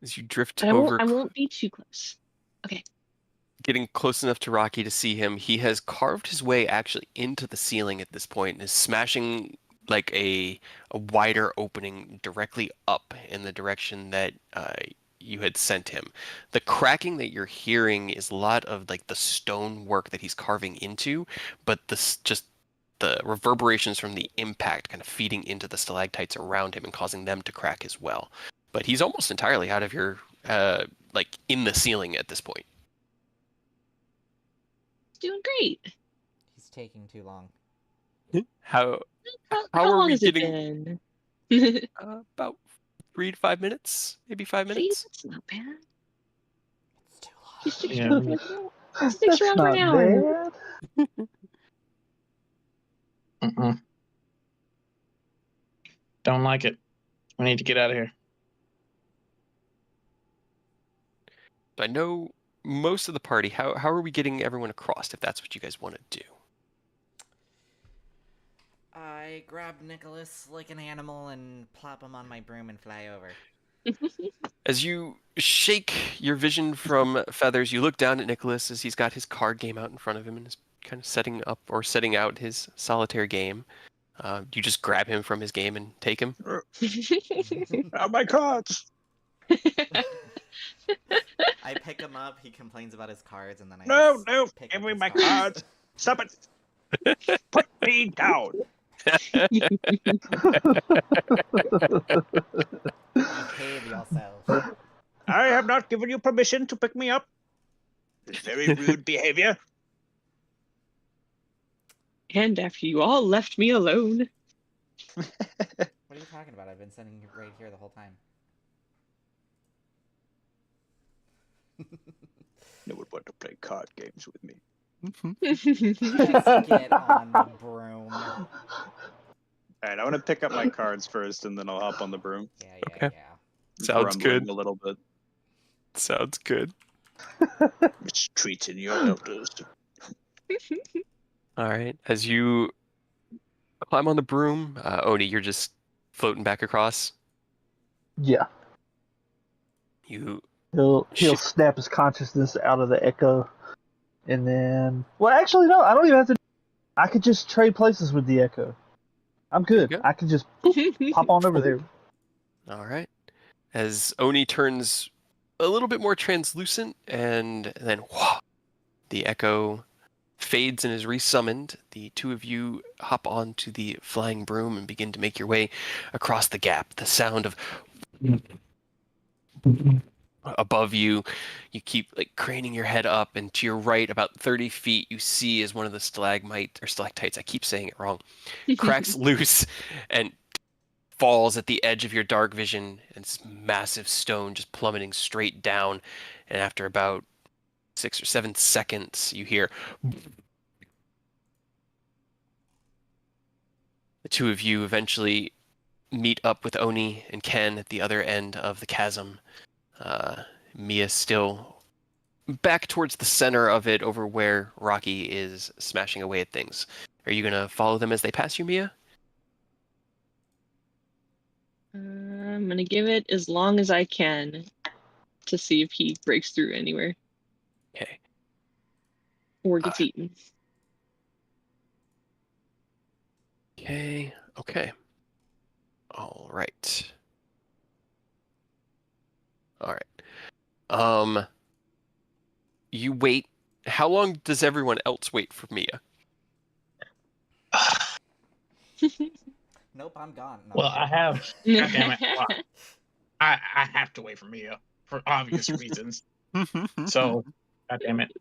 As you drift But over, I won't be too close. Okay. getting close enough to Rocky to see him, he has carved his way actually into the ceiling at this point and is smashing like a wider opening directly up in the direction that you had sent him. The cracking that you're hearing is a lot of like the stone work that he's carving into, but just the reverberations from the impact kind of feeding into the stalactites around him and causing them to crack as well. But he's almost entirely out of your like in the ceiling at this point. Doing great. He's taking too long. How How are long we has getting? it been? About 3 to 5 minutes, maybe 5 See, minutes. that's not bad. It's too long. He sticks Yeah. around That's for not an hour. bad. Don't like it. We need to get out of here. I know most of the party. How are we getting everyone across? If that's what you guys want to do. I grab Nicholas like an animal and plop him on my broom and fly over. As you shake your vision from Feathers, you look down at Nicholas as he's got his card game out in front of him and is kind of setting out his solitaire game. You just grab him from his game and take him. My cards. I pick him up, he complains about his cards, and then I No, just pick give up me his my cards. Stop it. Put me down. Behave yourself. I have not given you permission to pick me up. It's very rude behavior. And after you all left me alone. What are you talking about? I've been sitting right here the whole time. No one want to play card games with me. Just get on the broom. Alright, I want to pick up my cards first, and then I'll hop on the broom. Yeah. Sounds Grumbling good. a little bit. Sounds good. Mistreating your elders. All right. As you climb on the broom, Oni, you're just floating back across. Yeah. You He'll Shift. snap his consciousness out of the echo, and then actually no, I don't even have to. I could just trade places with the echo. I'm good. There you go. I can just pop on over there. All right. As Oni turns a little bit more translucent, and then whoa, the echo fades and is resummoned. The two of you hop onto the flying broom and begin to make your way across the gap. The sound of above you, you keep like craning your head up, and to your right, about 30 feet, you see as one of the stalagmites or stalactites, I keep saying it wrong, cracks loose and falls at the edge of your dark vision, and it's massive stone just plummeting straight down. And after about 6 or 7 seconds, you hear the two of you eventually meet up with Oni and Ken at the other end of the chasm. Mia still back towards the center of it, over where Rocky is smashing away at things. Are you gonna follow them as they pass you, Mia? I'm gonna give it as long as I can to see if he breaks through anywhere Okay. or gets eaten. Okay. Okay. All right. All right. You wait. How long does everyone else wait for Mia? Nope, I'm gone. No, Well, I'm I kidding. have. God damn it! Well, I have to wait for Mia for obvious reasons. So, God damn it!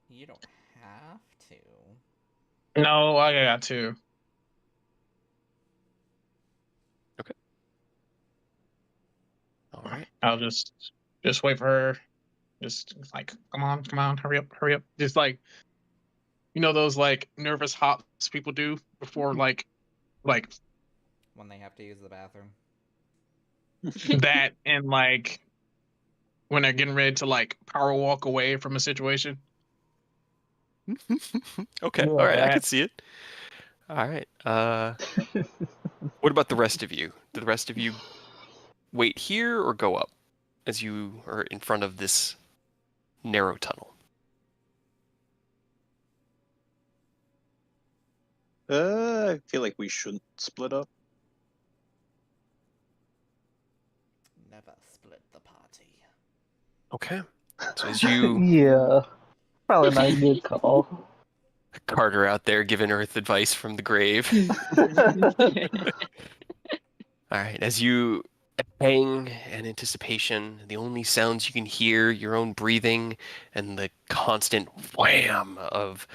You don't have to. No, I got to. All right. I'll just wait for her. Just like, come on, hurry up. Just like, those like nervous hops people do before like When they have to use the bathroom. that, and like when they're getting ready to like power walk away from a situation. Okay. Yeah, All right. I can that. see it. All right. What about the rest of you? Do the rest of you wait here or go up as you are in front of this narrow tunnel? I feel like we shouldn't split up. Never split the party. Okay. So as you Yeah, probably not a good call. Carter out there giving Earth advice from the grave. All right. As you hang in anticipation, the only sounds you can hear, your own breathing and the constant wham of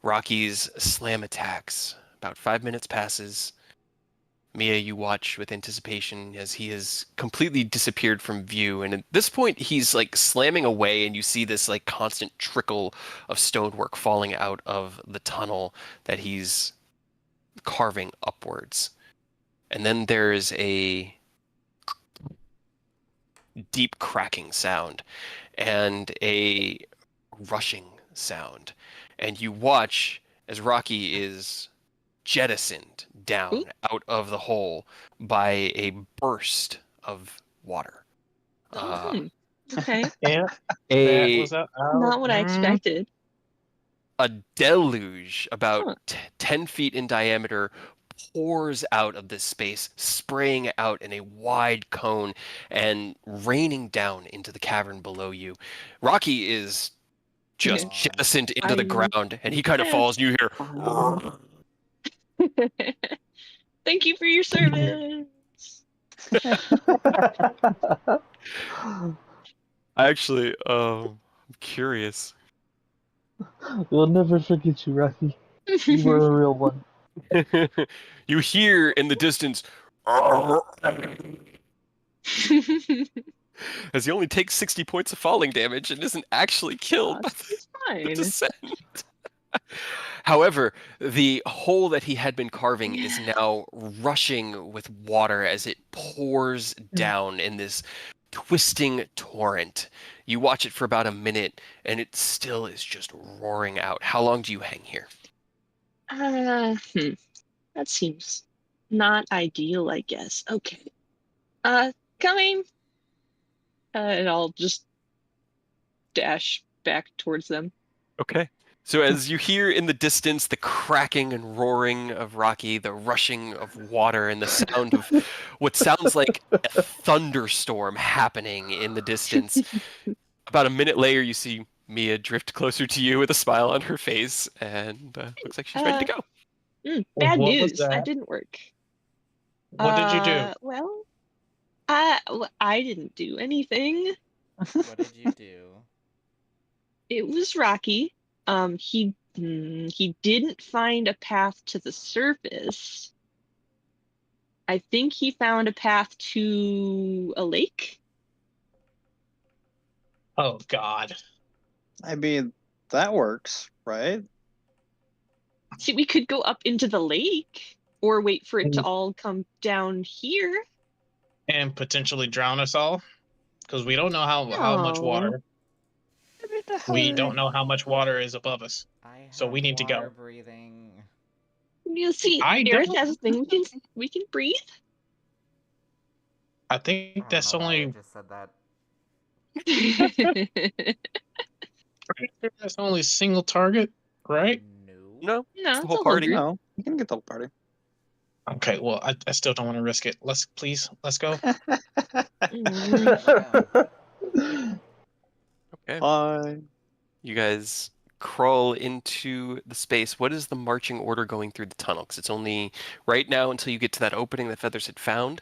Rocky's slam attacks. About 5 minutes passes. Mia, you watch with anticipation as he has completely disappeared from view. And at this point, he's like slamming away, and you see this like constant trickle of stonework falling out of the tunnel that he's carving upwards. And then there's a deep cracking sound and a rushing sound. And you watch as Rocky is jettisoned down out of the hole by a burst of water. Okay. Yeah, that A was a Not what I expected. a deluge about Huh. 10 feet in diameter pours out of this space, spraying out in a wide cone and raining down into the cavern below you. Rocky is just Yeah. jettisoned into the I'm ground, and he kind of falls, and you hear. Thank you for your service. Actually, I'm curious. We'll never forget you, Rocky. You were a real one. You hear in the distance as he only takes 60 points of falling damage and isn't actually killed by It's the fine. descent. However, the hole that he had been carving is now rushing with water as it pours down in this twisting torrent. You watch it for about a minute, and it still is just roaring out. How long do you hang here? That seems not ideal, I guess. Okay. Coming. And I'll just dash back towards them. Okay. So as you hear in the distance the cracking and roaring of Rocky, the rushing of water, and the sound of what sounds like a thunderstorm happening in the distance, about a minute later you see Mia drift closer to you with a smile on her face, and looks like she's ready to go. Bad What was news. that? That didn't work. What did you do? Well, I didn't do anything. What did you do? It was Rocky. He didn't find a path to the surface. I think he found a path to a lake. Oh God. I mean, that works, right? See, we could go up into the lake or wait for it to And, all come down here. and potentially drown us all because we don't know how much No. water. We don't know how much water is above us, I so have we need to water go. breathing. You see, I Aaron don't. has a thing we can breathe. I I think don't that's know why I only just said that. that's only single target, right? No. No, it's No, the it's whole a whole party. group. No, you can get the whole party. Okay, well, I still don't want to risk it. Let's go. Mm. Okay. Fine. You guys crawl into the space. What is the marching order going through the tunnel? Because it's only right now until you get to that opening that Feathers had found.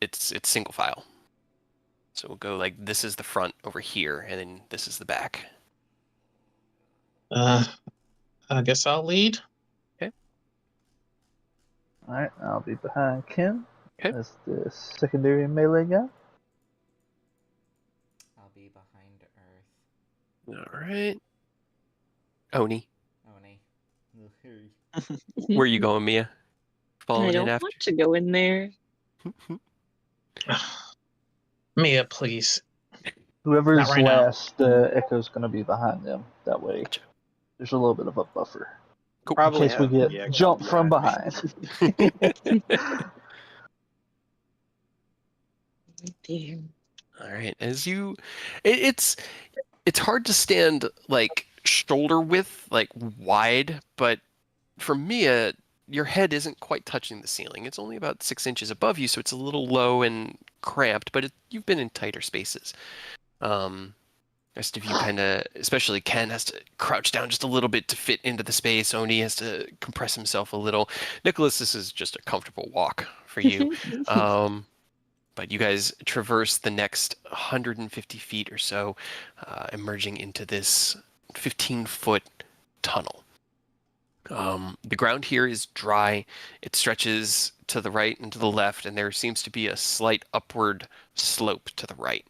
It's single file. So we'll go like this is the front over here, and then this is the back. I guess I'll lead. Alright, I'll be behind Ken Okay. as the secondary melee guy. I'll be behind Earth. All right. Oni, Oni. where are you going, Mia? I Following in don't after? want to go in there. Mia, please. Whoever's Not right now. last, Echo's gonna be behind them. That way, Gotcha. there's a little bit of a buffer. Cool. Probably In case we have get the jumped from behind. Damn. All right. It's hard to stand like shoulder width, like wide, but for Mia, your head isn't quite touching the ceiling. It's only about 6 inches above you, so it's a little low and cramped. But you've been in tighter spaces. Rest of you kind of, especially Ken, has to crouch down just a little bit to fit into the space. Oni has to compress himself a little. Nicholas, this is just a comfortable walk for you. But you guys traverse the next 150 feet or so, emerging into this 15-foot tunnel. The ground here is dry. It stretches to the right and to the left, and there seems to be a slight upward slope to the right.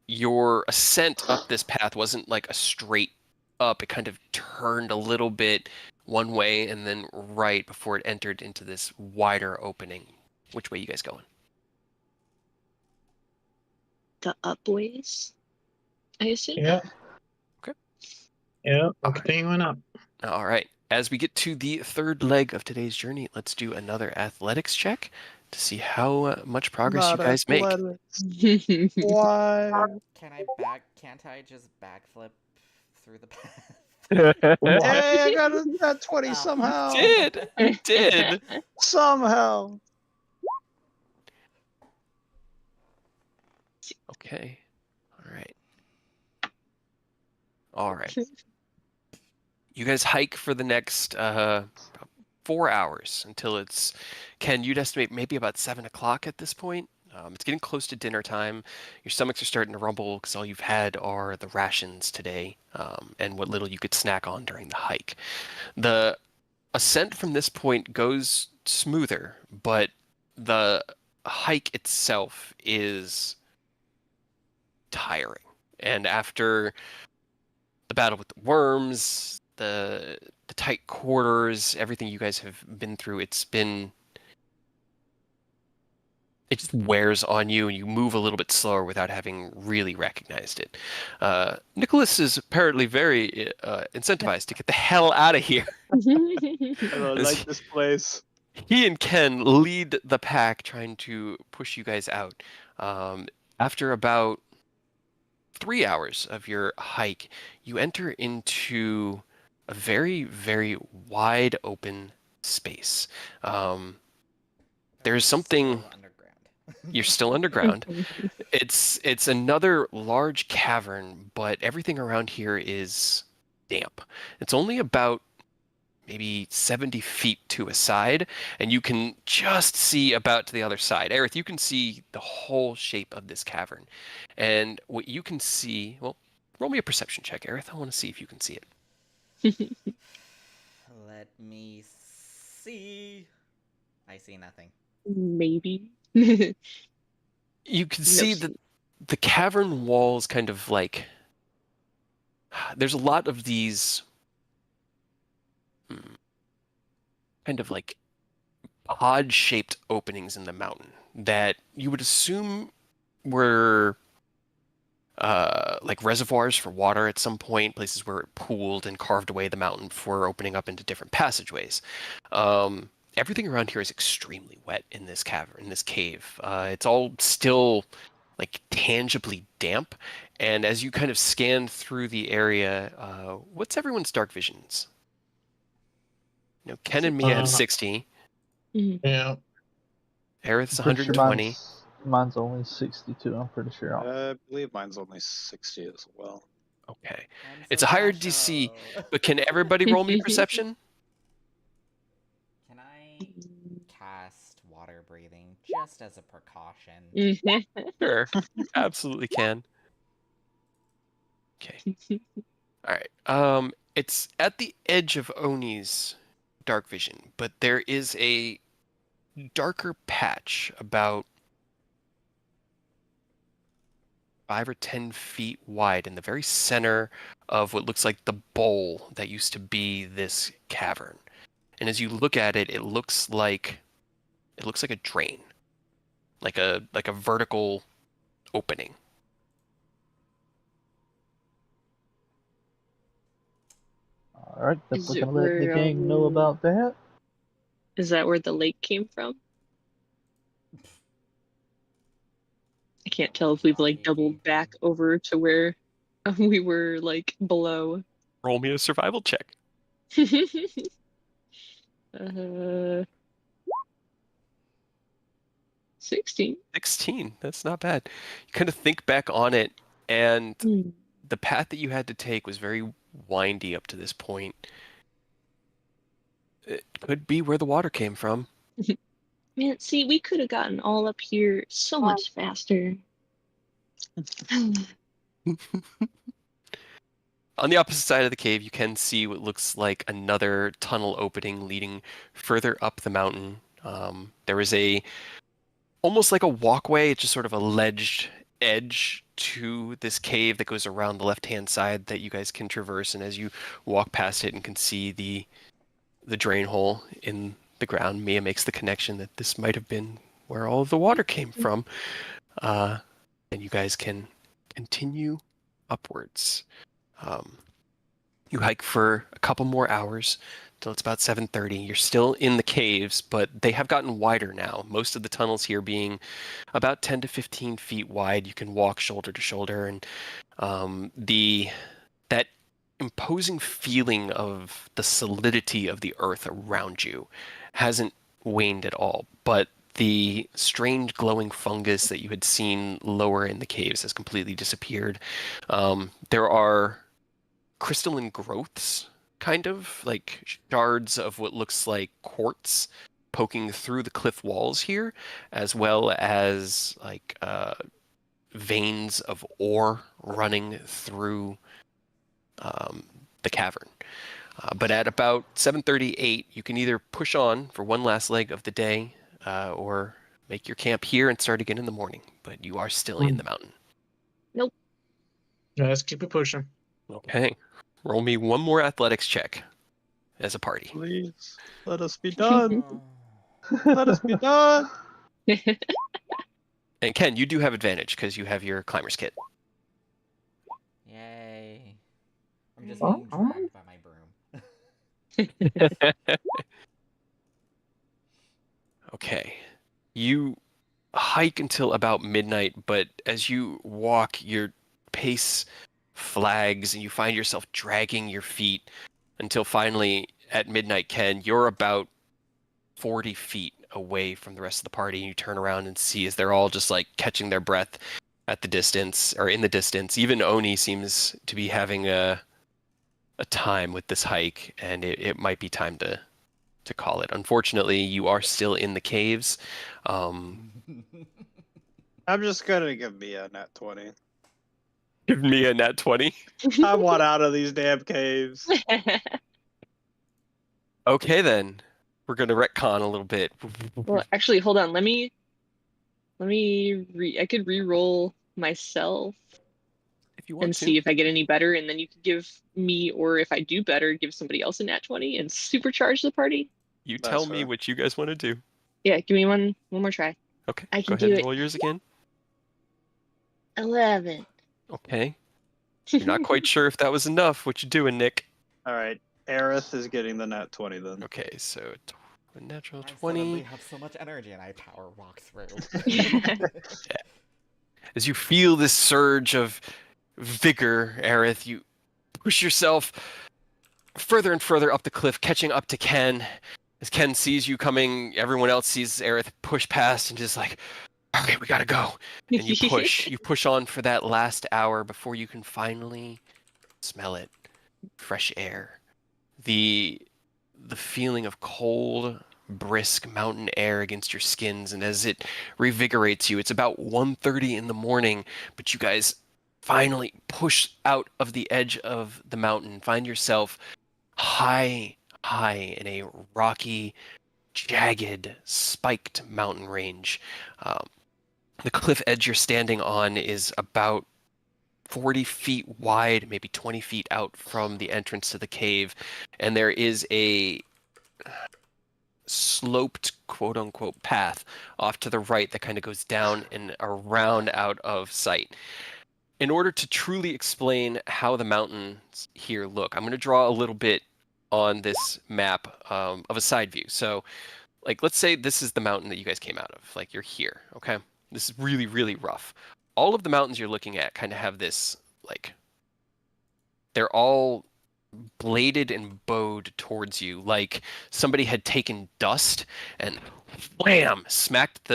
Your ascent up this path wasn't like a straight up. It kind of turned a little bit one way and then right before it entered into this wider opening. Which way you guys going? The upways, I assume. Yeah. Okay. Yeah, we're All right. continuing up. All right. As we get to the third leg of today's journey, let's do another athletics check to see how much progress you guys make. Why? Can't I just backflip through the path? What? Hey, I got a 20 Oh. somehow. You did. Somehow. Okay. All right. All right. You guys hike for the next 4 hours until it's, Ken, you'd estimate maybe about 7 o'clock at this point. It's getting close to dinner time. Your stomachs are starting to rumble because all you've had are the rations today and what little you could snack on during the hike. The ascent from this point goes smoother, but the hike itself is tiring. And after the battle with the worms, the tight quarters, everything you guys have been through, it just wears on you and you move a little bit slower without having really recognized it. Nicholas is apparently very incentivized to get the hell out of here. I don't like this place. He and Ken lead the pack trying to push you guys out. After about 3 hours of your hike, you enter into a very, very wide open space. There's something. Still underground. You're still underground. It's another large cavern, but everything around here is damp. It's only about maybe 70 feet to a side, and you can just see about to the other side. Aerith, you can see the whole shape of this cavern. And what you can see, well, roll me a perception check, Aerith. I want to see if you can see it. Let me see. I see nothing. Maybe. You can No see that the cavern walls kind of like there's a lot of these kind of like pod-shaped openings in the mountain that you would assume were like reservoirs for water at some point, places where it pooled and carved away the mountain before opening up into different passageways. Everything around here is extremely wet in this cavern, in this cave. It's all still like tangibly damp, and as you kind of scan through the area, what's everyone's dark visions? You know, Ken and Mia have 60. Mhm. Yeah. Aerith's I'm pretty sure 120. mine's only 62. I'm pretty sure. I believe mine's only 60 as well. Okay. I'm It's so a higher DC, special. but can everybody roll me perception? Can I cast water breathing just as a precaution? Mhm. Sure. You absolutely can. Okay. All right. It's at the edge of Oni's dark vision, but there is a darker patch about 5 or 10 feet wide in the very center of what looks like the bowl that used to be this cavern. And as you look at it, it looks like a drain, like a vertical opening. All right, guess Is we're it gonna let the where gang know about that. is that where the lake came from? I can't tell if we've like doubled back over to where we were like below. Roll me a survival check. 16. 16. That's not bad. You kind of think back on it, and the path that you had to take was very windy up to this point. It could be where the water came from. Man, see, we could have gotten all up here so much faster. On the opposite side of the cave, you can see what looks like another tunnel opening leading further up the mountain. There is almost like a walkway. It's just sort of a ledged edge to this cave that goes around the left-hand side that you guys can traverse. And as you walk past it and can see the drain hole in the ground, Mia makes the connection that this might have been where all of the water came from. And you guys can continue upwards. You hike for a couple more hours till it's about 7:30. You're still in the caves, but they have gotten wider now. Most of the tunnels here being about 10 to 15 feet wide. You can walk shoulder to shoulder, and that imposing feeling of the solidity of the earth around you hasn't waned at all. But the strange glowing fungus that you had seen lower in the caves has completely disappeared. There are crystalline growths, kind of like shards of what looks like quartz poking through the cliff walls here, as well as like veins of ore running through the cavern. But at about 7:38, you can either push on for one last leg of the day, or make your camp here and start again in the morning. But you are still in the mountain. Nope. Yeah, let's keep it pushing. Okay. Roll me one more athletics check as a party. Please, let us be done. Let us be done. And Ken, you do have advantage because you have your climber's kit. Yay. I'm just being dragged by my broom. Okay. You hike until about midnight, but as you walk, your pace flags and you find yourself dragging your feet until finally at midnight, Ken, you're about 40 feet away from the rest of the party, and you turn around and see as they're all just like catching their breath at the distance or in the distance. Even Oni seems to be having a time with this hike, and it might be time to call it. Unfortunately, you are still in the caves. I'm just gonna give me a nat 20. Give me a nat 20. I want out of these damn caves. Okay, then. we're gonna retcon a little bit. Well, actually, hold on. I could re-roll myself If you want and to. see if I get any better, and then you could give me, or if I do better, give somebody else a nat 20 and supercharge the party. You That's tell me fair. what you guys want to do. Yeah, give me one more try. Okay, I go can ahead do and it. roll yours again. 11. Okay. You're not quite sure if that was enough. What you doing, Nick? All right, Aerith is getting the nat 20 then. Okay, so a natural I suddenly 20. have so much energy and I power walk through. As you feel this surge of vigor, Aerith, you push yourself further and further up the cliff, catching up to Ken. As Ken sees you coming, everyone else sees Aerith push past and just like, okay, we gotta go. And you push on for that last hour before you can finally smell it. Fresh air. The feeling of cold, brisk mountain air against your skins, and as it revigorates you, it's about 1:30 in the morning, but you guys finally push out of the edge of the mountain, find yourself high in a rocky, jagged, spiked mountain range. Um, the cliff edge you're standing on is about 40 feet wide, maybe 20 feet out from the entrance to the cave, and there is a sloped quote unquote path off to the right that kind of goes down and around out of sight. In order to truly explain how the mountains here look, I'm going to draw a little bit on this map of a side view. So, like, let's say this is the mountain that you guys came out of. Like, you're here, okay? This is really, really rough. All of the mountains you're looking at kind of have this, like, they're all bladed and bowed towards you, like somebody had taken dust and wham, smacked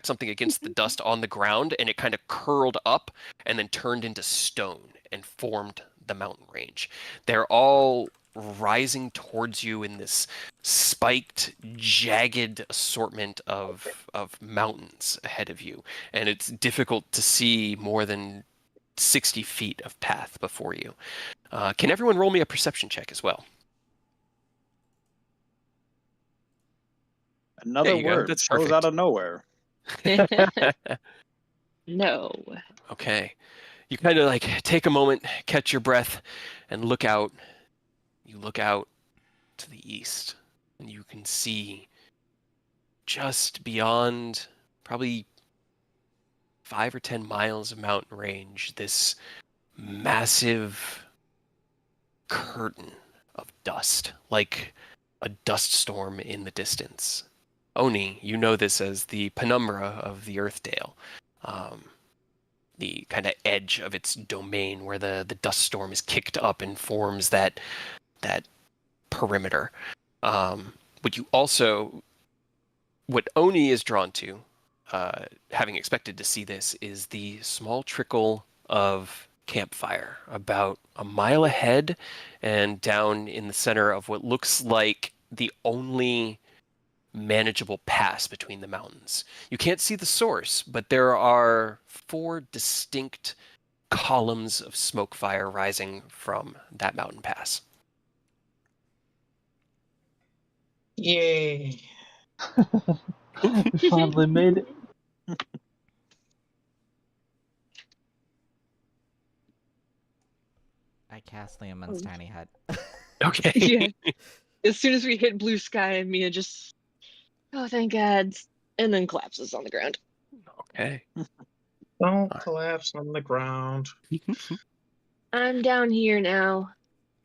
something against the dust on the ground, and it kind of curled up and then turned into stone and formed the mountain range. They're all rising towards you in this spiked, jagged assortment of mountains ahead of you, and it's difficult to see more than 60 feet of path before you. Can everyone roll me a perception check as well? Another There you go, word that's shows perfect. out of nowhere. No. Okay. You kind of like take a moment, catch your breath, and look out. You look out to the east, and you can see just beyond probably 5 or 10 miles of mountain range this massive curtain of dust, like a dust storm in the distance. Oni, you know this as the penumbra of the Earthdale, the kind of edge of its domain where the dust storm is kicked up and forms that perimeter. What you also, what Oni is drawn to, having expected to see this, is the small trickle of campfire about a mile ahead and down in the center of what looks like the only manageable pass between the mountains. You can't see the source, but there are 4 distinct columns of smoke fire rising from that mountain pass. Yay. We finally made it. I cast Liamon's tiny hut. Okay. Yeah. As soon as we hit blue sky, Mia just, oh, thank God, and then collapses on the ground. Okay. Don't collapse on the ground. I'm down here now.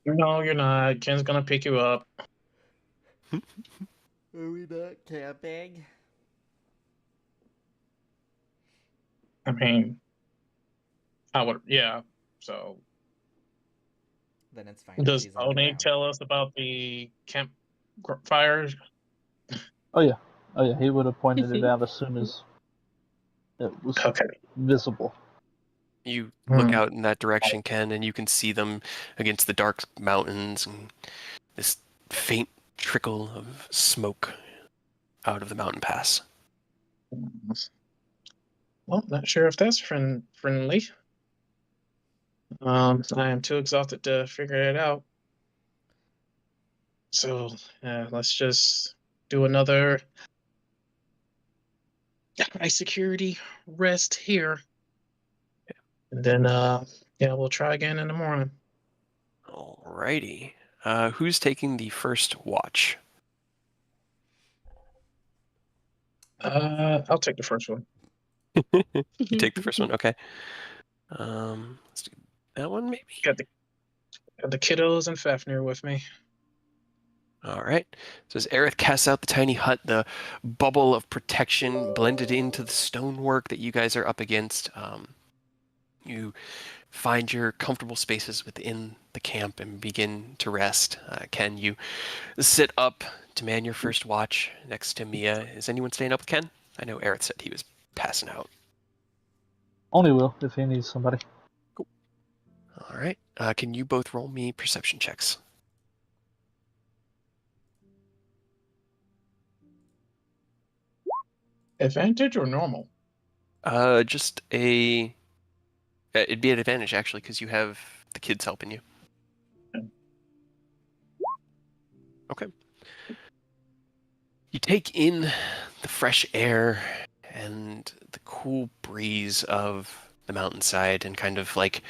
No, you're not. Ken's gonna pick you up. Are we not camping? I mean, I would, yeah. So, Then it's fine if does she's Oni underground. tell us about the campfires? Oh yeah, he would have pointed it out as soon as it was Okay. visible. You look out in that direction, Ken, and you can see them against the dark mountains and this faint trickle of smoke out of the mountain pass. Well, not sure if that's friendly. I am too exhausted to figure it out. So let's just do another high security rest here. And then, we'll try again in the morning. Alrighty. Who's taking the first watch? I'll take the first one. You take the first one, okay. Let's do that one, maybe. Got the kiddos and Fafnir with me. All right. So as Aerith casts out the tiny hut, the bubble of protection blended into the stonework that you guys are up against, you find your comfortable spaces within the camp and begin to rest. Ken, you sit up to man your first watch next to Mia. Is anyone staying up with Ken? I know Aerith said he was passing out. Only will if he needs somebody. Cool. All right. Can you both roll me perception checks? Advantage or normal? Just a. It'd be an advantage actually because you have the kids helping you. Okay. You take in the fresh air and the cool breeze of the mountainside and kind of like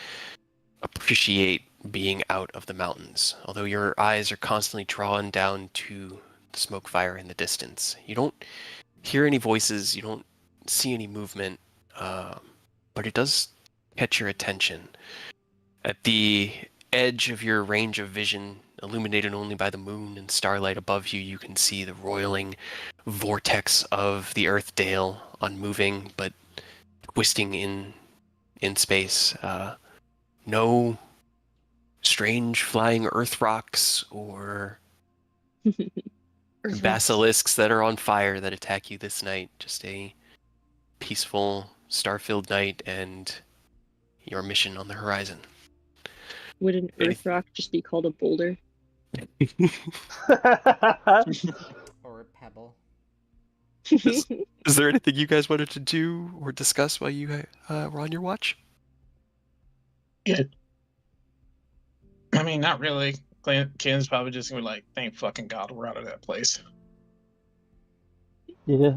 appreciate being out of the mountains. Although your eyes are constantly drawn down to the smoke fire in the distance. You don't hear any voices, you don't see any movement, but it does catch your attention. At the edge of your range of vision, illuminated only by the moon and starlight above you, you can see the roiling vortex of the Earthdale, unmoving but twisting in space. No strange flying earth rocks or basilisks that are on fire that attack you this night. Just a peaceful, star-filled night and your mission on the horizon. Would an earth rock just be called a boulder? Or a pebble. Is there anything you guys wanted to do or discuss while you were on your watch? Yeah. I mean, not really. Ken's probably just gonna be like, thank fucking God we're out of that place. Yeah,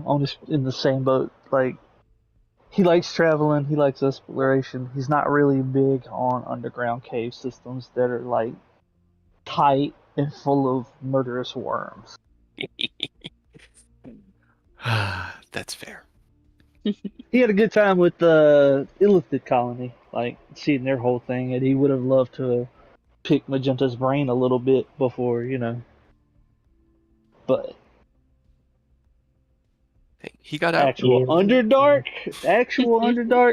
in the same boat. Like, he likes traveling, he likes exploration. He's not really big on underground cave systems that are like tight and full of murderous worms. That's fair. He had a good time with the Illithid colony, like seeing their whole thing, and he would have loved to pick Magenta's brain a little bit before, But He got out. actual Underdark,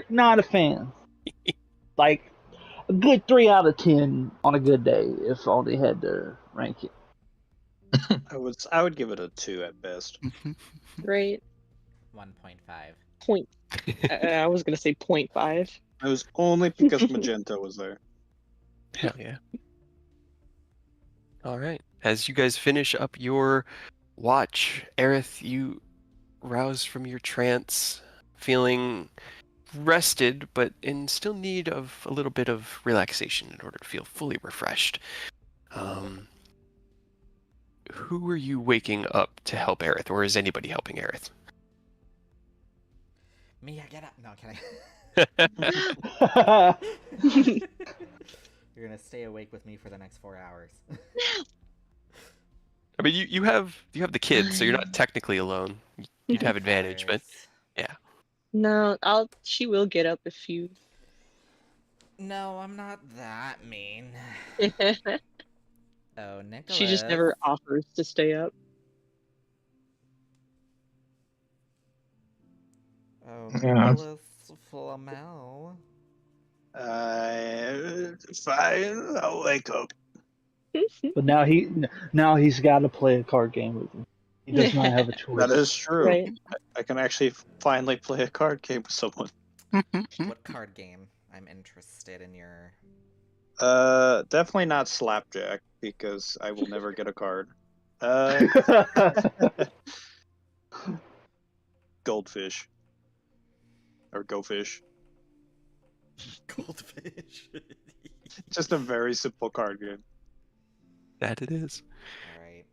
not a fan. Like a good 3 out of 10 on a good day, if only had to rank it. I would give it a 2 at best. Right. 1.5. Point. I was gonna say 0.5. It was only because Magenta was there. Hell yeah. All right. As you guys finish up your watch, Aerith, you rouse from your trance, feeling rested, but in still need of a little bit of relaxation in order to feel fully refreshed. Who are you waking up to help Aerith, or is anybody helping Aerith? Mia, get up! No, kidding. You're gonna stay awake with me for the next 4 hours. I mean, you have the kids, so you're not technically alone. You'd have advantage, but yeah. No, she will get up if you. No, I'm not that mean. Oh, Nicholas. She just never offers to stay up. Oh, Yeah. Nicholas Flamel. Fine, I'll wake up. But now he's got to play a card game with him. He does not have a choice. That is true. Right. I can actually finally play a card game with someone. What card game? I'm interested in your... Definitely not Slapjack, because I will never get a card. Goldfish. Or Go Fish. Goldfish. Just a very simple card game. That it is. Alright.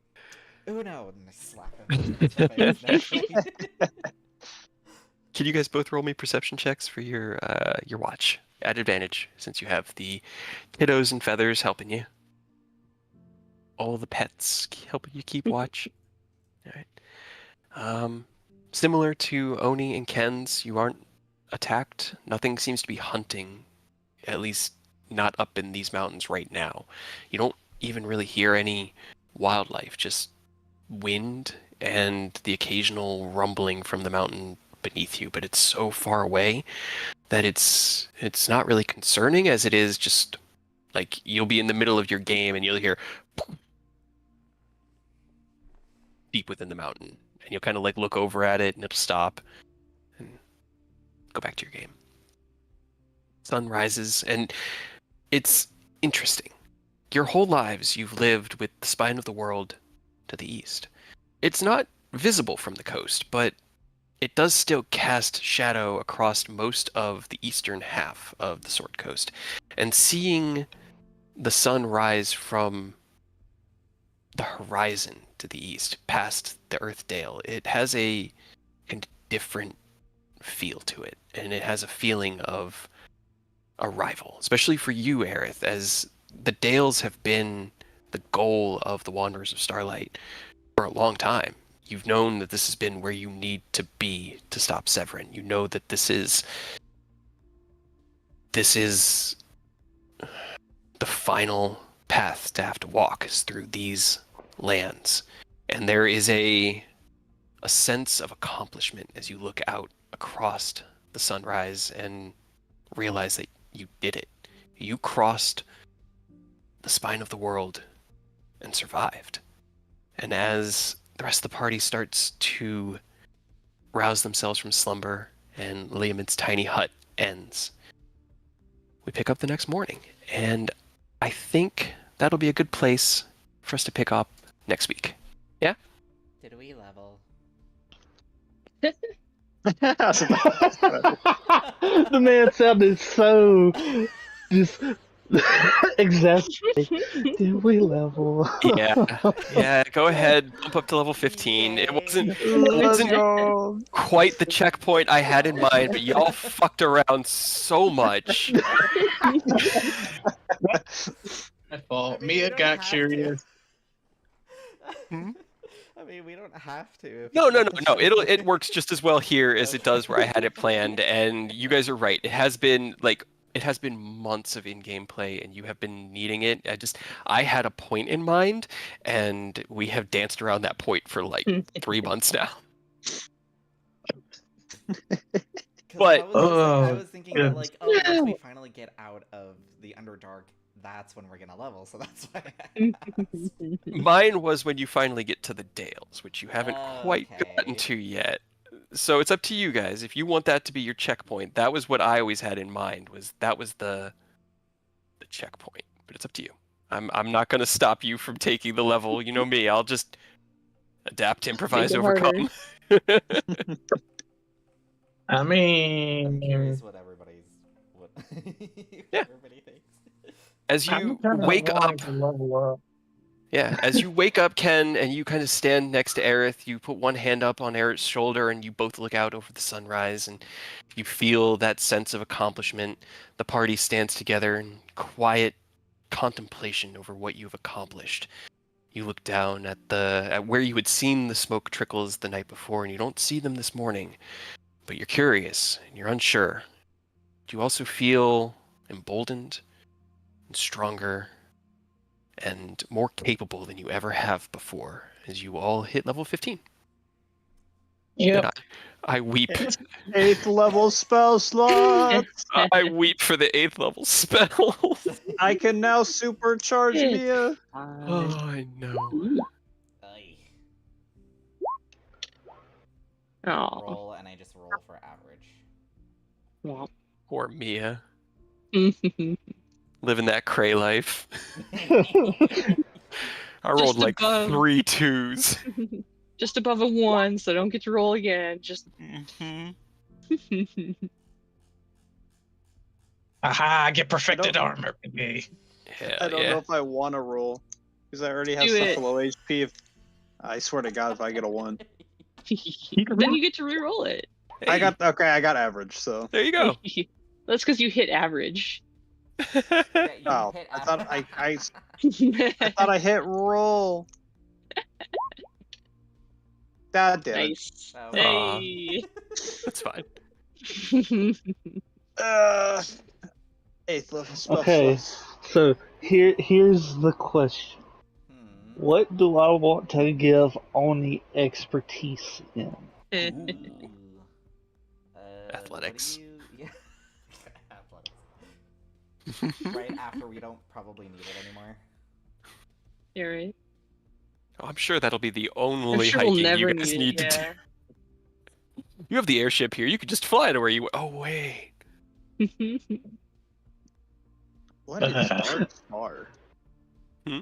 Uno! And I slap him in the face naturally. Can you guys both roll me perception checks for your watch at advantage, since you have the kiddos and feathers helping you, all the pets helping you keep watch. All right. Similar to Oni and Ken's, you aren't attacked. Nothing seems to be hunting, at least not up in these mountains right now. You don't even really hear any wildlife, just wind and the occasional rumbling from the mountain beneath you, but it's so far away that it's not really concerning, as it is just like you'll be in the middle of your game and you'll hear deep within the mountain, and you'll kind of like look over at it and it'll stop and go back to your game. Sun rises, and it's interesting. Your whole lives you've lived with the spine of the world to the east. It's not visible from the coast, but it does still cast shadow across most of the eastern half of the Sword Coast. And seeing the sun rise from the horizon to the east, past the Earthdale, it has a kind of different feel to it. And it has a feeling of arrival, especially for you, Aerith, as the Dales have been the goal of the Wanderers of Starlight for a long time. You've known that this has been where you need to be to stop Severin. You know that this is the final path to have to walk, is through these lands. And there is a sense of accomplishment as you look out across the sunrise and realize that you did it. You crossed the spine of the world and survived. And as the rest of the party starts to rouse themselves from slumber and Liamon's tiny hut ends, we pick up the next morning. And I think that'll be a good place for us to pick up next week. Yeah? Did we level? I was about- The man sounded so just exasperated. Did we level? Yeah, go ahead, bump up to level 15. It wasn't Let's go. quite the checkpoint I had in mind, but y'all fucked around so much. My fault. I mean, Mia we don't got have curious. Hmm? I mean, we don't have to. if No. it's not the show. It works just as well here as it does where I had it planned. And you guys are right. It has been months of in-game play, and you have been needing it. I had a point in mind, and we have danced around that point for like 3 months now. 'Cause But- I was thinking that, goodness. like, oh, once we finally get out of the Underdark, that's when we're gonna level. So that's why I asked. Mine was when you finally get to the Dales, which you haven't quite gotten Okay. to yet. So it's up to you guys. If you want that to be your checkpoint, that was what I always had in mind. That was the checkpoint. But it's up to you. I'm not going to stop you from taking the level. You know me. I'll just adapt, improvise, it overcome. I mean, I'm curious what Yeah. everybody thinks. As I'm you kinda wake up, wanting to level up. yeah, as you wake up, Ken, and you kind of stand next to Aerith, you put one hand up on Aerith's shoulder, and you both look out over the sunrise, and you feel that sense of accomplishment. The party stands together in quiet contemplation over what you've accomplished. You look down at where you had seen the smoke trickles the night before, and you don't see them this morning, but you're curious and you're unsure. Do you also feel emboldened and stronger and more capable than you ever have before as you all hit level 15? Yep. And I weep. 8th level spell slot. I weep for the 8th level spell. I can now supercharge Mia. Oh, I know. Aye. Oh. Roll, and I just roll for average. Well. Poor Mia. Living that cray life. I rolled like above. 3 2s. Just above a 1, so don't get to roll again. Just. Aha, get perfected don't- armor, baby. Hell I don't yeah. know if I want to roll because I already have Do such it. low HP. I swear to God, if I get a 1. Then you get to reroll it. Hey, I got average, so. there you go. That's because you hit average. Yeah, you Oh, hit I thought average. I thought I hit roll. God damn it. Nice. Oh, Hey. That's fine. Uh, 8th level spell Okay, slots. so here's the question: Hmm. what do I want to give only expertise in? Ooh. Athletics. What do you... Yeah. Athletics. Right after we don't probably need it anymore. You're right. Oh, I'm sure that'll be the I'm only sure we'll hiking you never guys need need it. to Yeah. do. You have the airship here. You could just fly to where you. Oh wait. What is Dark Star? Hmm?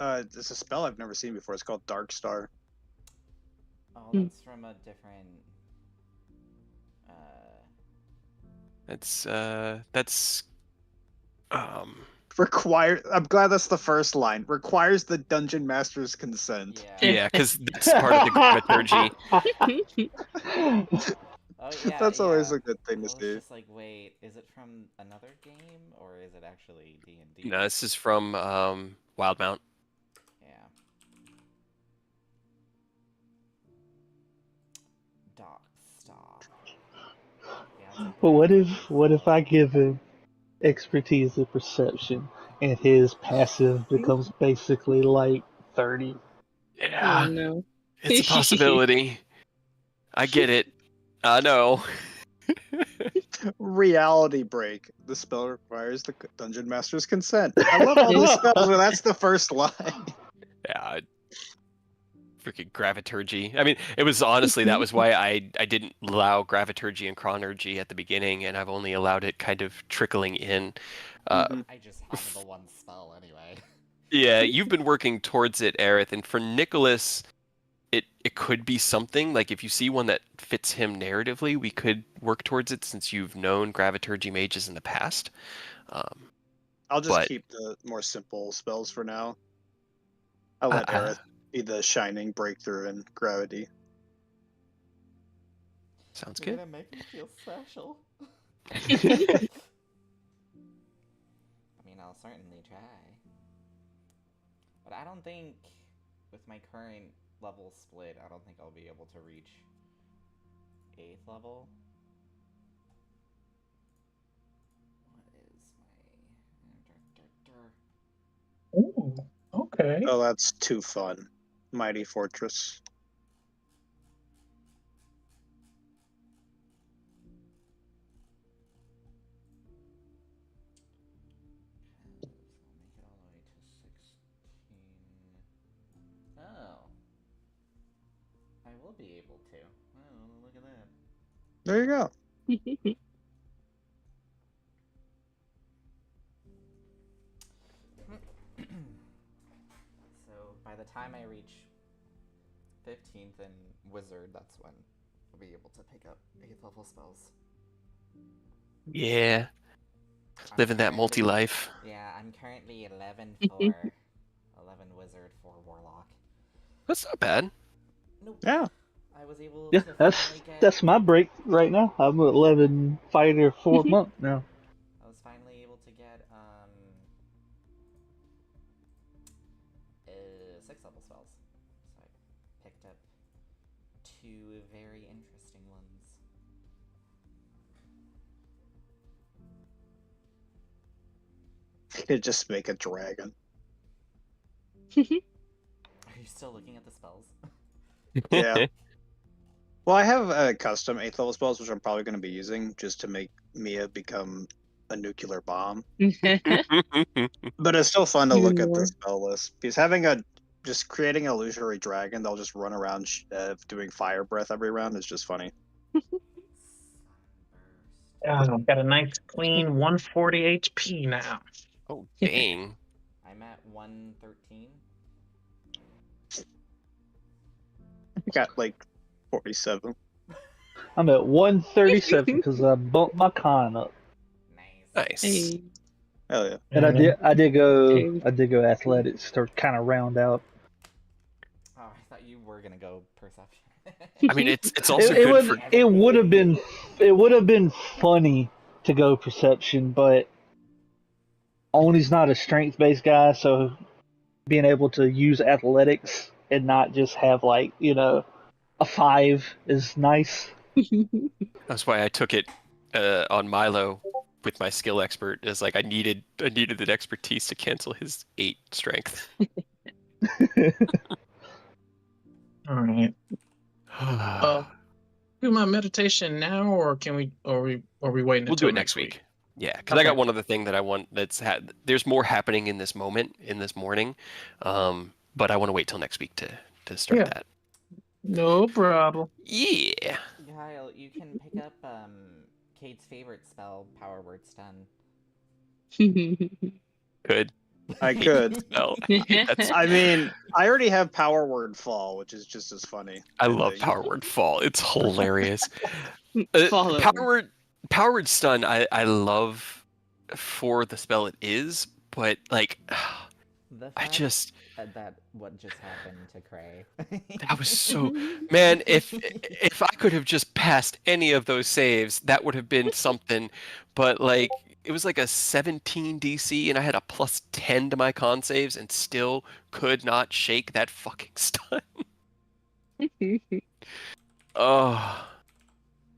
It's a spell I've never seen before. It's called Dark Star. Oh, Hmm. that's from a different... That's I'm glad that's the first line. Requires the dungeon master's consent. Yeah. yeah, because that's part of the dramaturgy. Oh, yeah, That's always yeah. a good thing I to was see. just like, wait, is it from another game, or is it actually D&D? No, this is from Wildmount. Yeah. Dark Star. Yeah, it's like But what Dragon if I give him expertise in perception and his passive becomes basically like 30? Oh Yeah, no. it's a possibility. I get it. I know. Reality break. The spell requires the dungeon master's consent. I love all these spells where that's the first line. Yeah, freaking graviturgy. I mean, it was honestly that was why I didn't allow graviturgy and chronergy at the beginning, and I've only allowed it kind of trickling in. Mhm. I just have the one spell anyway. Yeah, you've been working towards it, Aerith, and for Nicholas, it could be something like if you see one that fits him narratively, we could work towards it since you've known graviturgy mages in the past. I'll just But keep the more simple spells for now. I'll let uh, Aerith be the shining breakthrough in gravity. sounds You're good. gonna make me feel special. I mean, I'll certainly try. But I don't think, with my current level split, I don't think I'll be able to reach 8th level. What is my... Ooh, okay. Oh, that's too fun. Mighty Fortress. Oh. I will be able to. Oh, look at that. There you go. So, by the time I reach 15th and Wizard, that's when I'll be able to pick up 8th level spells. Yeah, I'm living that currently- multi-life. Yeah, I'm currently 11 for 11 Wizard for Warlock. That's not bad. Nope. Yeah. I was able Yeah, to finally get... that's my break right now. I'm 11 fighter 4 month now. I was finally able to get 6th level spells. So I picked up 2 very interesting ones. Could just make a dragon. Are you still looking at the spells? Yeah. Well, I have custom 8th level spells, which I'm probably going to be using just to make Mia become a nuclear bomb. But it's still fun to Even look at more. the spell list because just creating an illusory dragon that'll just run around doing fire breath every round is just funny. I've got a nice clean 140 HP now. Oh dang! I'm at 113. I got like 47. I'm at 137 because I bumped my con up, Nice. Nice. Hey. Hell yeah. and I did go athletics to kind of round out. Oh, gonna go perception. I mean, it's also It good would for. it would have been funny to go perception, butOni's not a strength based guy, so being able to use athletics and not just have like a 5 is nice. That's why I took it on Milo with my skill expert. Is like I needed that expertise to cancel his 8 strength. All right. Do my meditation now, or can we? Or we waiting We'll until do it next week. Yeah, because I Okay. got one other thing that I want. There's more happening in this moment, in this morning, but I want to wait till next week to start Yeah. that. No problem. Yeah. Kyle, you can pick up Kate's favorite spell, Power Word Stun. Good. I could. No, that's. I mean, I already have Power Word Fall, which is just as funny. I And, love you Power know, Word Fall. It's hilarious. Follow. Power Word Stun. I love for the spell it is, but like, The I fact just. that what just happened to Cray. That was so, man. If I could have just passed any of those saves, that would have been something. But like, it was like a 17 DC, and I had a +10 to my con saves, and still could not shake that fucking stun. Oh,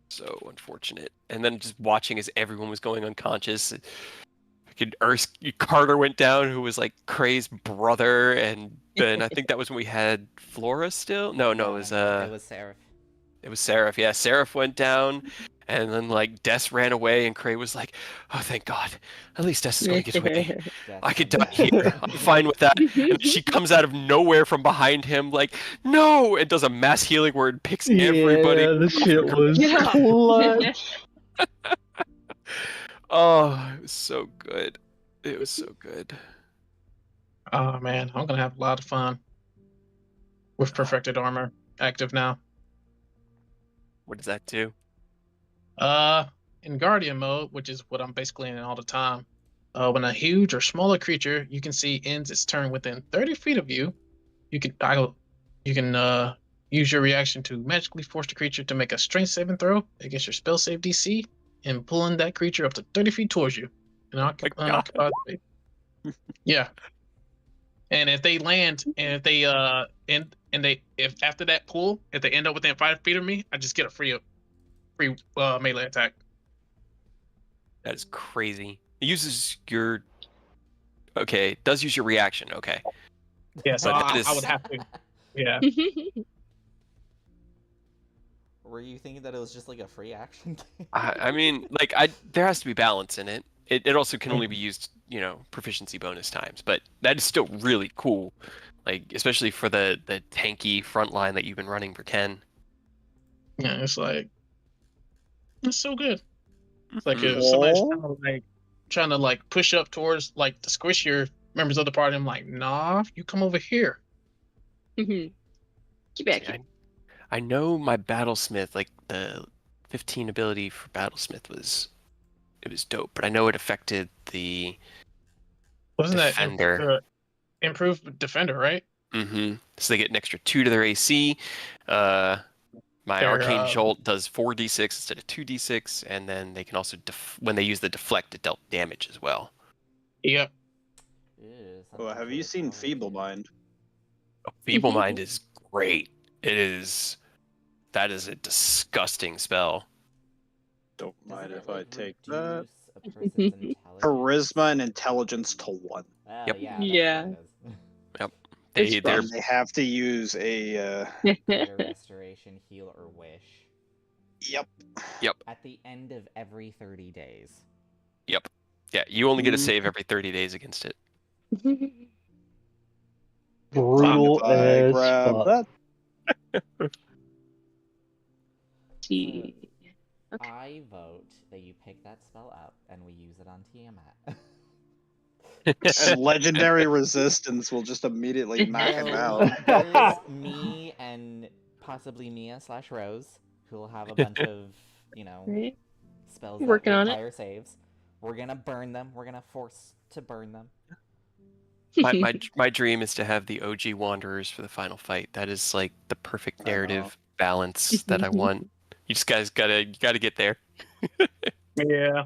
so unfortunate. And then just watching as everyone was going unconscious. Carter went down, who was like Cray's brother, and then I think that was when we had Flora still. No, it was it was Seraph. it was Seraph. Yeah, Seraph went down, and then like Des ran away, and Cray was like, "Oh, thank God! At least Des is going his way. I could die here. I'm fine with that." And she comes out of nowhere from behind him, like, "No!" and does a mass healing word, and picks everybody. Yeah, the shit was Yeah. clutch. Oh, it was so good. It was so good. Oh man, I'm gonna have a lot of fun with perfected armor active now. What does that do? In Guardian mode, which is what I'm basically in all the time, when a huge or smaller creature you can see ends its turn within 30 feet of you, you can use your reaction to magically force the creature to make a strength saving throw against your spell save DC, and pulling that creature up to 30 feet towards you. Unoccupied space. Yeah. And if they land, and if they if after that pull, if they end up within 5 feet of me, I just get a free melee attack. That is crazy. It uses your. Okay, it does use your reaction. Okay. Yeah, so But that I is- would have to. Yeah. Were you thinking that it was just like a free action? I mean, like, there has to be balance in it. It also can only be used, proficiency bonus times, but that is still really cool. Like, especially for the tanky front line that you've been running for Ken. Yeah, it's so good. It's like Mhm. if somebody's trying to push up towards like the squishier members of the party, I'm like, nah, you come over here. Keep back See, here. I know my Battlesmith, like the 15 ability for Battlesmith was dope, but I know it affected the Wasn't defender. Improved defender, right? Mm-hmm. So they get an extra 2 to their AC. My Their, Arcane Jolt does 4d6 instead of 2d6, and then they can also, when they use the deflect, it dealt damage as well. Yep. Well, have you seen Feeble Mind? Feeble Mind is great. That is a disgusting spell. Don't mind if I take that. that. Charisma and intelligence to 1. Oh, Yep. yeah. Yeah. They're And they have to use a. Greater restoration, heal, or wish. Yep. At the end of every 30 days. yeah. You only get a save every 30 days against it. Brutal If I as grab fuck. that. See. Okay. I vote that you pick that spell up and we use it on Tiamat. And legendary resistance will just immediately knock him out. There's me and possibly Mia/Rose, who will have a bunch of, Right. spells Working that on it. require saves. We're gonna burn them. We're gonna force to burn them. My dream is to have the OG Wanderers for the final fight. That is like the perfect I know. narrative balance that I want. You just guys gotta get there. Yeah.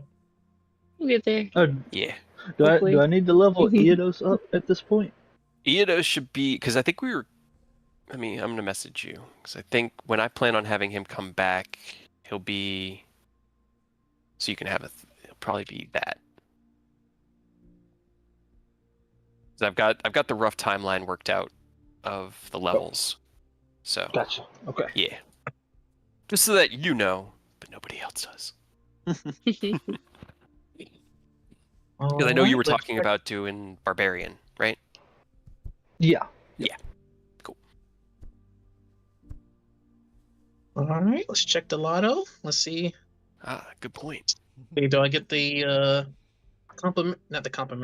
We'll get there. Yeah. Do Hopefully. I need to level Eodos up at this point? Eodos should be, because I think I'm gonna message you because I think when I plan on having him come back, he'll be. So you can have it'll probably be that. 'Cause I've got the rough timeline worked out of the levels. So Gotcha. Okay. yeah, just so that you know, but nobody else does. Because I know you were talking about doing Barbarian, right? Yeah. All right, let's check the lotto. Let's see. Ah, good point. Do I get the compliment? Not the compliment.